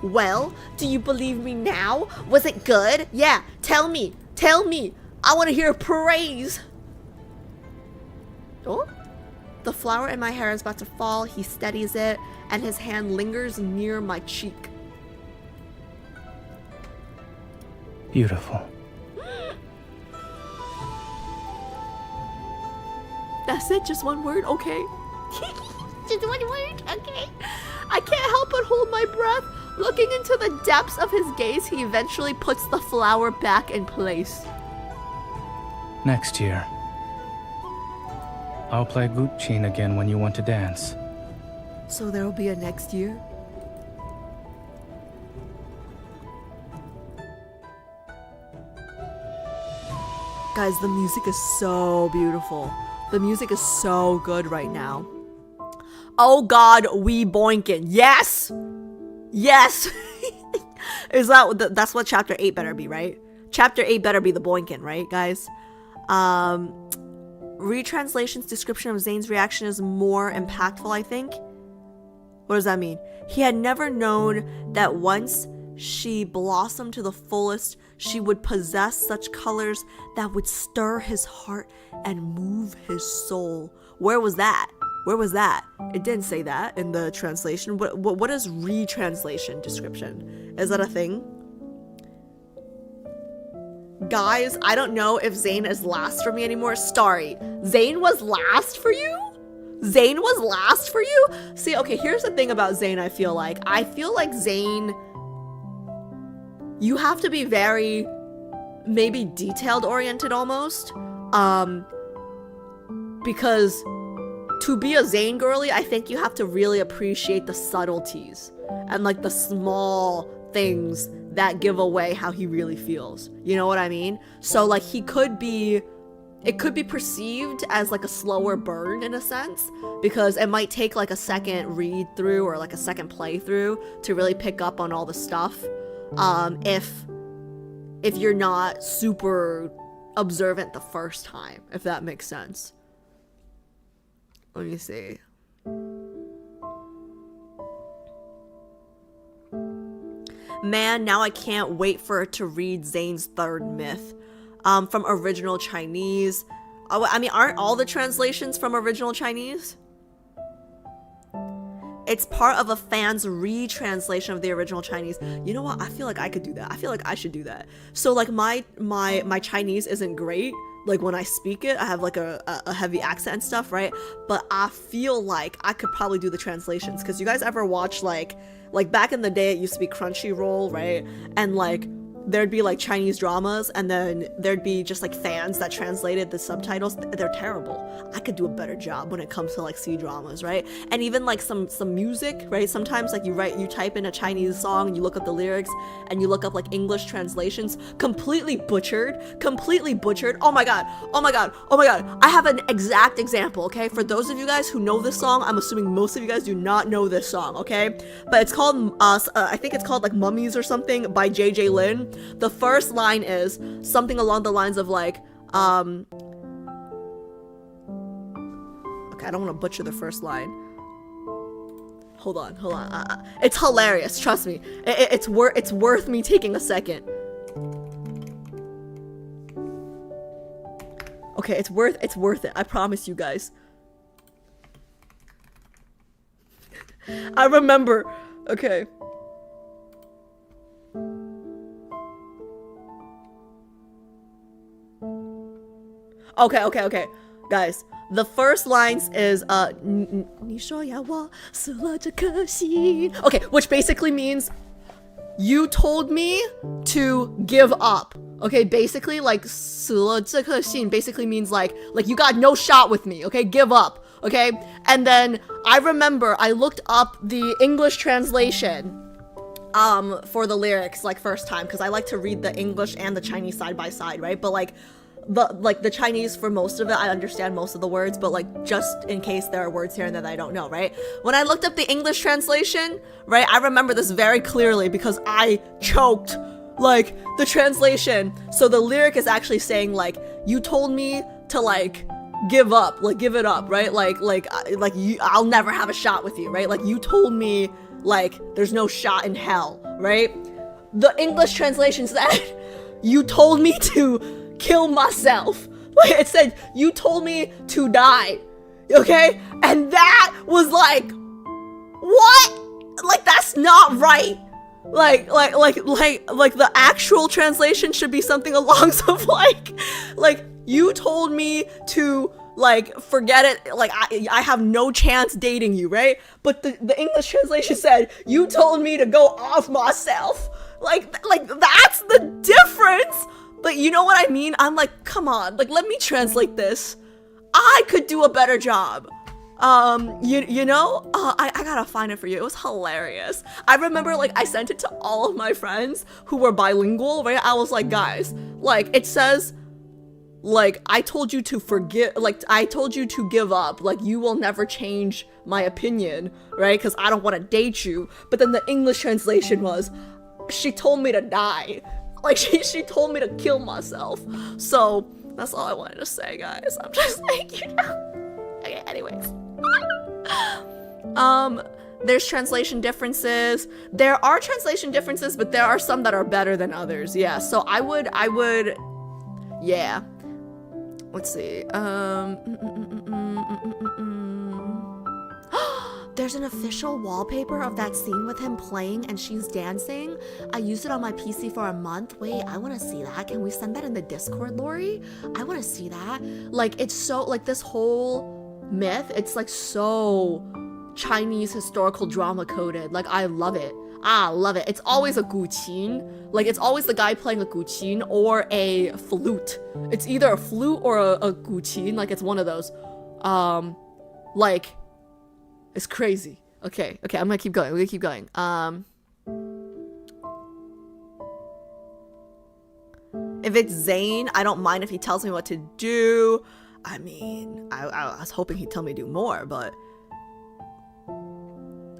Well, do you believe me now? Was it good? Yeah, tell me. Tell me. I want to hear praise. Oh? The flower in my hair is about to fall. He steadies it, and his hand lingers near my cheek. Beautiful. That's it, just one word, okay. Just one word, okay. I can't help but hold my breath. Looking into the depths of his gaze, he eventually puts the flower back in place. Next year. I'll play Gutchin again when you want to dance. So there'll be a next year? Guys, the music is so beautiful. The music is so good right now. Oh god, we boinkin'. Yes! Yes! Is that's what chapter 8 better be, right? Chapter 8 better be the boinkin', right, guys? Retranslation's description of Zayne's reaction is more impactful, I think. What does that mean? He had never known that once she blossomed to the fullest, she would possess such colors that would stir his heart and move his soul. Where was that? Where was that? It didn't say that in the translation. What is retranslation description? Is that a thing? Guys, I don't know if Zayne is last for me anymore. Starry, Zayne was last for you? Zayne was last for you? See, okay, here's the thing about Zayne, I feel like. I feel like Zayne, you have to be very, maybe detailed oriented almost. Because to be a Zayne girly, I think you have to really appreciate the subtleties and like the small things that give away how he really feels. You know what I mean? So like it could be perceived as like a slower burn in a sense, because it might take like a second read through or like a second playthrough to really pick up on all the stuff. If you're not super observant the first time, if that makes sense. Let me see. Man, now I can't wait for it to read Zayne's third myth. From original Chinese. I mean, aren't all the translations from original Chinese? It's part of a fan's retranslation of the original Chinese. You know what? I feel like I could do that. I feel like I should do that. So like my Chinese isn't great. Like when I speak it, I have like a heavy accent and stuff, right? But I feel like I could probably do the translations. Because you guys ever watch like back in the day, it used to be Crunchyroll, right? And like there'd be like Chinese dramas, and then there'd be just like fans that translated the subtitles. They're terrible. I could do a better job when it comes to like C-dramas, right? And even like some music, right? Sometimes like you type in a Chinese song and you look up the lyrics and you look up like English translations, completely butchered. Oh my god. I have an exact example, okay? For those of you guys who know this song, I'm assuming most of you guys do not know this song, okay? But it's called I think it's called like Mummies or something by JJ Lin. The first line is something along the lines of like, okay, I don't want to butcher the first line. Hold on. It's hilarious, trust me. It's worth me taking a second. Okay, it's worth it. I promise you guys. I remember. Okay. Okay. Guys, the first lines is你说要我死了这颗心. Okay, which basically means you told me to give up. Okay, basically like 死了这颗心 basically means like you got no shot with me. Okay, give up. Okay, and then I remember I looked up the English translation for the lyrics like first time, because I like to read the English and the Chinese side by side, right? But like the Chinese, for most of it, I understand most of the words, but like just in case there are words here and there that I don't know, right? When I looked up the English translation, right, I remember this very clearly because I choked like the translation. So the lyric is actually saying like, you told me to like give up, like give it up, right? Like I'll never have a shot with you, right? Like you told me like there's no shot in hell, right? The English translation said, you told me to kill myself. Like it said, you told me to die. Okay? And that was like, what? Like, that's not right. Like the actual translation should be something along of like you told me to like forget it, like I have no chance dating you, right? But the English translation said you told me to go off myself. Like that's the difference. But you know what I mean? I'm like, come on, like let me translate this. I could do a better job. You know, I gotta find it for you. It was hilarious. I remember like I sent it to all of my friends who were bilingual, right? I was like, guys, like it says, like I told you to forget, like I told you to give up, like you will never change my opinion, right? Because I don't want to date you. But then the English translation was, she told me to die. Like she told me to kill myself. So that's all I wanted to say, guys. I'm just like, you know. Okay, anyways. There's translation differences. There are translation differences, but there are some that are better than others. Yeah, so I would, yeah. Let's see. There's an official wallpaper of that scene with him playing and she's dancing. I used it on my PC for a month. Wait, I want to see that. Can we send that in the Discord, Lori? I want to see that. Like, it's so, like, this whole myth, it's like so Chinese historical drama coded. Like, I love it. I love it. It's always a guqin. Like, it's always the guy playing a guqin or a flute. It's either a flute or a guqin. Like, it's one of those. Like, it's crazy. Okay, I'm gonna keep going. If it's Zayne, I don't mind if he tells me what to do. I mean, I was hoping he'd tell me to do more, but...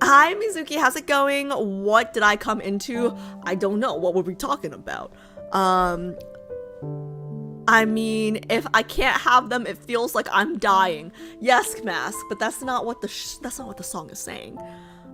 Hi, Mizuki, how's it going? What did I come into? I don't know. What were we talking about? I mean, if I can't have them, it feels like I'm dying. Yes, Mask, but that's not what the song is saying.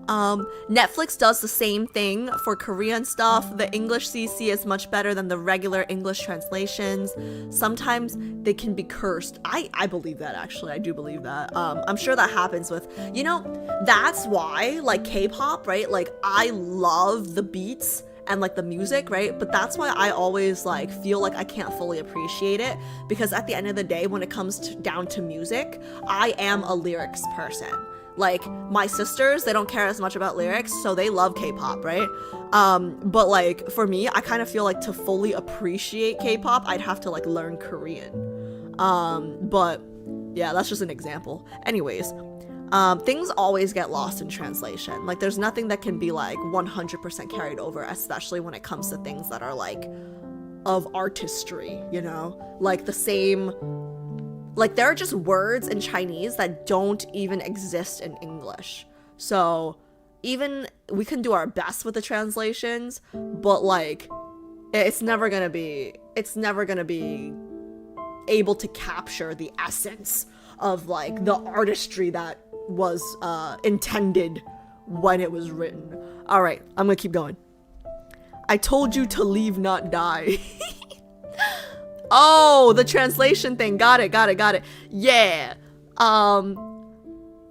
Netflix does the same thing for Korean stuff. The English CC is much better than the regular English translations. Sometimes they can be cursed. I believe that, actually. I do believe that. I'm sure that happens with, you know, that's why, like, K-pop, right? Like, I love the beats and like the music, right? But that's why I always like feel like I can't fully appreciate it, because at the end of the day, when it comes down to music, I am a lyrics person. Like, my sisters, they don't care as much about lyrics, so they love K-pop, right? But like, for me, I kind of feel like to fully appreciate K-pop, I'd have to like learn Korean. But yeah, that's just an example. Anyways, things always get lost in translation. Like, there's nothing that can be like 100% carried over, especially when it comes to things that are like of artistry, you know? Like the same, like there are just words in Chinese that don't even exist in English. So even we can do our best with the translations, but like it's never gonna be able to capture the essence of like the artistry that was intended when it was written. All right, I'm gonna keep going. I told you to leave, not die. Oh, the translation thing. Got it. Yeah.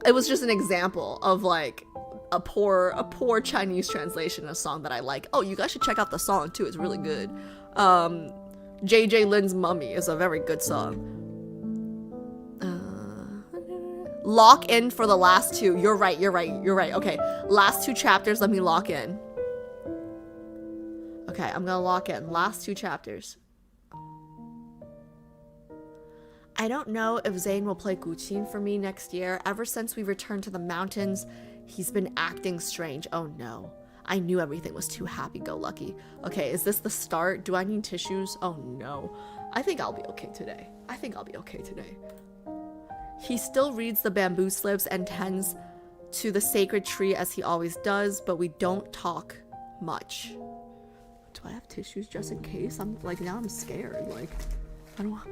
It was just an example of like a poor Chinese translation of a song that I like. Oh, you guys should check out the song too. It's really good. JJ Lin's Mummy is a very good song. Lock in for the last two. You're right. Okay, last two chapters, let me lock in. Okay, I'm gonna lock in. Last two chapters. I don't know if Zayne will play Guqin for me next year. Ever since we returned to the mountains, he's been acting strange. Oh no. I knew everything was too happy-go-lucky. Okay, is this the start? Do I need tissues? Oh no. I think I'll be okay today. He still reads the bamboo slips and tends to the sacred tree as he always does, but we don't talk much. Do I have tissues just in case? I'm like, now I'm scared. Like, I don't want...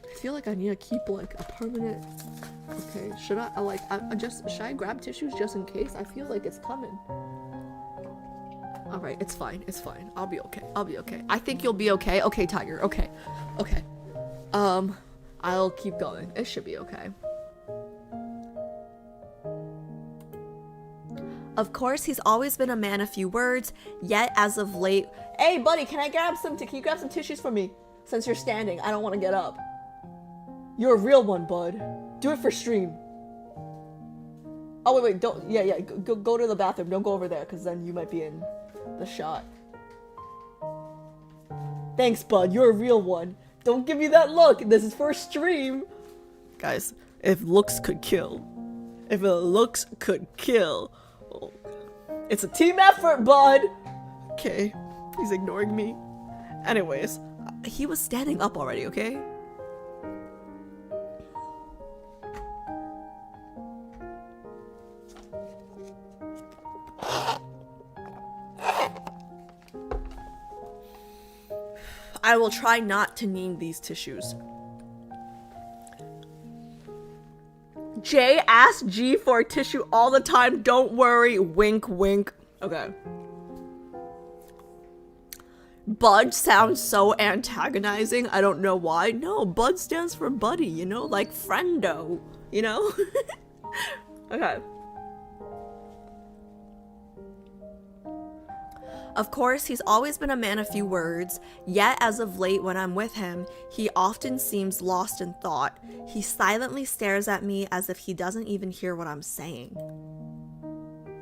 I feel like I need to keep like a permanent... Okay, should I grab tissues just in case? I feel like it's coming. Alright, it's fine. I'll be okay. I think you'll be okay. Okay, Tiger. Okay. I'll keep going. It should be okay. Of course, he's always been a man of few words, yet as of late... Hey, buddy, can you grab some tissues for me? Since you're standing, I don't want to get up. You're a real one, bud. Do it for stream. Oh, wait, don't... Yeah, go to the bathroom. Don't go over there, because then you might be in the shot. Thanks, bud. You're a real one. Don't give me that look. This is for stream. Guys, if looks could kill. If looks could kill... It's a team effort, bud! Okay, he's ignoring me. Anyways, he was standing up already, okay? I will try not to name these tissues. J asks G for a tissue all the time. Don't worry. Wink, wink. Okay. Bud sounds so antagonizing. I don't know why. No, Bud stands for buddy, you know? Like friendo, you know? Okay. Of course, he's always been a man of few words, yet as of late when I'm with him, he often seems lost in thought. He silently stares at me as if he doesn't even hear what I'm saying.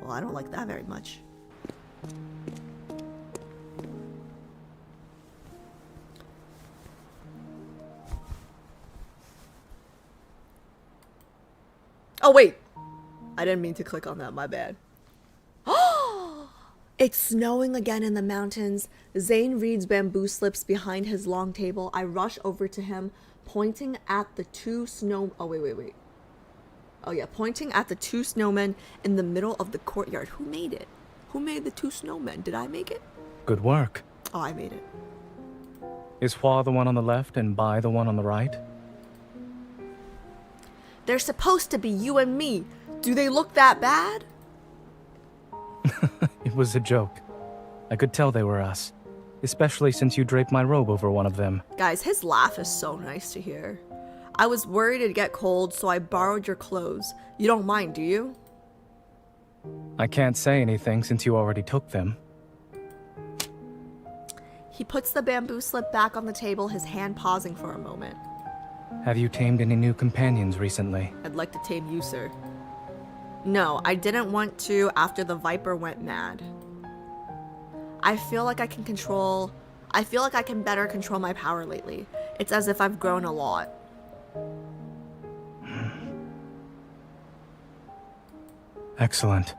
Well, I don't like that very much. Oh, wait. I didn't mean to click on that, my bad. It's snowing again in the mountains. Zayne reads bamboo slips behind his long table. I rush over to him, pointing at the two wait. Oh yeah, pointing at the two snowmen in the middle of the courtyard. Who made it? Who made the two snowmen? Did I make it? Good work. Oh, I made it. Is Hua the one on the left and Bai the one on the right? They're supposed to be you and me. Do they look that bad? It was a joke. I could tell they were us, especially since you draped my robe over one of them. Guys, his laugh is so nice to hear. I was worried it'd get cold, so I borrowed your clothes. You don't mind, do you? I can't say anything since you already took them. He puts the bamboo slip back on the table, his hand pausing for a moment. Have you tamed any new companions recently? I'd like to tame you, sir. No, I didn't want to after the Viper went mad. I feel like I can better control my power lately. It's as if I've grown a lot. Excellent.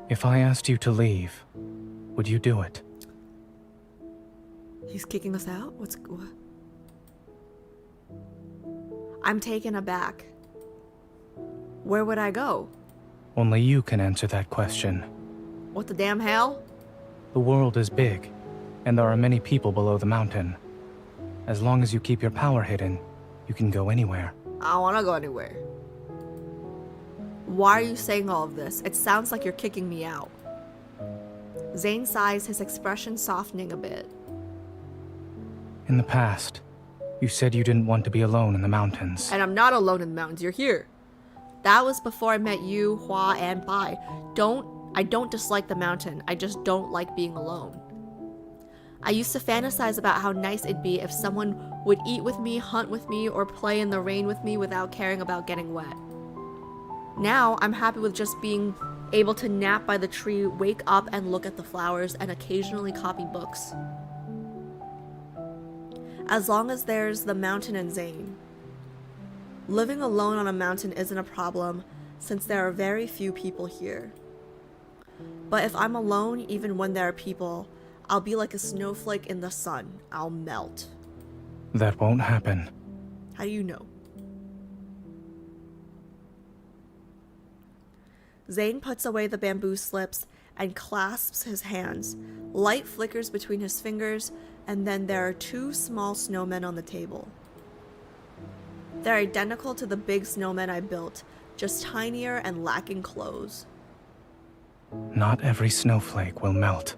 If I asked you to leave, would you do it? He's kicking us out? What? I'm taken aback. Where would I go? Only you can answer that question. What the damn hell? The world is big, and there are many people below the mountain. As long as you keep your power hidden, you can go anywhere. I don't want to go anywhere. Why are you saying all of this? It sounds like you're kicking me out. Zayne sighs, his expression softening a bit. In the past, you said you didn't want to be alone in the mountains. And I'm not alone in the mountains, you're here. That was before I met you, Hua, and Bai. I don't dislike the mountain, I just don't like being alone. I used to fantasize about how nice it'd be if someone would eat with me, hunt with me, or play in the rain with me without caring about getting wet. Now, I'm happy with just being able to nap by the tree, wake up and look at the flowers, and occasionally copy books. As long as there's the mountain and Zayne. Living alone on a mountain isn't a problem, since there are very few people here. But if I'm alone, even when there are people, I'll be like a snowflake in the sun. I'll melt. That won't happen. How do you know? Zayne puts away the bamboo slips and clasps his hands. Light flickers between his fingers, and then there are two small snowmen on the table. They're identical to the big snowmen I built, just tinier and lacking clothes. Not every snowflake will melt.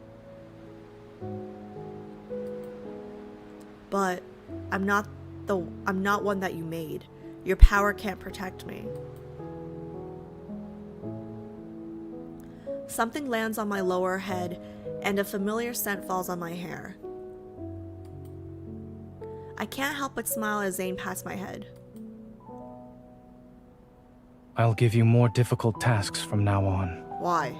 But I'm not not one that you made. Your power can't protect me. Something lands on my lower head, and a familiar scent falls on my hair. I can't help but smile as Zayne pats my head. I'll give you more difficult tasks from now on. Why?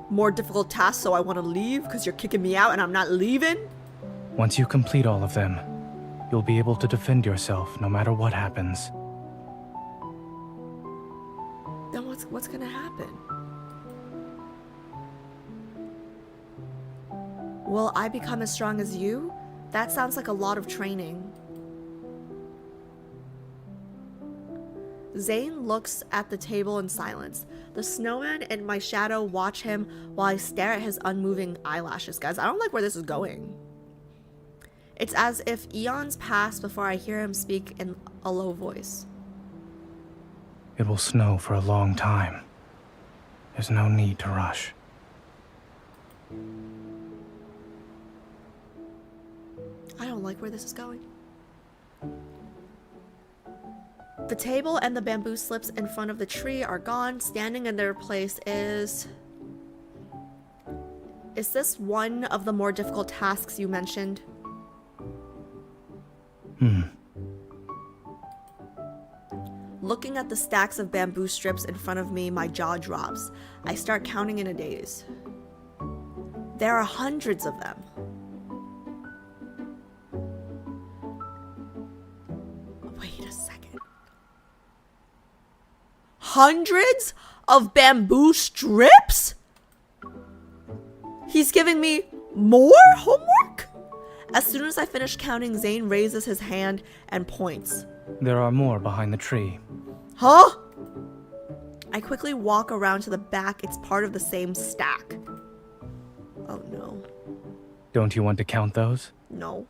More difficult tasks so I want to leave because you're kicking me out and I'm not leaving? Once you complete all of them, you'll be able to defend yourself no matter what happens. Then what's gonna happen? Will I become as strong as you? That sounds like a lot of training. Zayne looks at the table in silence. The snowman and my shadow watch him while I stare at his unmoving eyelashes. Guys, I don't like where this is going. It's as if eons pass before I hear him speak in a low voice. It will snow for a long time. There's no need to rush. I don't like where this is going. The table and the bamboo slips in front of the tree are gone. Standing in their place is... Is this one of the more difficult tasks you mentioned? Looking at the stacks of bamboo strips in front of me, my jaw drops. I start counting in a daze. There are hundreds of them. Wait a second. Hundreds of bamboo strips? He's giving me more homework? As soon as I finish counting, Zayne raises his hand and points. There are more behind the tree. Huh? I quickly walk around to the back. It's part of the same stack. Oh no. Don't you want to count those? No.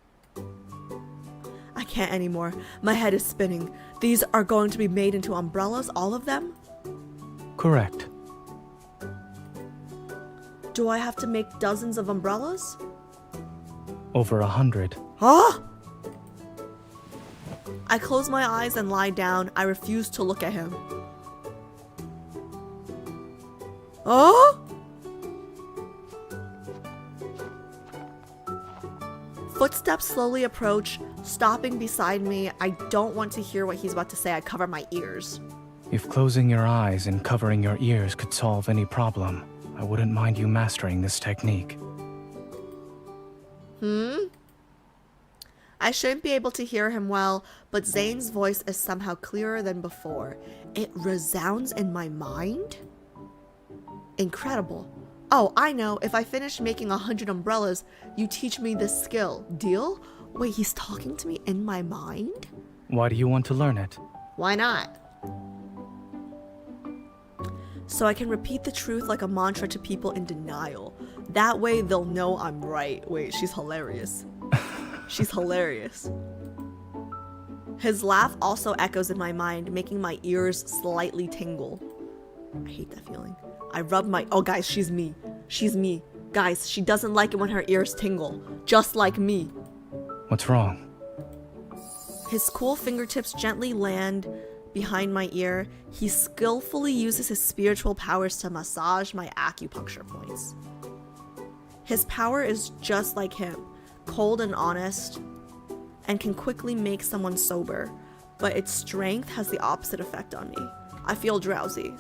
I can't anymore. My head is spinning. These are going to be made into umbrellas, all of them? Correct. Do I have to make dozens of umbrellas? Over 100. Huh? I close my eyes and lie down. I refuse to look at him. Huh? Footsteps slowly approach, stopping beside me. I don't want to hear what he's about to say. I cover my ears. If closing your eyes and covering your ears could solve any problem, I wouldn't mind you mastering this technique. I shouldn't be able to hear him well, but Zayne's voice is somehow clearer than before. It resounds in my mind? Incredible. Oh, I know. If I finish making 100 umbrellas, you teach me this skill. Deal? Wait, he's talking to me in my mind? Why do you want to learn it? Why not? So I can repeat the truth like a mantra to people in denial. That way they'll know I'm right. Wait, she's hilarious. She's hilarious. His laugh also echoes in my mind, making my ears slightly tingle. I hate that feeling. I rub my... Oh, guys, she's me. She's me. Guys, she doesn't like it when her ears tingle. Just like me. What's wrong? His cool fingertips gently land behind my ear. He skillfully uses his spiritual powers to massage my acupuncture points. His power is just like him, cold and honest, and can quickly make someone sober, but its strength has the opposite effect on me. I feel drowsy.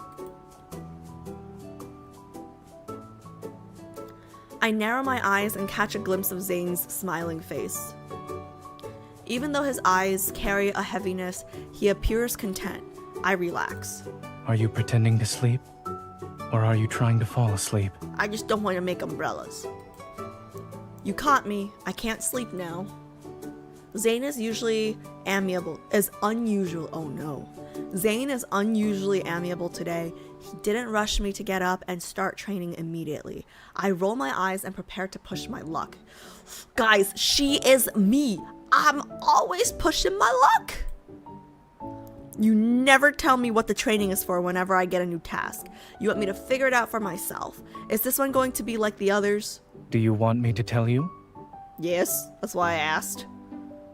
I narrow my eyes and catch a glimpse of Zayne's smiling face. Even though his eyes carry a heaviness, he appears content. I relax. Are you pretending to sleep? Or are you trying to fall asleep? I just don't want to make umbrellas. You caught me. I can't sleep now. Zayne is usually amiable. Oh no. Zayne is unusually amiable today. He didn't rush me to get up and start training immediately. I roll my eyes and prepare to push my luck. Guys, she is me. I'm always pushing my luck. You never tell me what the training is for whenever I get a new task. You want me to figure it out for myself. Is this one going to be like the others? Do you want me to tell you? Yes, that's why I asked.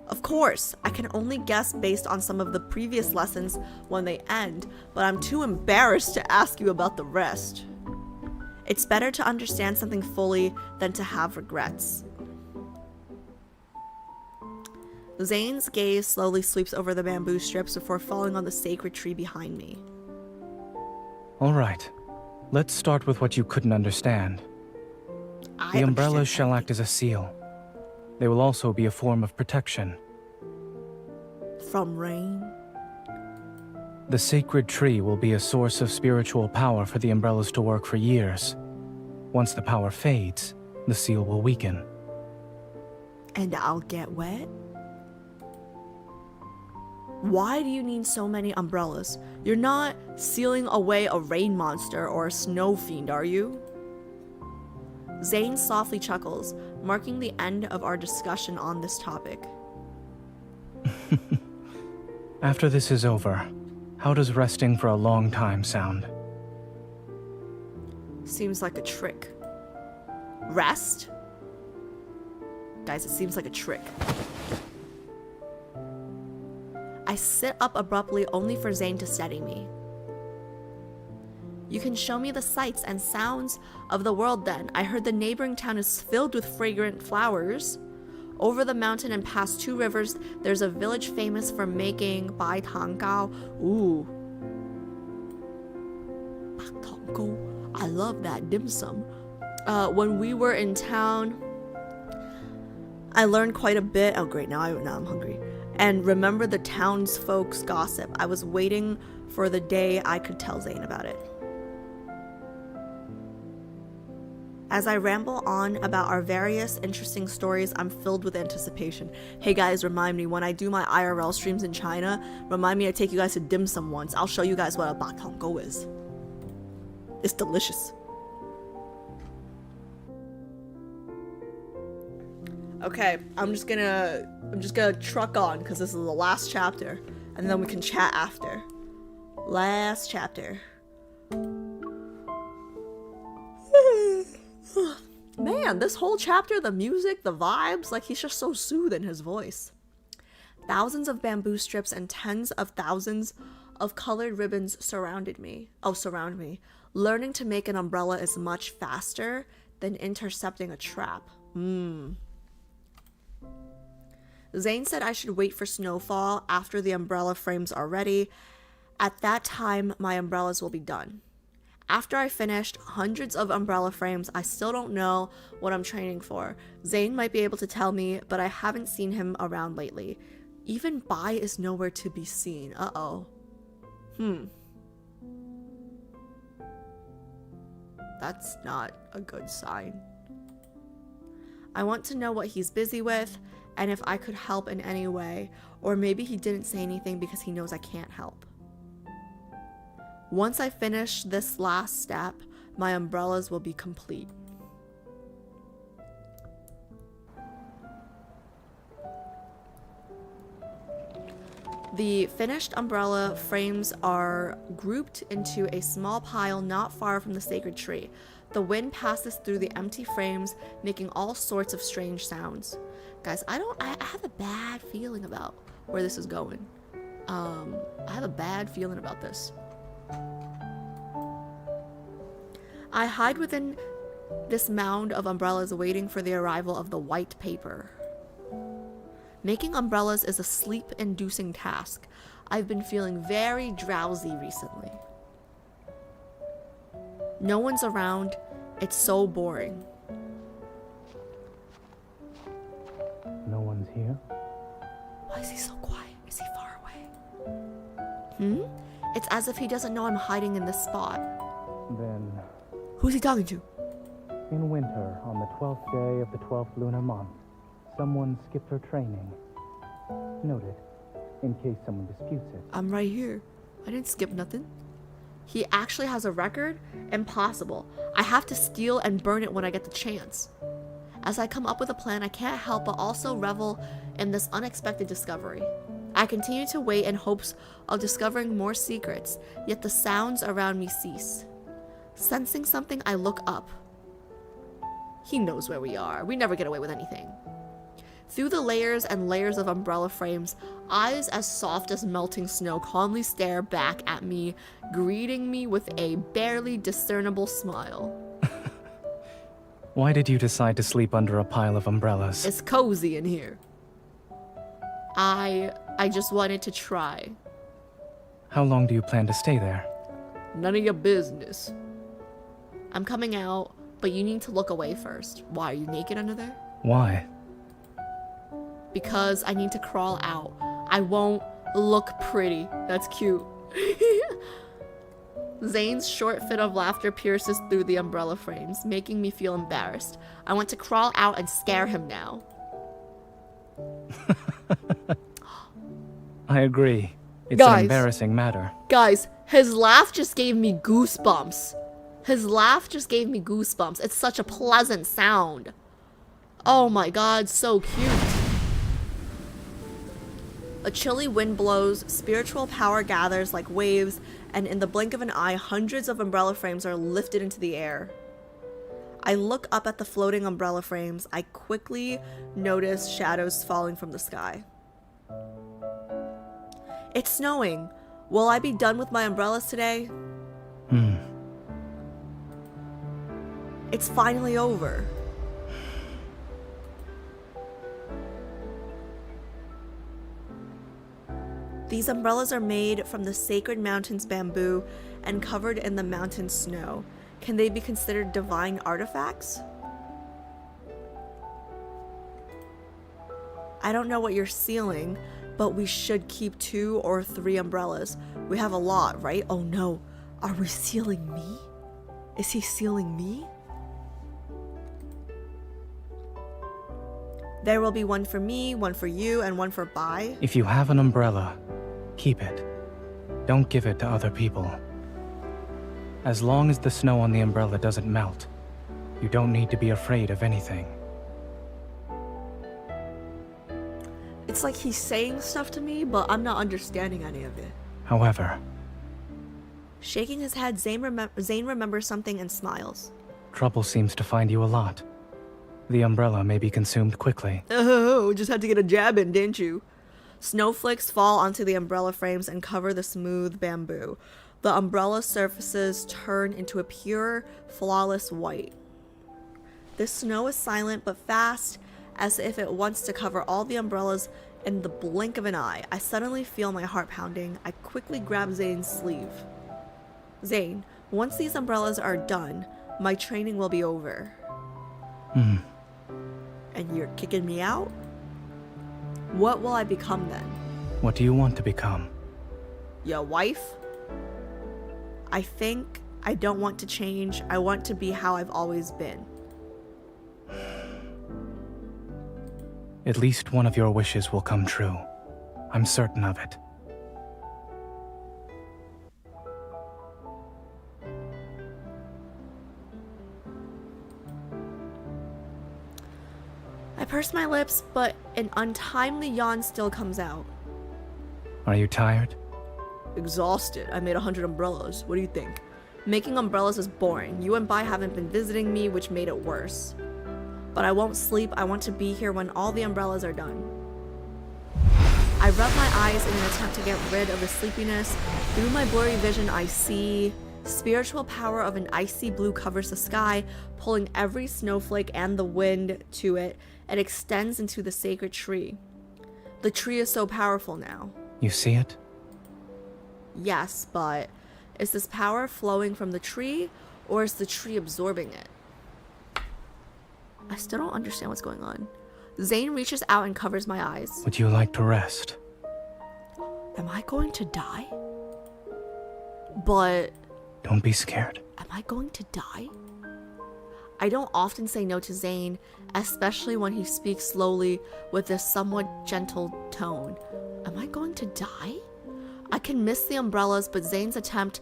Of course, I can only guess based on some of the previous lessons when they end, but I'm too embarrassed to ask you about the rest. It's better to understand something fully than to have regrets. Zayne's gaze slowly sweeps over the bamboo strips before falling on the sacred tree behind me. All right. Let's start with what you couldn't understand. I The umbrellas understand shall act as a seal. They will also be a form of protection. From rain. The sacred tree will be a source of spiritual power for the umbrellas to work for years. Once the power fades, the seal will weaken. And I'll get wet? Why do you need so many umbrellas? You're not sealing away a rain monster or a snow fiend, are you? Zayne softly chuckles, marking the end of our discussion on this topic. After this is over, how does resting for a long time sound? Seems like a trick. Rest? Guys, it seems like a trick. I sit up abruptly only for Zayne to steady me. You can show me the sights and sounds of the world then. I heard the neighboring town is filled with fragrant flowers. Over the mountain and past 2 rivers, there's a village famous for making bai tang gao. Ooh. Bai tang gao. I love that dim sum. When we were in town, I learned quite a bit. Oh great, now I'm hungry. And remember the townsfolk's gossip. I was waiting for the day I could tell Zayne about it. As I ramble on about our various interesting stories, I'm filled with anticipation. Hey guys, remind me, when I do my IRL streams in China, remind me to take you guys to dim sum once. I'll show you guys what a batonggo is. It's delicious. Okay, I'm just gonna truck on because this is the last chapter, and then we can chat after. Last chapter. Man, this whole chapter, the music, the vibes, like he's just so soothing, his voice. Thousands of bamboo strips and tens of thousands of colored ribbons surround me. Learning to make an umbrella is much faster than intercepting a trap. Zayne said I should wait for snowfall after the umbrella frames are ready. At that time, my umbrellas will be done. After I finished hundreds of umbrella frames, I still don't know what I'm training for. Zayne might be able to tell me, but I haven't seen him around lately. Even Bai is nowhere to be seen. Uh-oh. That's not a good sign. I want to know what he's busy with, and if I could help in any way, or maybe he didn't say anything because he knows I can't help. Once I finish this last step, my umbrellas will be complete. The finished umbrella frames are grouped into a small pile not far from the sacred tree. The wind passes through the empty frames, making all sorts of strange sounds. Guys, I have a bad feeling about where this is going. I have a bad feeling about this. I hide within this mound of umbrellas waiting for the arrival of the white paper. Making umbrellas is a sleep-inducing task. I've been feeling very drowsy recently. No one's around. It's so boring. No one's here? Why is he so quiet? Is he far away? It's as if he doesn't know I'm hiding in this spot. Then, Who's he talking to? in winter, on the 12th day of the 12th lunar month, someone skipped her training. Noted, in case someone disputes it. I'm right here. I didn't skip nothing. He actually has a record? Impossible. I have to steal and burn it when I get the chance. As I come up with a plan, I can't help but also revel in this unexpected discovery. I continue to wait in hopes of discovering more secrets, yet the sounds around me cease. Sensing something, I look up. He knows where we are. We never get away with anything. Through the layers and layers of umbrella frames, eyes as soft as melting snow calmly stare back at me, greeting me with a barely discernible smile. Why did you decide to sleep under a pile of umbrellas? It's cozy in here. I just wanted to try. How long do you plan to stay there? None of your business. I'm coming out, but you need to look away first. Why, are you naked under there? Why? Because I need to crawl out. I won't look pretty. That's cute. Zayne's short fit of laughter pierces through the umbrella frames, making me feel embarrassed. I want to crawl out and scare him now. I agree. It's Guys. an embarrassing matter. Guys, his laugh just gave me goosebumps. His laugh just gave me goosebumps. It's such a pleasant sound. Oh my god, so cute. A chilly wind blows, spiritual power gathers like waves, and in the blink of an eye, hundreds of umbrella frames are lifted into the air. I look up at the floating umbrella frames. I quickly notice shadows falling from the sky. It's snowing. Will I be done with my umbrellas today? It's finally over. These umbrellas are made from the sacred mountain's bamboo and covered in the mountain snow. Can they be considered divine artifacts? I don't know what you're sealing, but we should keep 2 or 3 umbrellas. We have a lot, right? Oh no, are we sealing me? Is he sealing me? There will be one for me, one for you, and one for Bai. If you have an umbrella, keep it. Don't give it to other people. As long as the snow on the umbrella doesn't melt, you don't need to be afraid of anything. It's like he's saying stuff to me, but I'm not understanding any of it. However, Shaking his head, Zayne remembers something and smiles. trouble seems to find you a lot. The umbrella may be consumed quickly. Oh, just had to get a jab in, didn't you? Snowflakes fall onto the umbrella frames and cover the smooth bamboo. The umbrella surfaces turn into a pure, flawless white. The snow is silent but fast, as if it wants to cover all the umbrellas in the blink of an eye. I suddenly feel my heart pounding. I quickly grab Zayne's sleeve. Zayne, once these umbrellas are done, my training will be over. And you're kicking me out? What will I become then? What do you want to become? Your wife? I think I don't want to change. I want to be how I've always been. At least one of your wishes will come true. I'm certain of it. I purse my lips, but an untimely yawn still comes out. Are you tired? Exhausted. I made 100 umbrellas. What do you think? Making umbrellas is boring. You and Bai haven't been visiting me, which made it worse. But I won't sleep. I want to be here when all the umbrellas are done. I rub my eyes in an attempt to get rid of the sleepiness. Through my blurry vision, I see spiritual power of an icy blue covers the sky, pulling every snowflake and the wind to it. It extends into the sacred tree. The tree is so powerful now. You see it? Yes, but is this power flowing from the tree, or is the tree absorbing it? I still don't understand what's going on. Zayne reaches out and covers my eyes. Would you like to rest? Am I going to die? But Don't be scared. am I going to die? I don't often say no to Zayne, especially when he speaks slowly with a somewhat gentle tone. Am I going to die? I can miss the umbrellas, but Zayne's attempt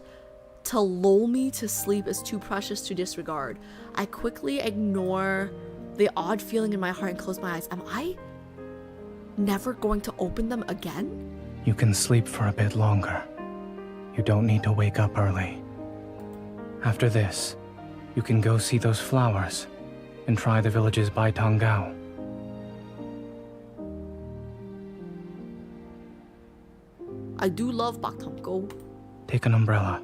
to lull me to sleep is too precious to disregard. I quickly ignore the odd feeling in my heart and close my eyes. Am I never going to open them again? You can sleep for a bit longer. You don't need to wake up early. After this, you can go see those flowers and try the village's Bai Tong Gao. I do love baktamko. Take an umbrella.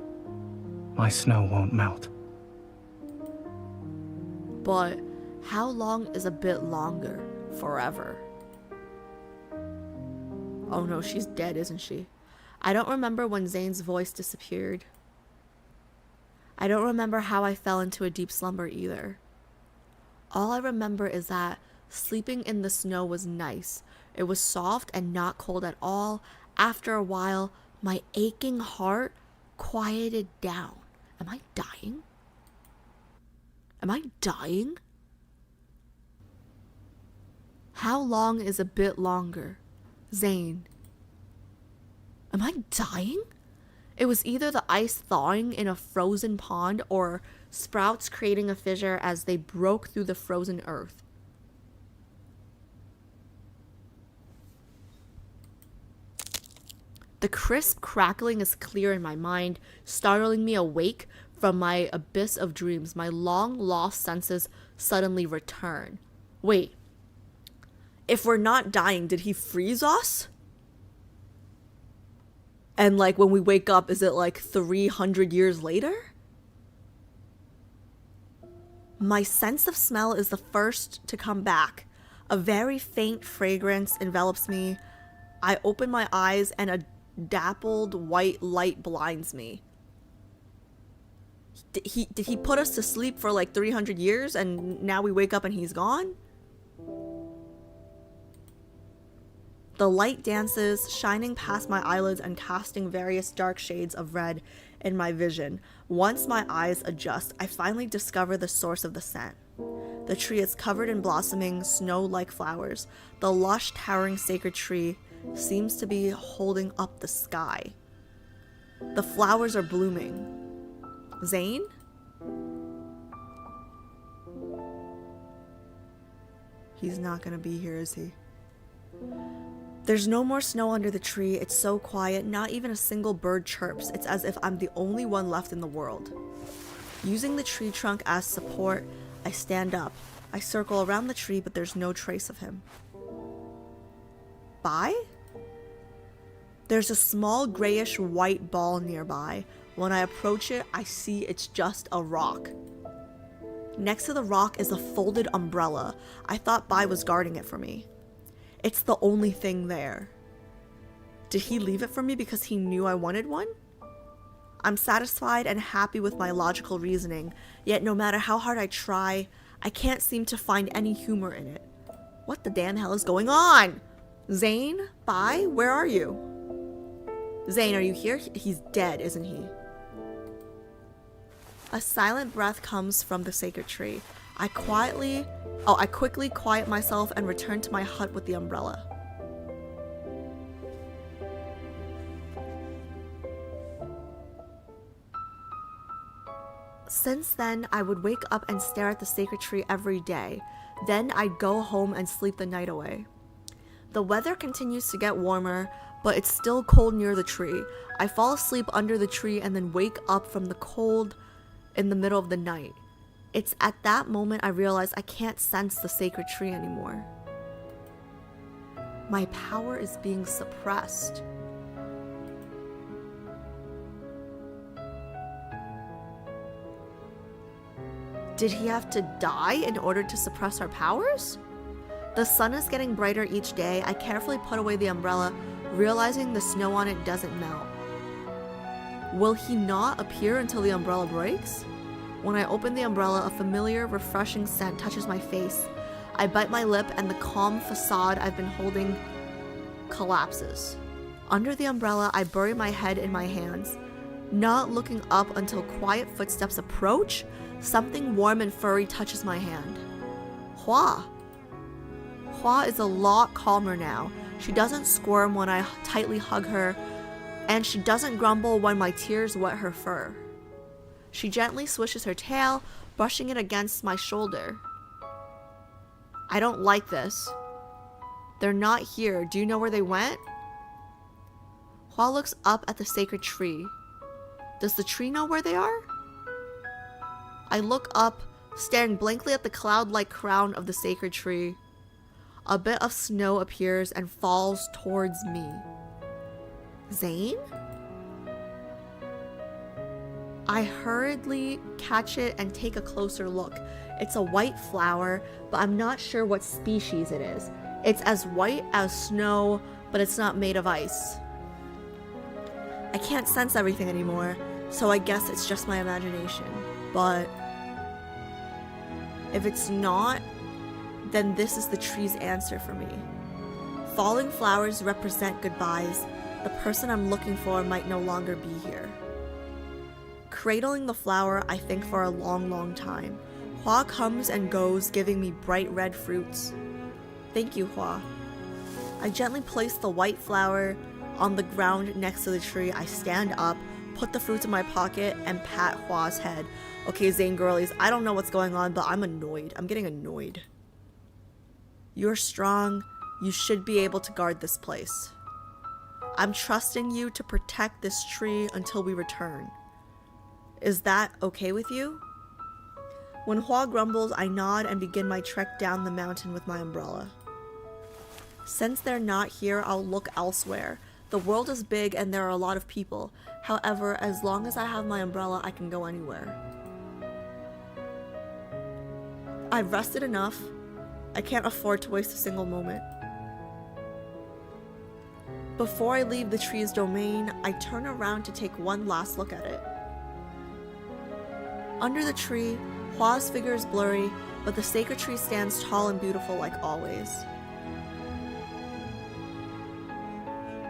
My snow won't melt. But how long is a bit longer? Forever. Oh no, she's dead, isn't she? I don't remember when Zayne's voice disappeared. I don't remember how I fell into a deep slumber either. All I remember is that sleeping in the snow was nice. It was soft and not cold at all. After a while, my aching heart quieted down. Am I dying? Am I dying? How long is a bit longer? Zayne. Am I dying? It was either the ice thawing in a frozen pond or sprouts creating a fissure as they broke through the frozen earth. The crisp crackling is clear in my mind, startling me awake from my abyss of dreams. My long-lost senses suddenly return. Wait. If we're not dying, did he freeze us? And like when we wake up, is it like 300 years later? My sense of smell is the first to come back. A very faint fragrance envelops me. I open my eyes and a dappled white light blinds me. Did he put us to sleep for like 300 years and now we wake up and he's gone? The light dances, shining past my eyelids and casting various dark shades of red in my vision. Once my eyes adjust, I finally discover the source of the scent. The tree is covered in blossoming, snow-like flowers. The lush, towering sacred tree seems to be holding up the sky. The flowers are blooming. Zayne? He's not gonna be here, is he? There's no more snow under the tree. It's so quiet, not even a single bird chirps. It's as if I'm the only one left in the world. Using the tree trunk as support, I stand up. I circle around the tree, but there's no trace of him. Bye? There's a small grayish white ball nearby. When I approach it, I see it's just a rock. Next to the rock is a folded umbrella. I thought Bai was guarding it for me. It's the only thing there. Did he leave it for me because he knew I wanted one? I'm satisfied and happy with my logical reasoning, yet no matter how hard I try, I can't seem to find any humor in it. What the damn hell is going on? Zayne? Bai? Where are you? Zayne, are you here? He's dead, isn't he? A silent breath comes from the sacred tree. I quickly quiet myself and return to my hut with the umbrella. Since then, I would wake up and stare at the sacred tree every day. Then I'd go home and sleep the night away. The weather continues to get warmer, but it's still cold near the tree. I fall asleep under the tree and then wake up from the cold in the middle of the night. It's at that moment I realize I can't sense the sacred tree anymore. My power is being suppressed. Did he have to die in order to suppress our powers? The sun is getting brighter each day. I carefully put away the umbrella, realizing the snow on it doesn't melt. Will he not appear until the umbrella breaks? When I open the umbrella, a familiar, refreshing scent touches my face. I bite my lip and the calm facade I've been holding collapses. Under the umbrella, I bury my head in my hands, not looking up until quiet footsteps approach. Something warm and furry touches my hand. Hua. Hua is a lot calmer now. She doesn't squirm when I tightly hug her, and she doesn't grumble when my tears wet her fur. She gently swishes her tail, brushing it against my shoulder. I don't like this. They're not here. Do you know where they went? Hua looks up at the sacred tree. Does the tree know where they are? I look up, staring blankly at the cloud-like crown of the sacred tree. A bit of snow appears and falls towards me. Zayne? I hurriedly catch it and take a closer look. It's a white flower, but I'm not sure what species it is. It's as white as snow, but it's not made of ice. I can't sense everything anymore, so I guess it's just my imagination. But if it's not, then this is the tree's answer for me. Falling flowers represent goodbyes. The person I'm looking for might no longer be here. Cradling the flower, I think for a long, long time. Hua comes and goes, giving me bright red fruits. Thank you, Hua. I gently place the white flower on the ground next to the tree. I stand up, put the fruits in my pocket, and pat Hua's head. Okay, Zayne girlies, I don't know what's going on, but I'm annoyed. I'm getting annoyed. You're strong. You should be able to guard this place. I'm trusting you to protect this tree until we return. Is that okay with you? When Hua grumbles, I nod and begin my trek down the mountain with my umbrella. Since they're not here, I'll look elsewhere. The world is big and there are a lot of people. However, as long as I have my umbrella, I can go anywhere. I've rested enough. I can't afford to waste a single moment. Before I leave the tree's domain, I turn around to take one last look at it. Under the tree, Hua's figure is blurry, but the sacred tree stands tall and beautiful like always.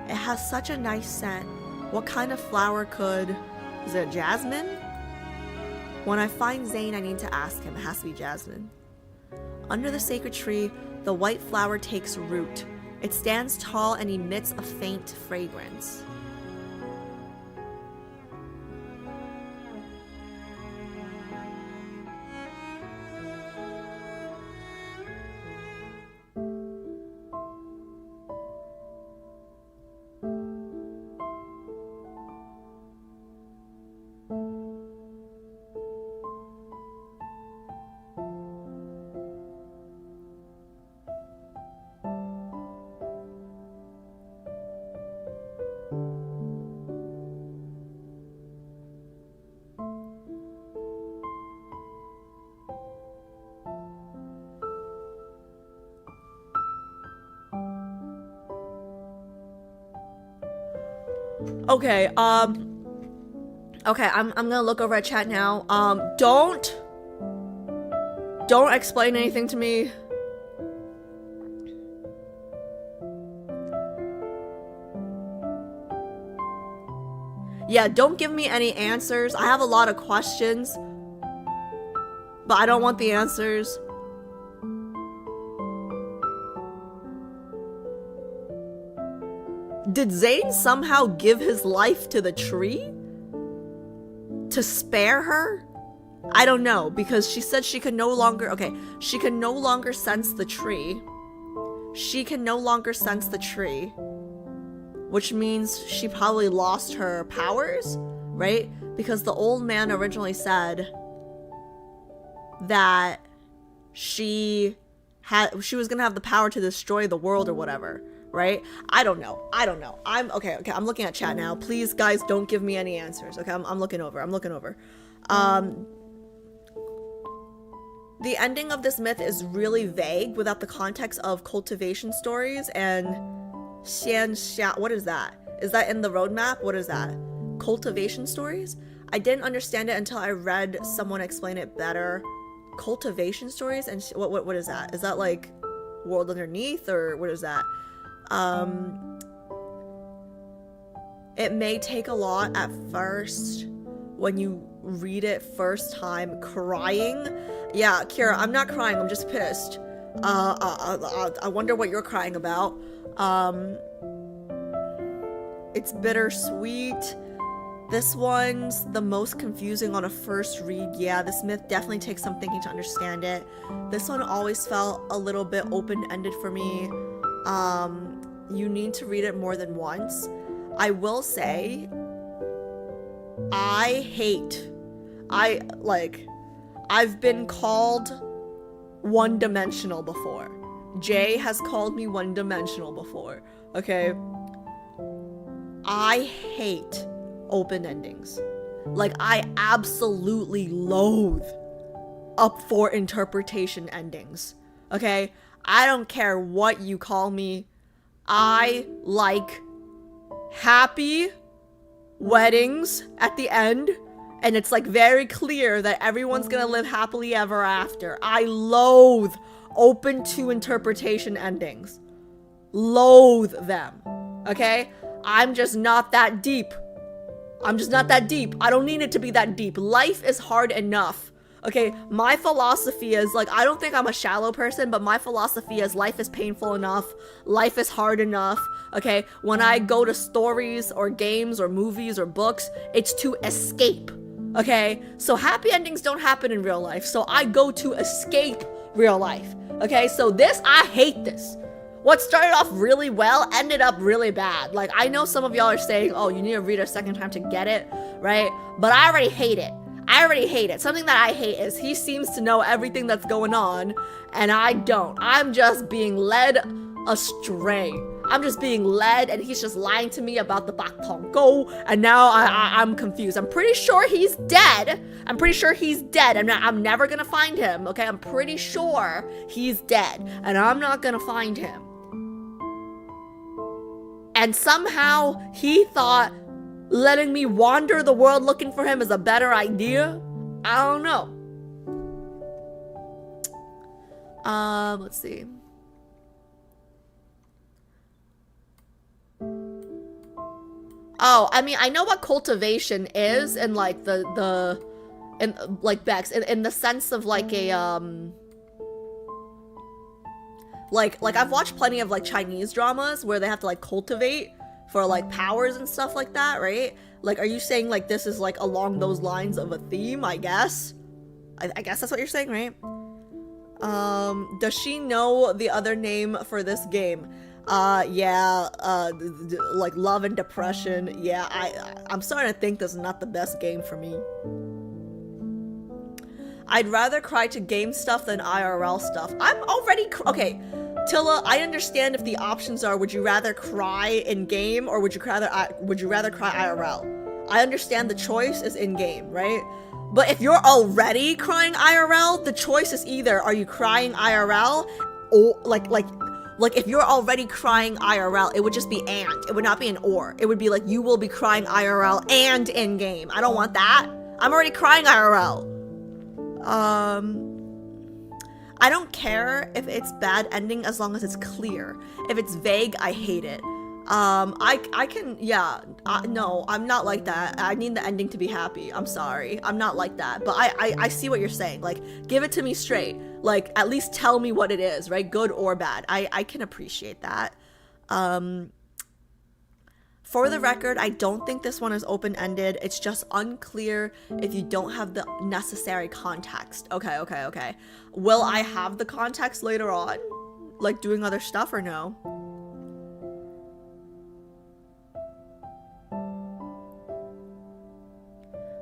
It has such a nice scent. What kind of flower could... Is it jasmine? When I find Zayne, I need to ask him. It has to be jasmine. Under the sacred tree, the white flower takes root. It stands tall and emits a faint fragrance. Okay, I'm gonna look over at chat now. Don't explain anything to me. Yeah, don't give me any answers. I have a lot of questions, but I don't want the answers. Did Zayne somehow give his life to the tree? To spare her? I don't know, because she said she could no longer... Okay, she can no longer sense the tree. She can no longer sense the tree. Which means she probably lost her powers, right? Because the old man originally said that she was gonna have the power to destroy the world or whatever. Right? I don't know. I'm okay. I'm looking at chat now. Please, guys, don't give me any answers. Okay, I'm looking over. The ending of this myth is really vague without the context of cultivation stories and xianxia. What is that? Is that in the roadmap? What is that? Cultivation stories? I didn't understand it until I read someone explain it better. Cultivation stories? And what is that? Is that like World Underneath, or what is that? It may take a lot at first when you read it first time. Crying? Yeah, Kira, I'm not crying, I'm just pissed. I wonder what you're crying about. It's bittersweet. This one's the most confusing on a first read. Yeah, this myth definitely takes some thinking to understand it. This one always felt a little bit open-ended for me. You need to read it more than once. I will say, I've been called one-dimensional before. Jay has called me one-dimensional before, okay? I hate open endings. Like, I absolutely loathe up for interpretation endings. Okay? I don't care what you call me. I like happy weddings at the end, and it's like very clear that everyone's gonna live happily ever after. I loathe open to interpretation endings. Loathe them. Okay? I'm just not that deep. I'm just not that deep. I don't need it to be that deep. Life is hard enough. Okay, my philosophy is, like, I don't think I'm a shallow person, but my philosophy is life is painful enough. Life is hard enough. Okay, when I go to stories or games or movies or books, it's to escape. Okay, so happy endings don't happen in real life, so I go to escape real life. Okay, so this, I hate this. What started off really well ended up really bad. Like, I know some of y'all are saying, oh, you need to read it a second time to get it, right? But I already hate it. I already hate it. Something that I hate is he seems to know everything that's going on, and I don't. I'm just being led astray. I'm just being led, and he's just lying to me about the Bak Tong Go, and now I'm confused. I'm pretty sure he's dead. I'm pretty sure he's dead. I'm never gonna find him, okay? I'm pretty sure he's dead, and I'm not gonna find him. And somehow he thought letting me wander the world looking for him is a better idea. I don't know. Let's see. Oh, I mean, I know what cultivation is, and like in like Bex, in the sense of like a like I've watched plenty of like Chinese dramas where they have to like cultivate for like powers and stuff like that, right? Like, are you saying like this is like along those lines of a theme? I guess. I guess that's what you're saying, right? Does she know the other name for this game? Yeah, like Love and Depression. Yeah, I'm starting to think this is not the best game for me. I'd rather cry to game stuff than IRL stuff. I'm already okay. Tilla, I understand if the options are would you rather cry in game or would you rather cry IRL. I understand the choice is in game, right? But if you're already crying IRL, the choice is either are you crying IRL or like if you're already crying IRL, it would just be and. It would not be an or. It would be like you will be crying IRL and in game. I don't want that. I'm already crying IRL. I don't care if it's bad ending as long as it's clear. If it's vague, I hate it. I can, yeah, no, I'm not like that. I need the ending to be happy. I'm sorry. I'm not like that. But I see what you're saying. Like, give it to me straight. Like, at least tell me what it is, right? Good or bad. I can appreciate that. For the record, I don't think this one is open-ended. It's just unclear if you don't have the necessary context. Okay. Will I have the context later on? Like doing other stuff or no?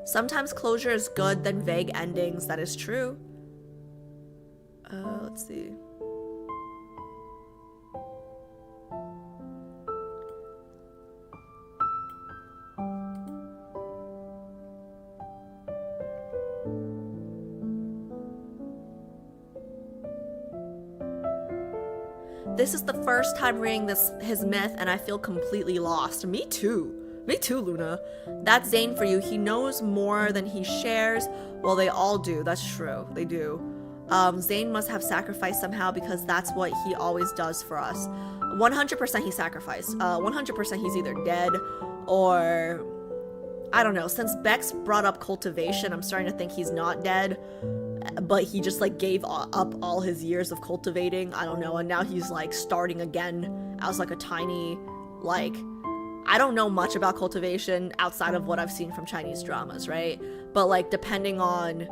Sometimes closure is good than vague endings. That is true. Let's see. This is the first time reading his myth, and I feel completely lost. Me too, Luna. That's Zayne for you. He knows more than he shares. Well, they all do. That's true. They do. Zayne must have sacrificed somehow because that's what he always does for us. 100% he sacrificed. 100% he's either dead or... I don't know. Since Bex brought up cultivation, I'm starting to think he's not dead. But he just like gave up all his years of cultivating. I don't know. And now he's like starting again as like a tiny, like... I don't know much about cultivation outside of what I've seen from Chinese dramas, right? But like depending on...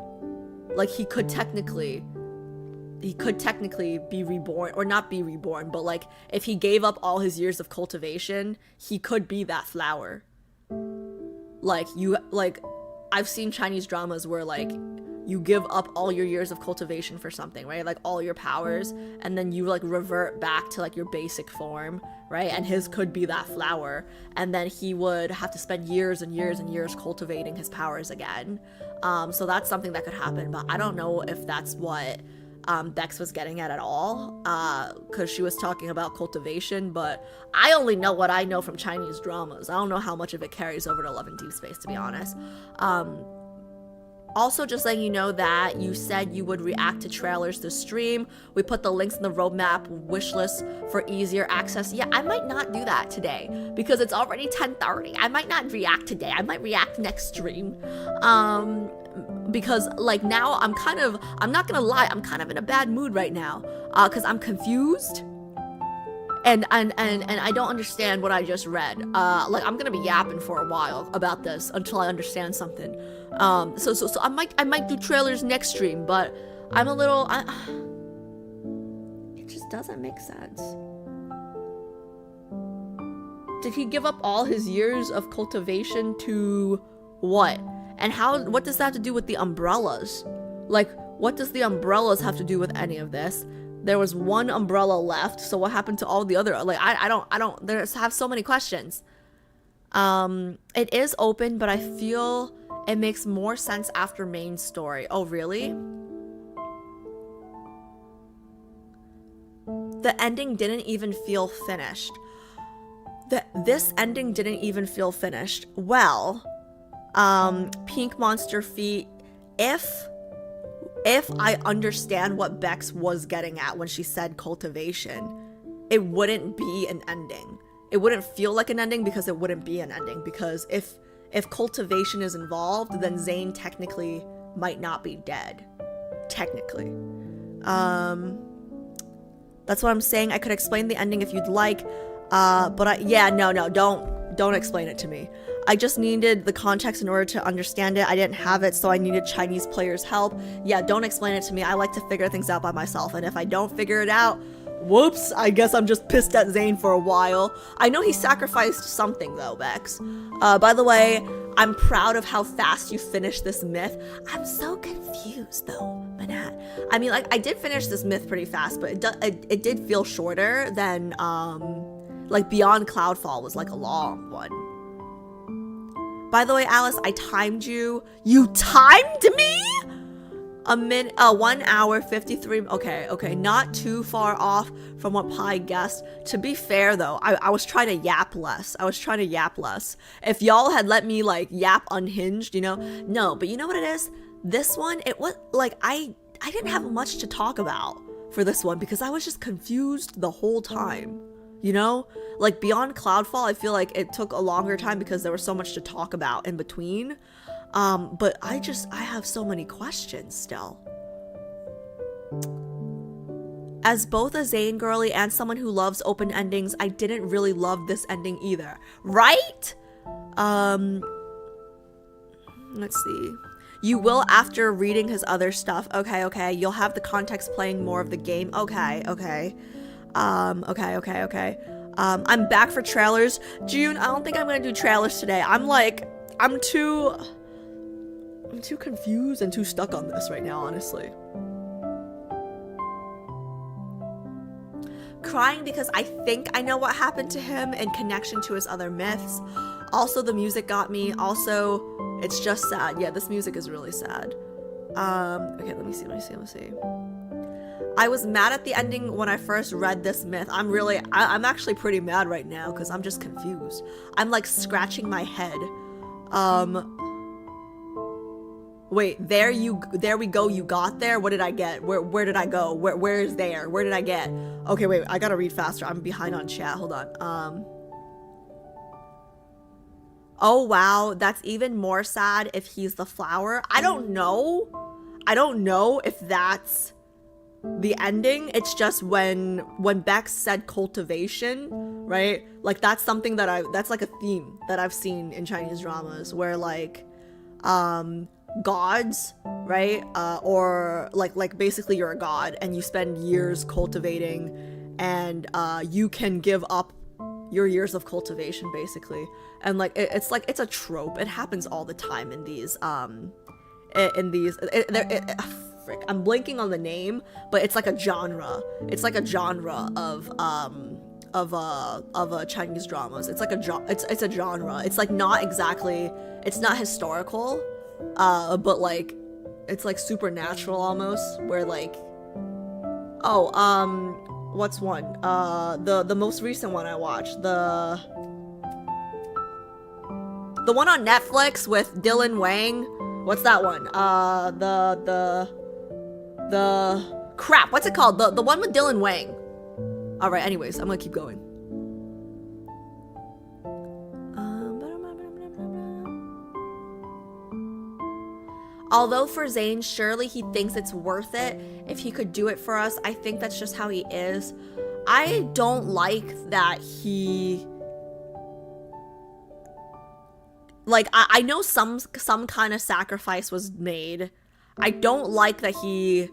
Like he could technically be reborn, or not be reborn, but like if he gave up all his years of cultivation, he could be that flower. Like I've seen Chinese dramas where like you give up all your years of cultivation for something, right? Like all your powers, and then you like revert back to like your basic form, right? And his could be that flower, and then he would have to spend years and years and years cultivating his powers again. So that's something that could happen, but I don't know if that's what Bex was getting at all, because she was talking about cultivation, but I only know what I know from Chinese dramas. I don't know how much of it carries over to Love and Deepspace, to be honest. Also, just letting you know that you said you would react to trailers to stream. We put the links in the roadmap wish list for easier access. Yeah, I might not do that today because it's already 10:30. I might not react today. I might react next stream. Because like now I'm not gonna lie, I'm kind of in a bad mood right now. Because I'm confused. And I don't understand what I just read. Like I'm gonna be yapping for a while about this until I understand something. So I might do trailers next stream, but I'm a little. It just doesn't make sense. Did he give up all his years of cultivation to what? And what does that have to do with the umbrellas? Like, what does the umbrellas have to do with any of this? There was one umbrella left, so what happened to all the other? Like, I don't. There's have so many questions. It is open, but I feel it makes more sense after main story. Oh, really? The ending didn't even feel finished. This ending didn't even feel finished. Well, Pink Monster Feet, if I understand what Bex was getting at when she said cultivation, it wouldn't be an ending. It wouldn't feel like an ending because it wouldn't be an ending, because if cultivation is involved, then Zayne technically might not be dead. Technically. That's what I'm saying. I could explain the ending if you'd like, but don't explain it to me. I just needed the context in order to understand it. I didn't have it, so I needed Chinese players' help. Yeah, don't explain it to me. I like to figure things out by myself, and if I don't figure it out, whoops, I guess I'm just pissed at Zayne for a while. I know he sacrificed something though, Bex. By the way, I'm proud of how fast you finished this myth. I'm so confused though, Manat. I mean, like, I did finish this myth pretty fast, but it did feel shorter than, like, Beyond Cloudfall was like a long one. By the way, Alice, I timed you. You timed me? 1 hour, 53. Okay. Not too far off from what Pi guessed. To be fair, though, I was trying to yap less. If y'all had let me, like, yap unhinged, you know? No, but you know what it is? This one, it was, like, I didn't have much to talk about for this one because I was just confused the whole time. You know, like Beyond Cloudfall, I feel like it took a longer time because there was so much to talk about in between. But I have so many questions still. As both a Zayne girly and someone who loves open endings, I didn't really love this ending either. Right? Let's see. You will after reading his other stuff. Okay. You'll have the context playing more of the game. Okay. I'm back for trailers. June, I don't think I'm gonna do trailers today. I'm too confused and too stuck on this right now, honestly. Crying because I think I know what happened to him in connection to his other myths. Also, the music got me. Also, it's just sad. Yeah, this music is really sad. Okay, let me see. I was mad at the ending when I first read this myth. I'm actually pretty mad right now because I'm just confused. I'm like scratching my head. Wait, there we go. You got there. What did I get? Where did I go? Where is there? Where did I get? Okay, wait, I gotta read faster. I'm behind on chat. Hold on. Oh wow, that's even more sad if he's the flower. I don't know if that's the ending. It's just when Bex said cultivation, right? Like that's something that's like a theme that I've seen in Chinese dramas where like gods, right? Or like basically you're a god and you spend years cultivating and you can give up your years of cultivation basically. And like it's a trope. It happens all the time in these in these. Frick, I'm blanking on the name, but it's like a genre. It's like a genre of Chinese dramas. It's like it's a genre. It's like not exactly. It's not historical, but like it's like supernatural almost. Where like, what's one? The most recent one I watched, the one on Netflix with Dylan Wang. What's that one? The crap. What's it called? The one with Dylan Wang. All right. Anyways, I'm gonna keep going. Although for Zayne, surely he thinks it's worth it if he could do it for us. I think that's just how he is. I don't like that he... Like, I know some kind of sacrifice was made. I don't like that he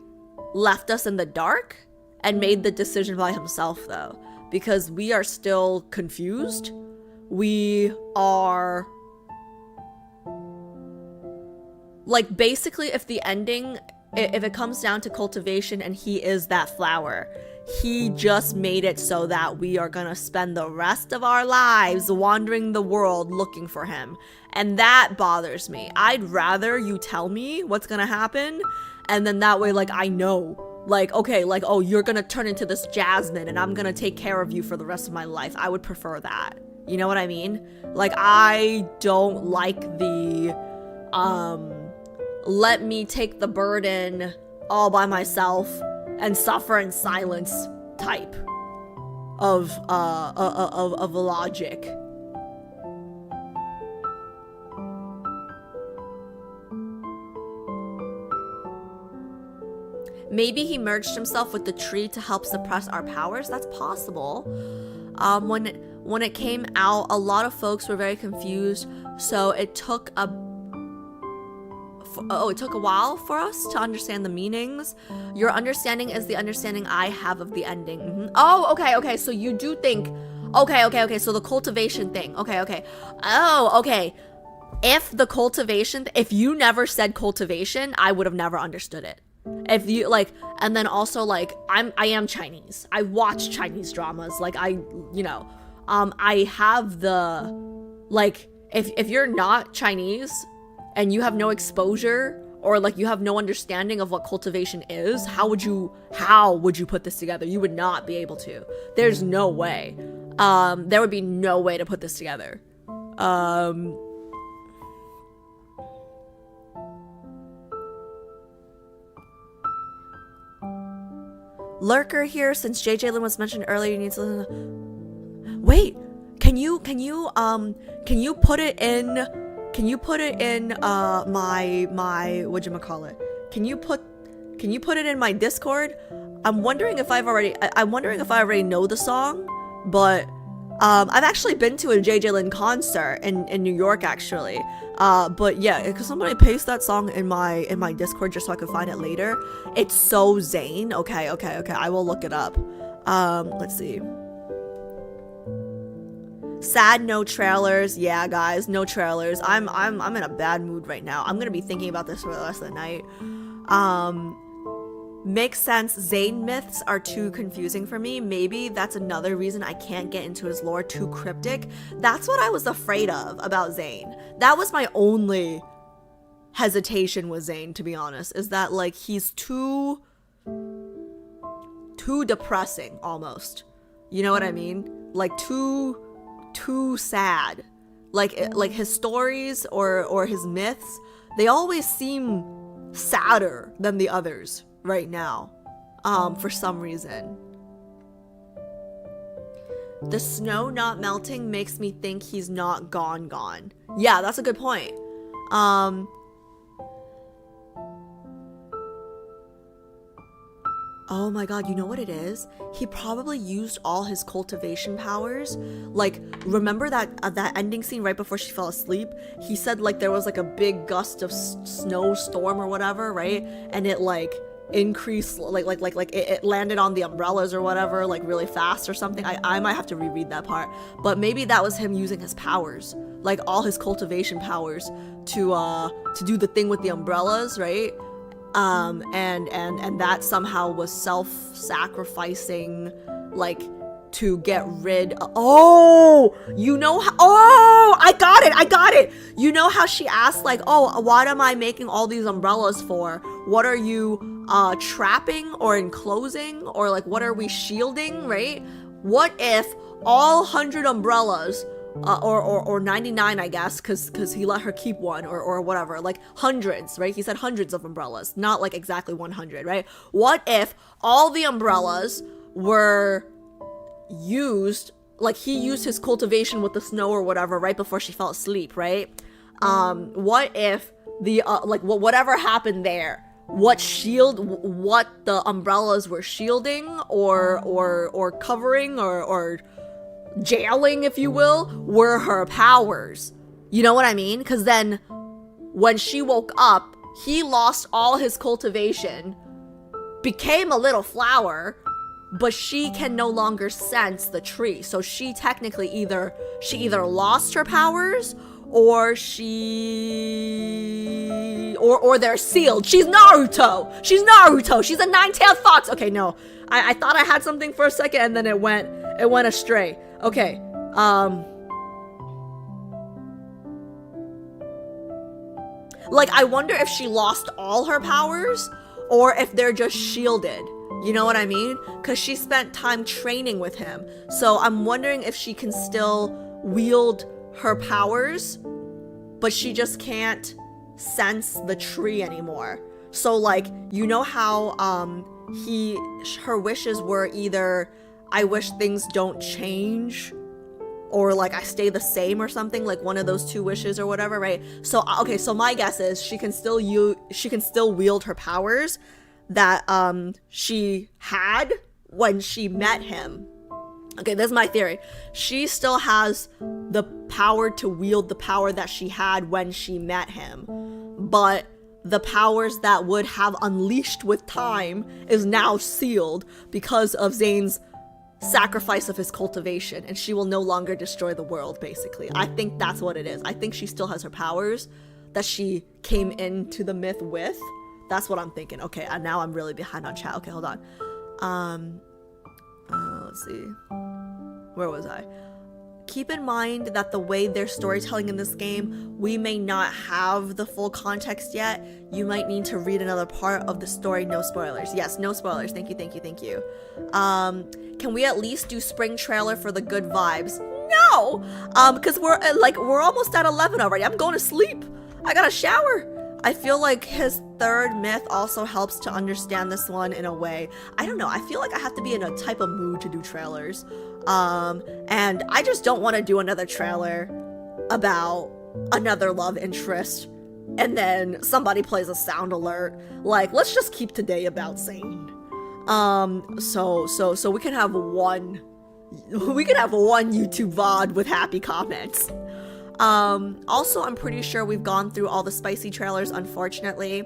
left us in the dark and made the decision by himself, though. Because we are still confused. We are... Like, basically, if the ending, if it comes down to cultivation and he is that flower, he just made it so that we are gonna spend the rest of our lives wandering the world looking for him. And that bothers me. I'd rather you tell me what's gonna happen, and then that way, like, I know. Like, okay, like, oh, you're gonna turn into this Jasmine, and I'm gonna take care of you for the rest of my life. I would prefer that. You know what I mean? Like, I don't like the, let me take the burden all by myself and suffer in silence type of logic. Maybe he merged himself with the tree to help suppress our powers. That's possible. When it came out, a lot of folks were very confused, so it took a while for us to understand the meanings. Your understanding is the understanding I have of the ending. Mm-hmm. Oh, okay, so you do think... Okay, so the cultivation thing. Okay. Oh, okay. If the cultivation... If you never said cultivation, I would have never understood it. If you, like... And then also, like, I am Chinese. I watch Chinese dramas. Like, I have the... Like, if you're not Chinese... and you have no exposure or like you have no understanding of what cultivation is, how would you put this together? You would not be able to. There's no way. There would be no way to put this together. Lurker here, since JJ Lin was mentioned earlier, you need to... Wait, can you put it in... Can you put it in my whatchamacallit? Can you put it in my Discord? I'm wondering if I already know the song, but I've actually been to a JJ Lin concert in New York actually. But yeah, could somebody paste that song in my Discord just so I can find it later? It's so Zayne. Okay. I will look it up. Let's see. Sad, no trailers. Yeah, guys, no trailers. I'm in a bad mood right now. I'm gonna be thinking about this for the rest of the night. Makes sense. Zayne myths are too confusing for me. Maybe that's another reason I can't get into his lore. Too cryptic. That's what I was afraid of about Zayne. That was my only hesitation with Zayne, to be honest, is that like he's too depressing almost. You know what I mean? Like too sad. Like his stories or his myths, they always seem sadder than the others right now, for some reason. The snow not melting makes me think he's not gone. Yeah, that's a good point. Oh my god, you know what it is? He probably used all his cultivation powers. Like, remember that ending scene right before she fell asleep? He said like there was like a big gust of snowstorm or whatever, right? And it like increased, like it landed on the umbrellas or whatever, like really fast or something. I might have to reread that part. But maybe that was him using his powers. like all his cultivation powers to do the thing with the umbrellas, right? And that somehow was self-sacrificing, like, to get rid of, oh, you know how, oh, I got it. You know how she asked, like, oh, what am I making all these umbrellas for? What are you trapping or enclosing, or like what are we shielding, right? What if all 100 umbrellas, or 99, I guess, because he let her keep one, or whatever, like hundreds, right? He said hundreds of umbrellas, not like exactly 100, right? What if all the umbrellas were used, like he used his cultivation with the snow or whatever right before she fell asleep, right? What if the like whatever happened there, what the umbrellas were shielding or covering or jailing, if you will, were her powers. You know what I mean? Because then when she woke up, he lost all his cultivation, became a little flower, but she can no longer sense the tree. So she technically either lost her powers, or they're sealed. She's Naruto. She's a nine-tailed fox. Okay, no. I thought I had something for a second, and then it went astray. Okay. Like, I wonder if she lost all her powers, or if they're just shielded. You know what I mean? Because she spent time training with him. So I'm wondering if she can still wield her powers, but she just can't sense the tree anymore. So, like, you know how her wishes were either, I wish things don't change, or like I stay the same or something, like one of those two wishes or whatever, right? So, okay, so my guess is she can still wield her powers that she had when she met him. Okay, this is my theory. She still has the power to wield the power that she had when she met him, but the powers that would have unleashed with time is now sealed because of Zayne's sacrifice of his cultivation, and she will no longer destroy the world, basically. I think that's what it is. I think she still has her powers that she came into the myth with. That's what I'm thinking. Okay, and now I'm really behind on chat. Okay, hold on. Let's see. Where was I? Keep in mind that the way they're storytelling in this game, we may not have the full context yet. You might need to read another part of the story. No spoilers. Yes, no spoilers. Thank you. Can we at least do spring trailer for the good vibes? No! Because we're almost at 11 already. I'm going to sleep. I gotta shower. I feel like his third myth also helps to understand this one in a way. I don't know. I feel like I have to be in a type of mood to do trailers. And I just don't want to do another trailer about another love interest and then somebody plays a sound alert. Like, let's just keep today about Zayne. So we can have one YouTube VOD with happy comments. Also, I'm pretty sure we've gone through all the spicy trailers, unfortunately.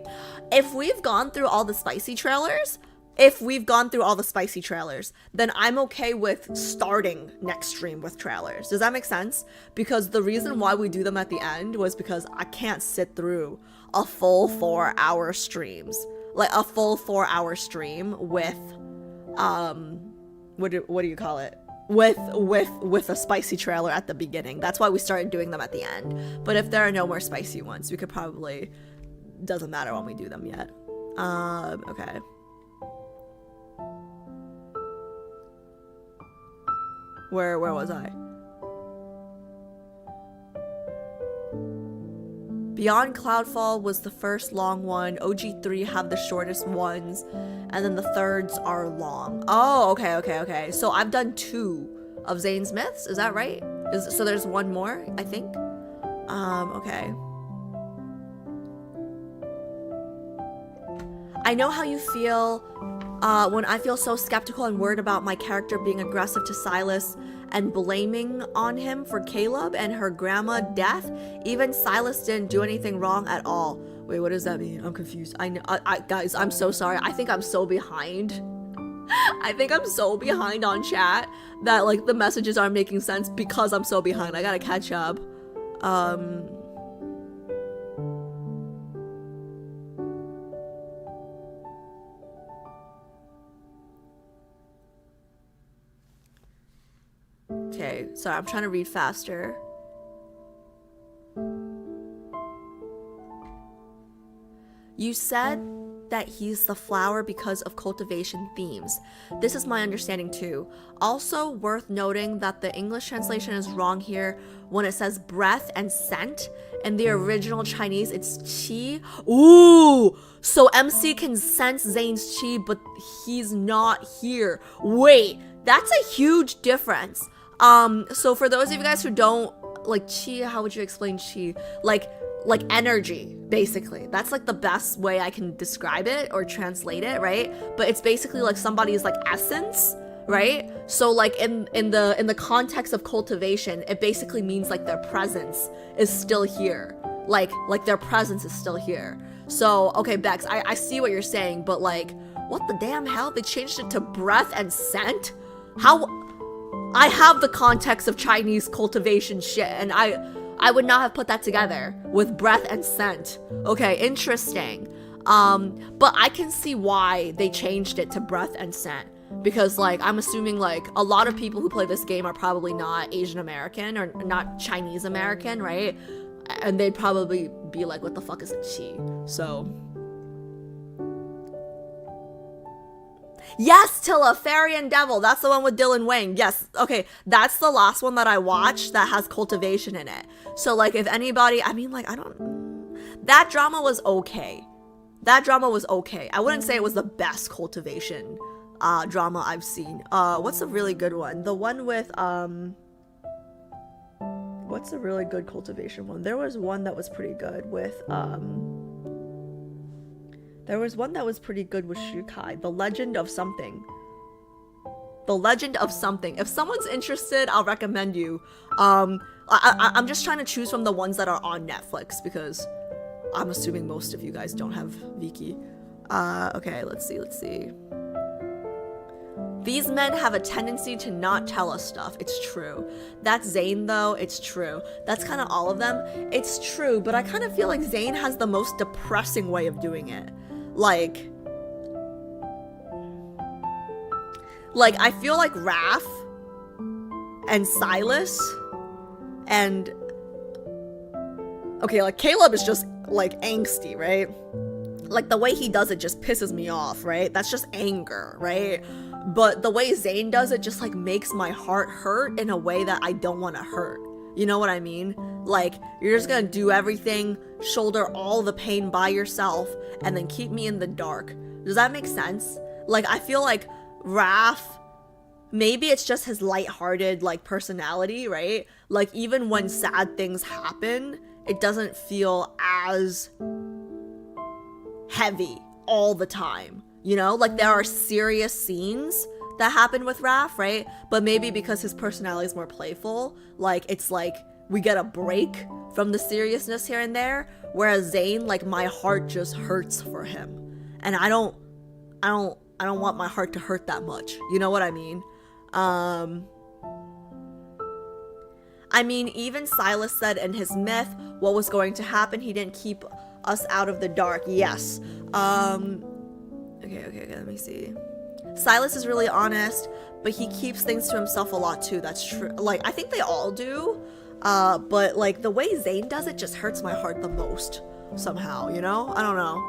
If we've gone through all the spicy trailers, then I'm okay with starting next stream with trailers. Does that make sense? Because the reason why we do them at the end was because I can't sit through a full 4-hour streams. Like a full 4-hour stream with, what do you call it? With a spicy trailer at the beginning. That's why we started doing them at the end. But if there are no more spicy ones, we could probably, doesn't matter when we do them yet. Okay. Where was I? Beyond Cloudfall was the first long one. OG3 have the shortest ones, and then the thirds are long. Oh, okay. So I've done 2 of Zayne's myths, is that right? So there's one more, I think. Okay. I know how you feel when I feel so skeptical and worried about my character being aggressive to Silas and blaming on him for Caleb and her grandma death. Even Silas didn't do anything wrong at all. Wait, what does that mean? I'm confused. Guys, I'm so sorry. I think I'm so behind. I think I'm so behind on chat that like the messages aren't making sense because I'm so behind. I gotta catch up. Okay, sorry, I'm trying to read faster. You said that he's the flower because of cultivation themes. This is my understanding too. Also worth noting that the English translation is wrong here when it says breath and scent. In the original Chinese, it's qi. Ooh! So MC can sense Zayne's qi, but he's not here. Wait, that's a huge difference. So for those of you guys who don't like qi, how would you explain qi? Like energy, basically. That's like the best way I can describe it or translate it, right? But it's basically like somebody's like essence, right? So like in the context of cultivation, it basically means like their presence is still here. Like their presence is still here. So okay, Bex, I see what you're saying, but like what the damn hell? They changed it to breath and scent? How? I have the context of Chinese cultivation shit, and I would not have put that together with breath and scent. Okay, interesting. But I can see why they changed it to breath and scent. Because, like, I'm assuming, like, a lot of people who play this game are probably not Asian American or not Chinese American, right? And they'd probably be like, what the fuck is a qi? So... Yes, Tilla, Fairy and Devil. That's the one with Dylan Wang. Yes. Okay, that's the last one that I watched that has cultivation in it. So, like, if anybody... I mean, like, I don't... That drama was okay. That drama was okay. I wouldn't say it was the best cultivation drama I've seen. What's a really good one? The one with... What's a really good cultivation one? There was one that was pretty good with... There was one that was pretty good with Shukai. The Legend of Something. The Legend of Something. If someone's interested, I'll recommend you. I'm just trying to choose from the ones that are on Netflix because I'm assuming most of you guys don't have Viki. Okay, let's see. These men have a tendency to not tell us stuff. It's true. That's Zayne though. It's true. That's kind of all of them. It's true, but I kind of feel like Zayne has the most depressing way of doing it. Like I feel like Raph and Silas and okay, like Caleb is just like angsty, right? Like the way he does it just pisses me off, right? That's just anger, right? But the way Zayne does it just like makes my heart hurt in a way that I don't want to hurt. You know what I mean? Like, you're just gonna do everything, shoulder all the pain by yourself, and then keep me in the dark. Does that make sense? Like, I feel like Raph, maybe it's just his lighthearted, like, personality, right? Like, even when sad things happen, it doesn't feel as heavy all the time. You know? Like, there are serious scenes that happen with Raph, right? But maybe because his personality is more playful, like, it's like we get a break from the seriousness here and there, whereas Zayne, like, my heart just hurts for him, and I don't want my heart to hurt that much. You know what I mean? I mean, even Silas said in his myth what was going to happen. He didn't keep us out of the dark. Yes. Okay, let me see. Silas is really honest, but he keeps things to himself a lot too. That's true. Like, I think they all do. But like the way Zayne does it just hurts my heart the most somehow, you know? I don't know.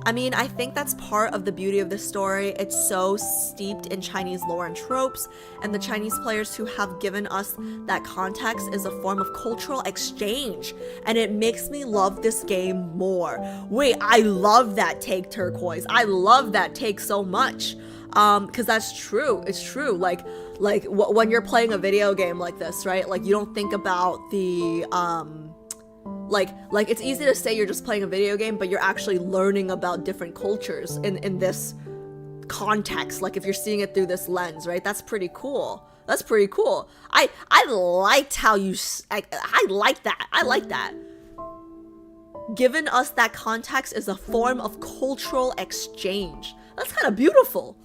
I mean, I think that's part of the beauty of this story. It's so steeped in Chinese lore and tropes, and the Chinese players who have given us that context is a form of cultural exchange, and it makes me love this game more. Wait, I love that take, Turquoise. I love that take so much. Because that's true. It's true. Like when you're playing a video game like this, right? Like, you don't think about the, like it's easy to say you're just playing a video game, but you're actually learning about different cultures in this context. Like, if you're seeing it through this lens, right? That's pretty cool. That's pretty cool. I liked how you, I like that. I like that. Giving us that context is a form of cultural exchange. That's kind of beautiful.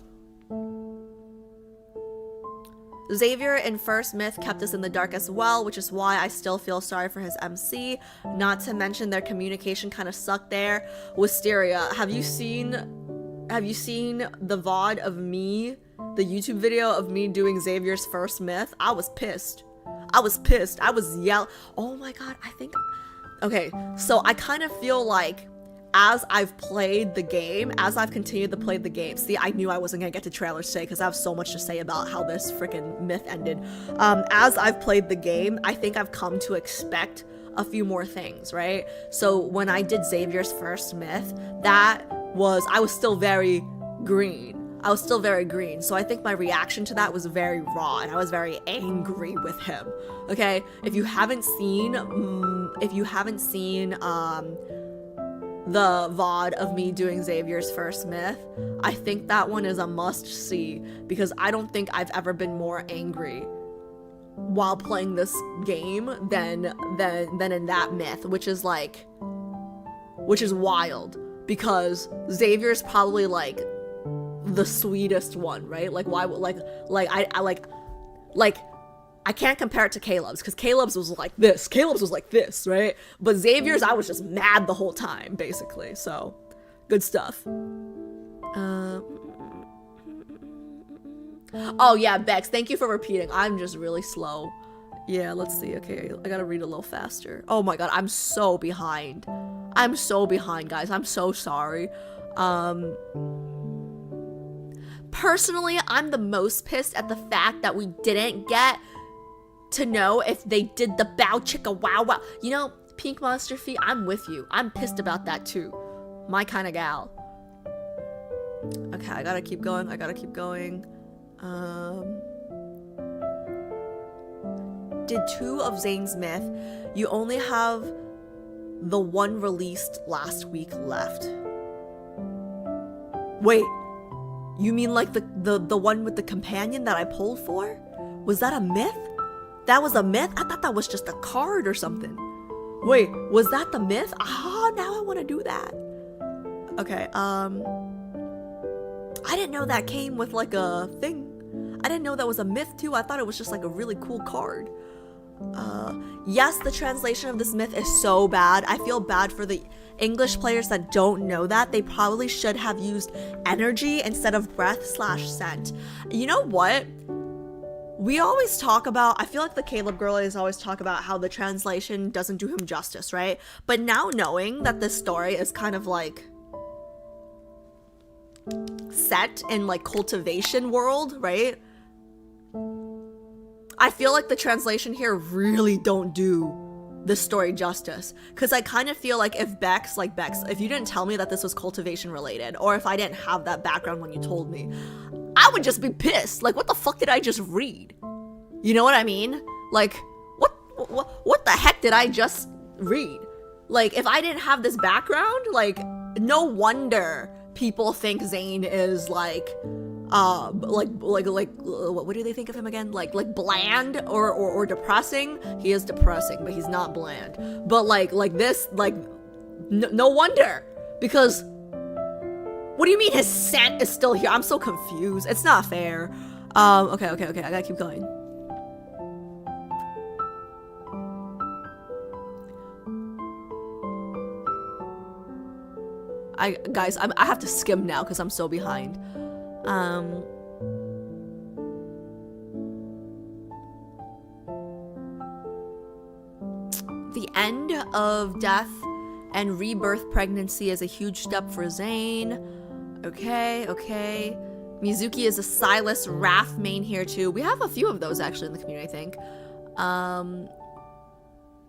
Xavier in first myth kept us in the dark as well, which is why I still feel sorry for his MC. Not to mention their communication kind of sucked there. Wisteria, have you seen the VOD of me, the YouTube video of me doing Xavier's first myth? I was pissed. I was yelling. Oh my god, okay, so I kind of feel like as I've played the game, as I've continued to play the game, see, I knew I wasn't gonna get to trailers today because I have so much to say about how this freaking myth ended. As I've played the game, I think I've come to expect a few more things, right? So when I did Xavier's first myth, I was still very green. So I think my reaction to that was very raw, and I was very angry with him. Okay, if you haven't seen the VOD of me doing Xavier's first myth, I think that one is a must see, because I don't think I've ever been more angry while playing this game than in that myth, which is wild, because Xavier's probably like the sweetest one, right? Like, why I can't compare it to Caleb's, because Caleb's was like this, right? But Xavier's, I was just mad the whole time, basically. So, good stuff. Oh yeah, Bex, thank you for repeating. I'm just really slow. Yeah, let's see. Okay, I gotta read a little faster. Oh my god, I'm so behind, guys. I'm so sorry. Personally, I'm the most pissed at the fact that we didn't get to know if they did the bow chicka wow wow. You know, Pink Monster Feet, I'm with you. I'm pissed about that too. My kind of gal. Okay, I gotta keep going. Did 2 of Zayne's myth. You only have the one released last week left. Wait, you mean like the one with the companion that I pulled for? Was that a myth? That was a myth? I thought that was just a card or something. Wait, was that the myth? Ah, now I want to do that. Okay, I didn't know that came with like a thing. I didn't know that was a myth too. I thought it was just like a really cool card. Yes, the translation of this myth is so bad. I feel bad for the English players that don't know that. They probably should have used energy instead of breath/scent. You know what? We always talk about, I feel like the Caleb girlies always talk about how the translation doesn't do him justice, right? But now knowing that this story is kind of like set in like cultivation world, right? I feel like the translation here really don't do the story justice, because I kind of feel like if Bex, if you didn't tell me that this was cultivation related, or if I didn't have that background when you told me, I would just be pissed. Like, what the fuck did I just read? You know what I mean? Like, what the heck did I just read? Like, if I didn't have this background, like, no wonder people think Zayne is like what do they think of him again? Like bland or depressing? He is depressing, but he's not bland. But like this, like no wonder, because what do you mean his scent is still here? I'm so confused. It's not fair. Okay, I gotta keep going. I have to skim now because I'm so behind. The end of death and rebirth pregnancy is a huge step for Zayne. Okay. Mizuki is a Silas Raph main here too. We have a few of those actually in the community, I think.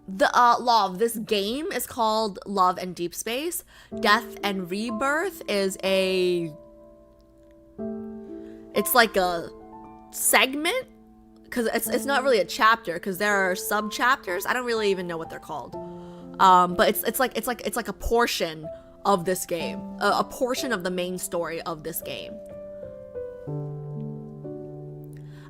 Love, this game is called Love and Deepspace. Death and Rebirth is it's like a segment, because it's not really a chapter, because there are sub chapters. I don't really even know what they're called. But it's like a portion of this game, a portion of the main story of this game.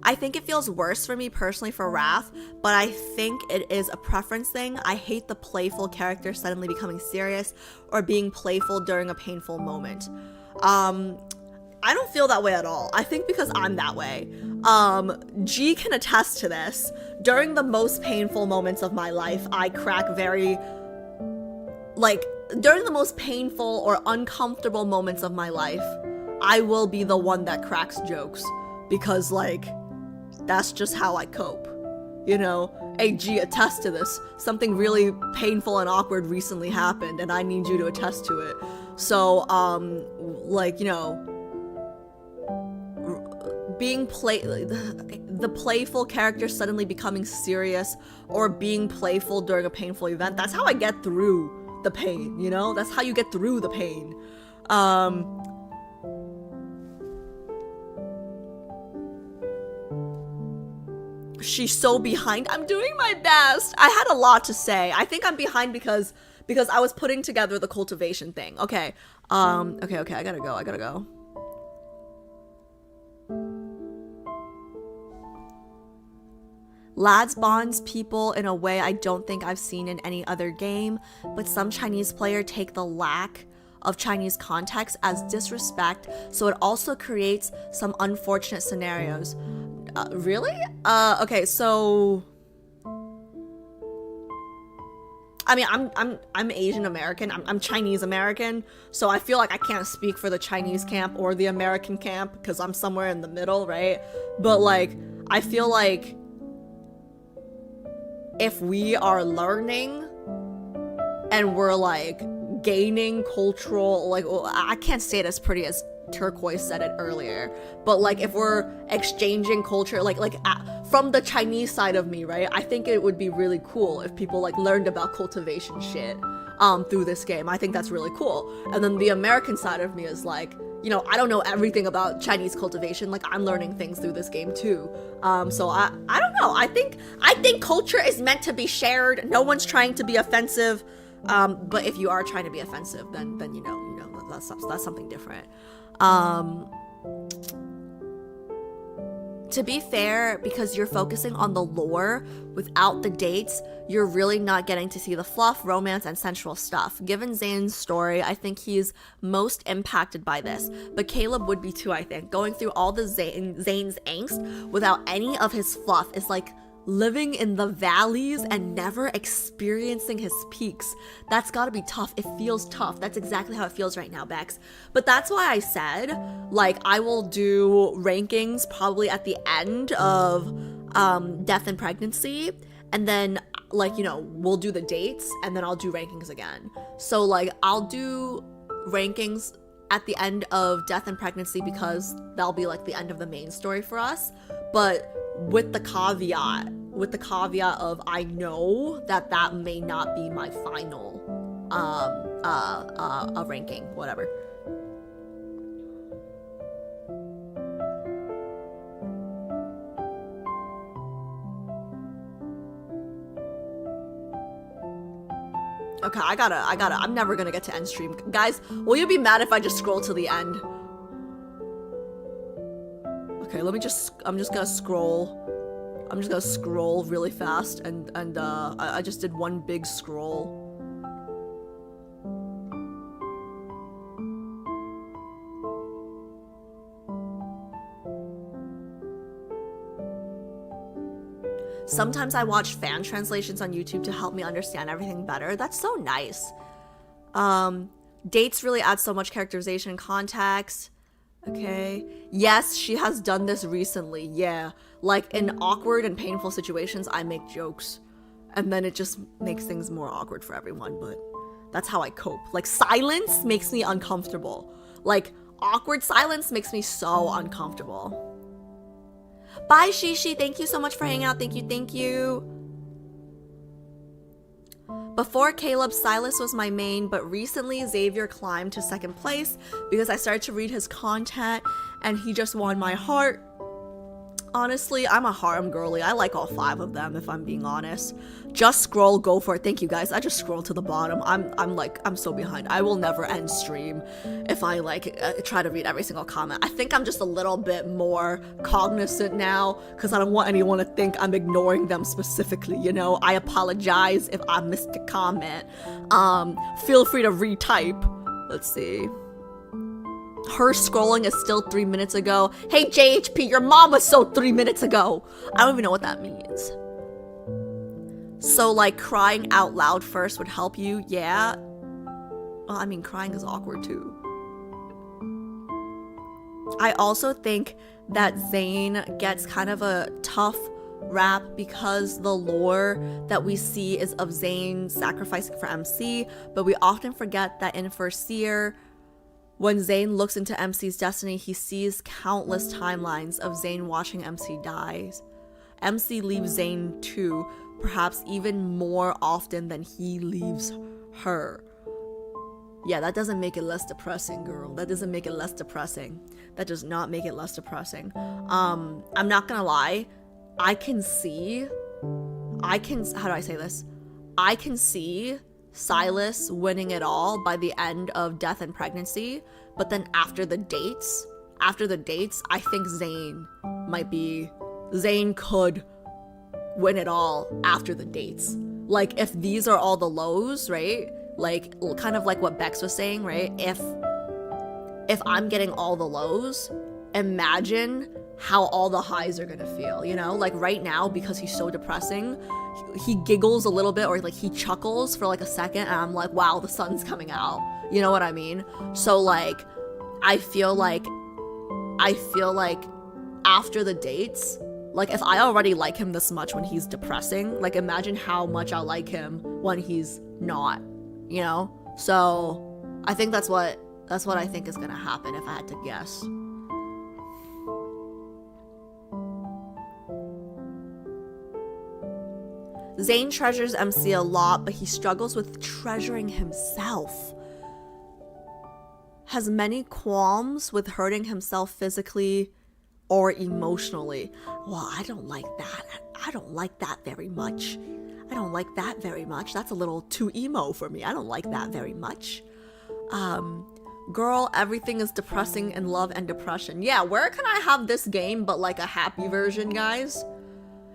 I think it feels worse for me personally for Raph, but I think it is a preference thing. I hate the playful character suddenly becoming serious or being playful during a painful moment. I don't feel that way at all. I think because I'm that way. G can attest to this. During the most painful moments of my life, I crack during the most painful or uncomfortable moments of my life, I will be the one that cracks jokes. Because, like, that's just how I cope. You know? Hey, G, attest to this. Something really painful and awkward recently happened, and I need you to attest to it. So, like, you know, being the playful character suddenly becoming serious, or being playful during a painful event, that's how I get through the pain, you know? That's how you get through the pain. She's so behind. I'm doing my best. I had a lot to say. I think I'm behind because I was putting together the cultivation thing. Okay. Okay, I gotta go. Lads bonds people in a way I don't think I've seen in any other game, but some Chinese player take the lack of Chinese context as disrespect, so it also creates some unfortunate scenarios. Really? Okay, so I mean, I'm Asian American. I'm Chinese American, so I feel like I can't speak for the Chinese camp or the American camp because I'm somewhere in the middle, right? But like, I feel like if we are learning and we're like gaining cultural, like, well, I can't say it as pretty as Turquoise said it earlier, but like if we're exchanging culture, like from the Chinese side of me, right? I think it would be really cool if people like learned about cultivation shit through this game. I think that's really cool. And then the American side of me is like, you know, I don't know everything about Chinese cultivation. Like, I'm learning things through this game too. So I don't know. I think culture is meant to be shared. No one's trying to be offensive. But if you are trying to be offensive, then you know that's something different. To be fair, because you're focusing on the lore without the dates, you're really not getting to see the fluff, romance, and sensual stuff. Given Zayne's story, I think he's most impacted by this, but Caleb would be too, I think. Going through all the Zayne's angst without any of his fluff is like living in the valleys and never experiencing his peaks. That's gotta be tough. It feels tough. That's exactly how it feels right now, Bex. But that's why I said, like, I will do rankings probably at the end of Death and Pregnancy, and then, like, you know, we'll do the dates, and then I'll do rankings again. So, like, I'll do rankings at the end of Death and Pregnancy because that'll be, like, the end of the main story for us, but with the caveat of I know that may not be my final ranking, whatever. Okay, I gotta, I'm never gonna get to end stream. Guys, will you be mad if I just scroll to the end? Okay, I'm just gonna scroll. I'm just gonna scroll really fast, and I just did one big scroll. Sometimes I watch fan translations on YouTube to help me understand everything better. That's so nice. Dates really add so much characterization and context. Okay. Yes, she has done this recently. Yeah. Like, in awkward and painful situations, I make jokes. And then it just makes things more awkward for everyone, but that's how I cope. Like, silence makes me uncomfortable. Like, awkward silence makes me so uncomfortable. Bye, Shishi. Thank you so much for hanging out. Thank you. Before Caleb, Silas was my main, but recently Xavier climbed to second place because I started to read his content and he just won my heart. Honestly, I'm a harem girly. I like all 5 of them, if I'm being honest. Just scroll, go for it. Thank you, guys. I just scrolled to the bottom. I'm so behind. I will never end stream if I try to read every single comment. I think I'm just a little bit more cognizant now because I don't want anyone to think I'm ignoring them specifically, you know? I apologize if I missed a comment. Feel free to retype. Let's see. Her scrolling is still 3 minutes ago. Hey JHP, your mom was so 3 minutes ago. I don't even know what that means. So like crying out loud first would help you, yeah. Well, I mean crying is awkward too. I also think that Zayne gets kind of a tough rap because the lore that we see is of Zayne sacrificing for MC, but we often forget that in First Seer, when Zayne looks into MC's destiny, he sees countless timelines of Zayne watching MC die. MC leaves Zayne too, perhaps even more often than he leaves her. Yeah, that doesn't make it less depressing, girl. That doesn't make it less depressing. That does not make it less depressing. I'm not gonna lie. I can see Silas winning it all by the end of Death and Pregnancy, but then after the dates, I think Zayne could win it all after the dates. Like, if these are all the lows, right? Like, kind of like what Bex was saying, right? If I'm getting all the lows, imagine how all the highs are gonna feel, you know? Like right now, because he's so depressing, he giggles a little bit, or like he chuckles for like a second, and I'm like, wow, the sun's coming out. You know what I mean? So like, I feel like after the dates, like if I already like him this much when he's depressing, like imagine how much I like him when he's not, you know? So I think that's what I think is gonna happen if I had to guess. Zayne treasures MC a lot, but he struggles with treasuring himself. Has many qualms with hurting himself physically or emotionally. Well, I don't like that. I don't like that very much. That's a little too emo for me. I don't like that very much. Girl, everything is depressing in Love and Depression. Yeah, where can I have this game but like a happy version, guys?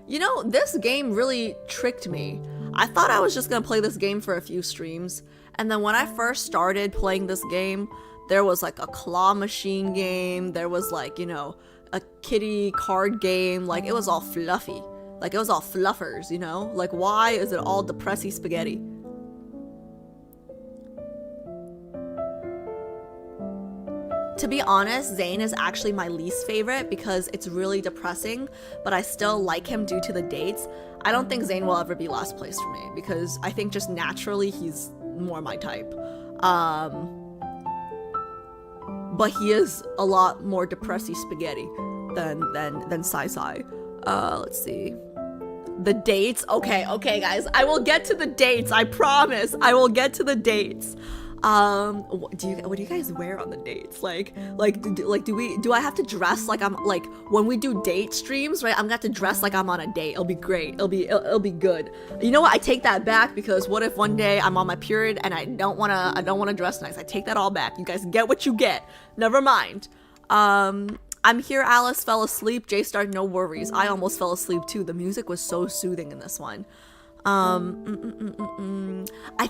You know, this game really tricked me. I thought I was just gonna play this game for a few streams, and then when I first started playing this game, there was like a claw machine game, there was like, you know, a kitty card game, like it was all fluffy. Like it was all fluffers, you know? Like why is it all depressy spaghetti? To be honest, Zayne is actually my least favorite because it's really depressing, but I still like him due to the dates. I don't think Zayne will ever be last place for me because I think just naturally he's more my type. But he is a lot more depressy spaghetti than Sai Sai. Let's see. The dates? Okay, guys. I will get to the dates. I promise. I will get to the dates. What do you guys wear on the dates? Do I have to dress like I'm like when we do date streams, right? I'm gonna have to dress like I'm on a date. It'll be great. It'll be good. You know what? I take that back because what if one day I'm on my period and I don't wanna dress nice? I take that all back. You guys get what you get. Never mind. I'm here. Alice fell asleep. J-Star, no worries. I almost fell asleep too. The music was so soothing in this one. I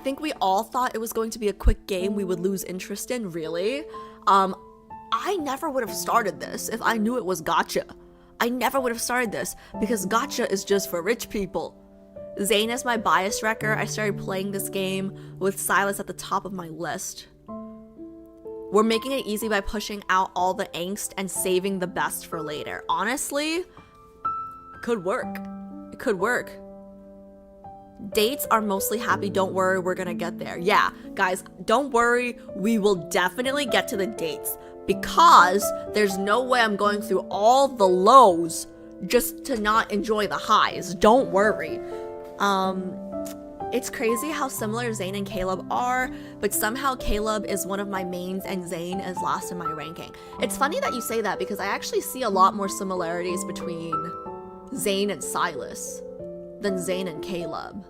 think we all thought it was going to be a quick game we would lose interest in, really. I never would have started this if I knew it was gacha. I never would have started this because gacha is just for rich people. Zayne is my bias wrecker. I started playing this game with Silas at the top of my list. We're making it easy by pushing out all the angst and saving the best for later. Honestly, could work. It could work. Dates are mostly happy. Don't worry, we're gonna get there. Yeah, guys, don't worry. We will definitely get to the dates because there's no way I'm going through all the lows just to not enjoy the highs. Don't worry. It's crazy how similar Zayne and Caleb are, but somehow Caleb is one of my mains and Zayne is last in my ranking. It's funny that you say that because I actually see a lot more similarities between Zayne and Silas than Zayne and Caleb.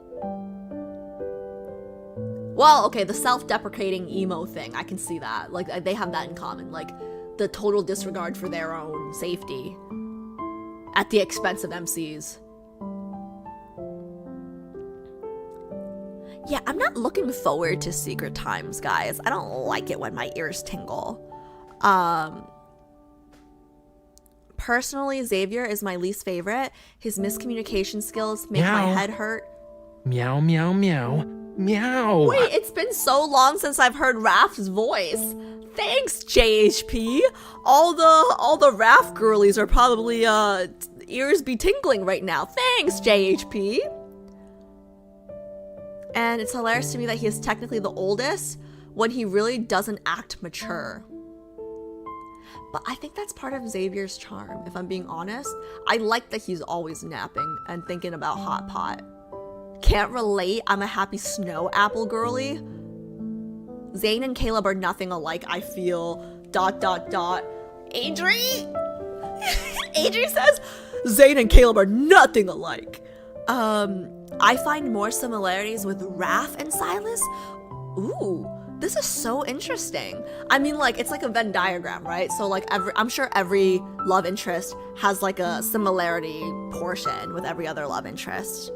Well, okay, the self-deprecating emo thing, I can see that. Like, they have that in common. Like, the total disregard for their own safety at the expense of MCs. Yeah, I'm not looking forward to Secret Times, guys. I don't like it when my ears tingle. Personally, Xavier is my least favorite. His miscommunication skills make my Meow. head hurt. Meow, meow, meow. Meow. Wait, it's been so long since I've heard Raph's voice. Thanks, JHP. All the Raph girlies are probably ears be tingling right now. Thanks, JHP. And it's hilarious to me that he is technically the oldest when he really doesn't act mature. But I think that's part of Xavier's charm, if I'm being honest. I like that he's always napping and thinking about Hot Pot. Can't relate, I'm a happy snow apple girly. Zayne and Caleb are nothing alike, I feel. ... Adri? Adri says, Zayne and Caleb are nothing alike. I find more similarities with Raph and Silas. Ooh, this is so interesting. I mean, like, it's like a Venn diagram, right? So, like, I'm sure every love interest has, like, a similarity portion with every other love interest.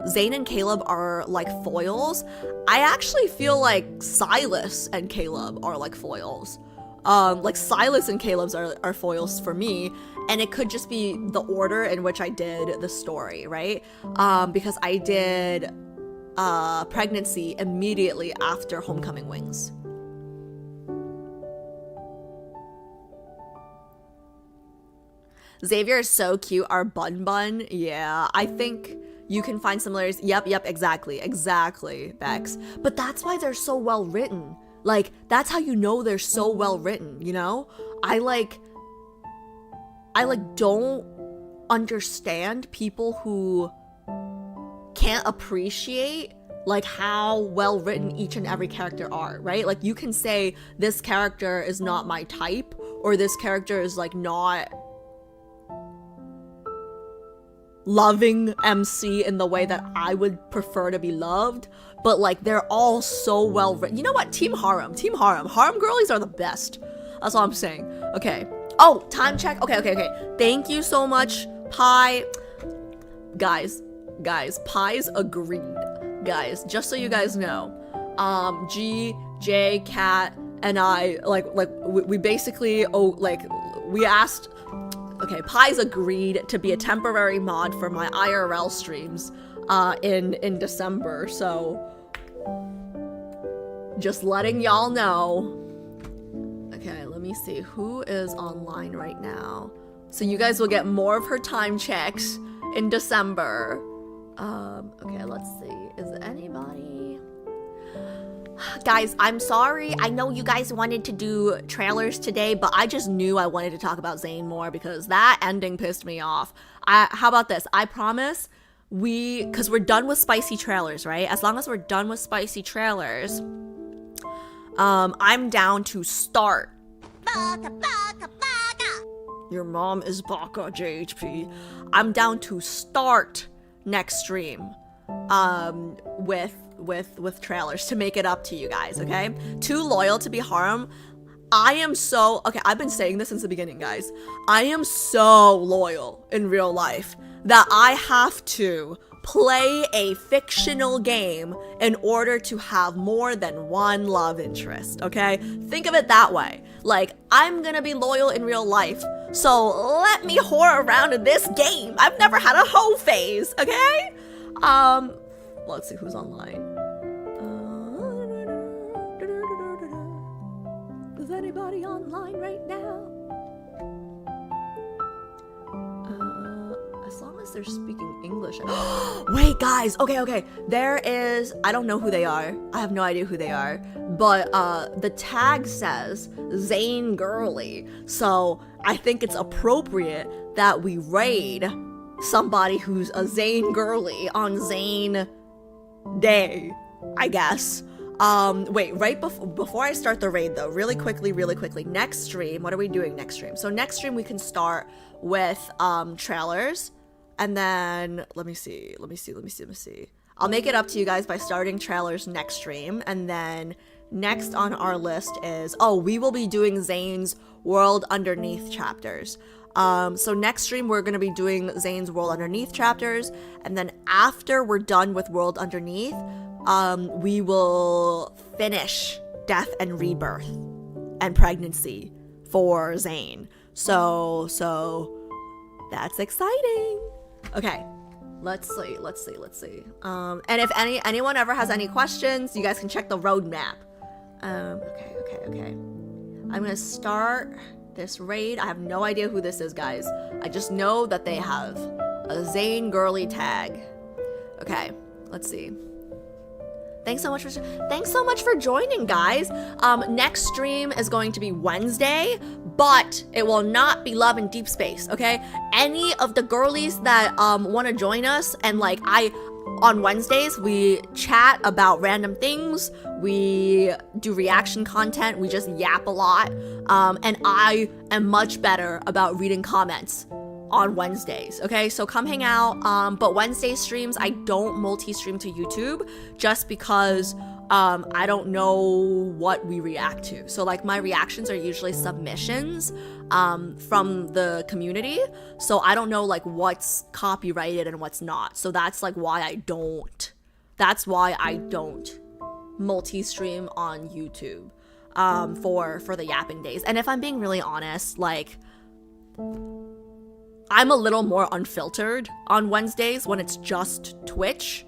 Zayne and Caleb are, like, foils. I actually feel like Silas and Caleb are, like, foils. Like, Silas and Caleb's are foils for me, and it could just be the order in which I did the story, right? Because I did pregnancy immediately after Homecoming Wings. Xavier is so cute. Our bun, yeah, I think you can find similarities. Yep, exactly, Bex. But that's why they're so well written. Like, that's how you know they're so well written, you know? I don't understand people who can't appreciate, like, how well written each and every character are, right? Like, you can say, this character is not my type, or this character is, like, not loving MC in the way that I would prefer to be loved, but, like, they're all so well written. You know what? Team Harem. Harem girlies are the best. That's all I'm saying. Okay. Oh, time check. Okay. Thank you so much, Pi. Guys, Pi's agreed. Guys, just so you guys know, G, J, Kat, and I, we basically, we asked. Okay, Pi's agreed to be a temporary mod for my IRL streams in December, so just letting y'all know. Okay, let me see who is online right now. So you guys will get more of her time checks in December. Okay, let's see. Is it anybody? Guys, I'm sorry. I know you guys wanted to do trailers today, but I just knew I wanted to talk about Zayne more because that ending pissed me off. How about this? I promise because we're done with spicy trailers, right? As long as we're done with spicy trailers, I'm down to start. Your mom is baka, JHP. I'm down to start next stream with trailers to make it up to you guys, okay? Too loyal to be harem. I've been saying this since the beginning, guys. I am so loyal in real life that I have to play a fictional game in order to have more than one love interest, okay? Think of it that way. Like, I'm gonna be loyal in real life, so let me whore around in this game. I've never had a hoe phase, okay? Let's see who's online. Is anybody online right now? As long as they're speaking English. Wait, guys. Okay. There is, I don't know who they are. I have no idea who they are. But the tag says Zayne Girly. So I think it's appropriate that we raid somebody who's a Zayne Girly on Zayne Day, I guess. Wait, right before I start the raid though, really quickly, next stream, what are we doing next stream? So next stream we can start with trailers, and then let me see. I'll make it up to you guys by starting trailers next stream, and then next on our list is, we will be doing Zayne's World Underneath chapters. So next stream we're gonna be doing Zayne's World Underneath chapters, and then after we're done with World Underneath, we will finish Death and Rebirth. and pregnancy for Zayne. So that's exciting. Okay. Let's see. And if anyone ever has any questions, you guys can check the roadmap. Okay. I'm gonna start this raid. I have no idea who this is, guys. I just know that they have a Zayne girly tag. Okay, let's see. Thanks so much for joining, guys. Next stream is going to be Wednesday, but it will not be Love and Deepspace, okay? Any of the girlies that want to join us, and like on Wednesdays, we chat about random things, we do reaction content, we just yap a lot, and I am much better about reading comments on Wednesdays, okay? So come hang out. But Wednesday streams, I don't multi-stream to YouTube just because I don't know what we react to. So like my reactions are usually submissions from the community. So I don't know like what's copyrighted and what's not. So that's like why I don't multi-stream on YouTube for the Yapping days. And if I'm being really honest, like I'm a little more unfiltered on Wednesdays when it's just Twitch,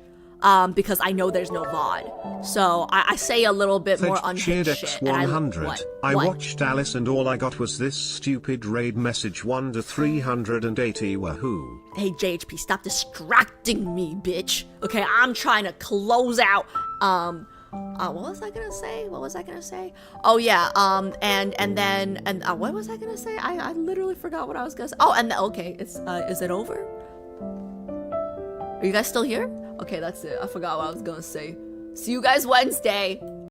because I know there's no VOD. So I say a little bit more unhinged shit. X100. I watched Alice and all I got was this stupid raid message 1 to 380 wahoo. Hey JHP, stop distracting me, bitch. Okay, I'm trying to close out. What was I gonna say? Oh yeah, and then what was I gonna say? I literally forgot what I was gonna say. Oh, and okay, it's is it over? Are you guys still here? Okay, that's it. I forgot what I was gonna say. See you guys Wednesday.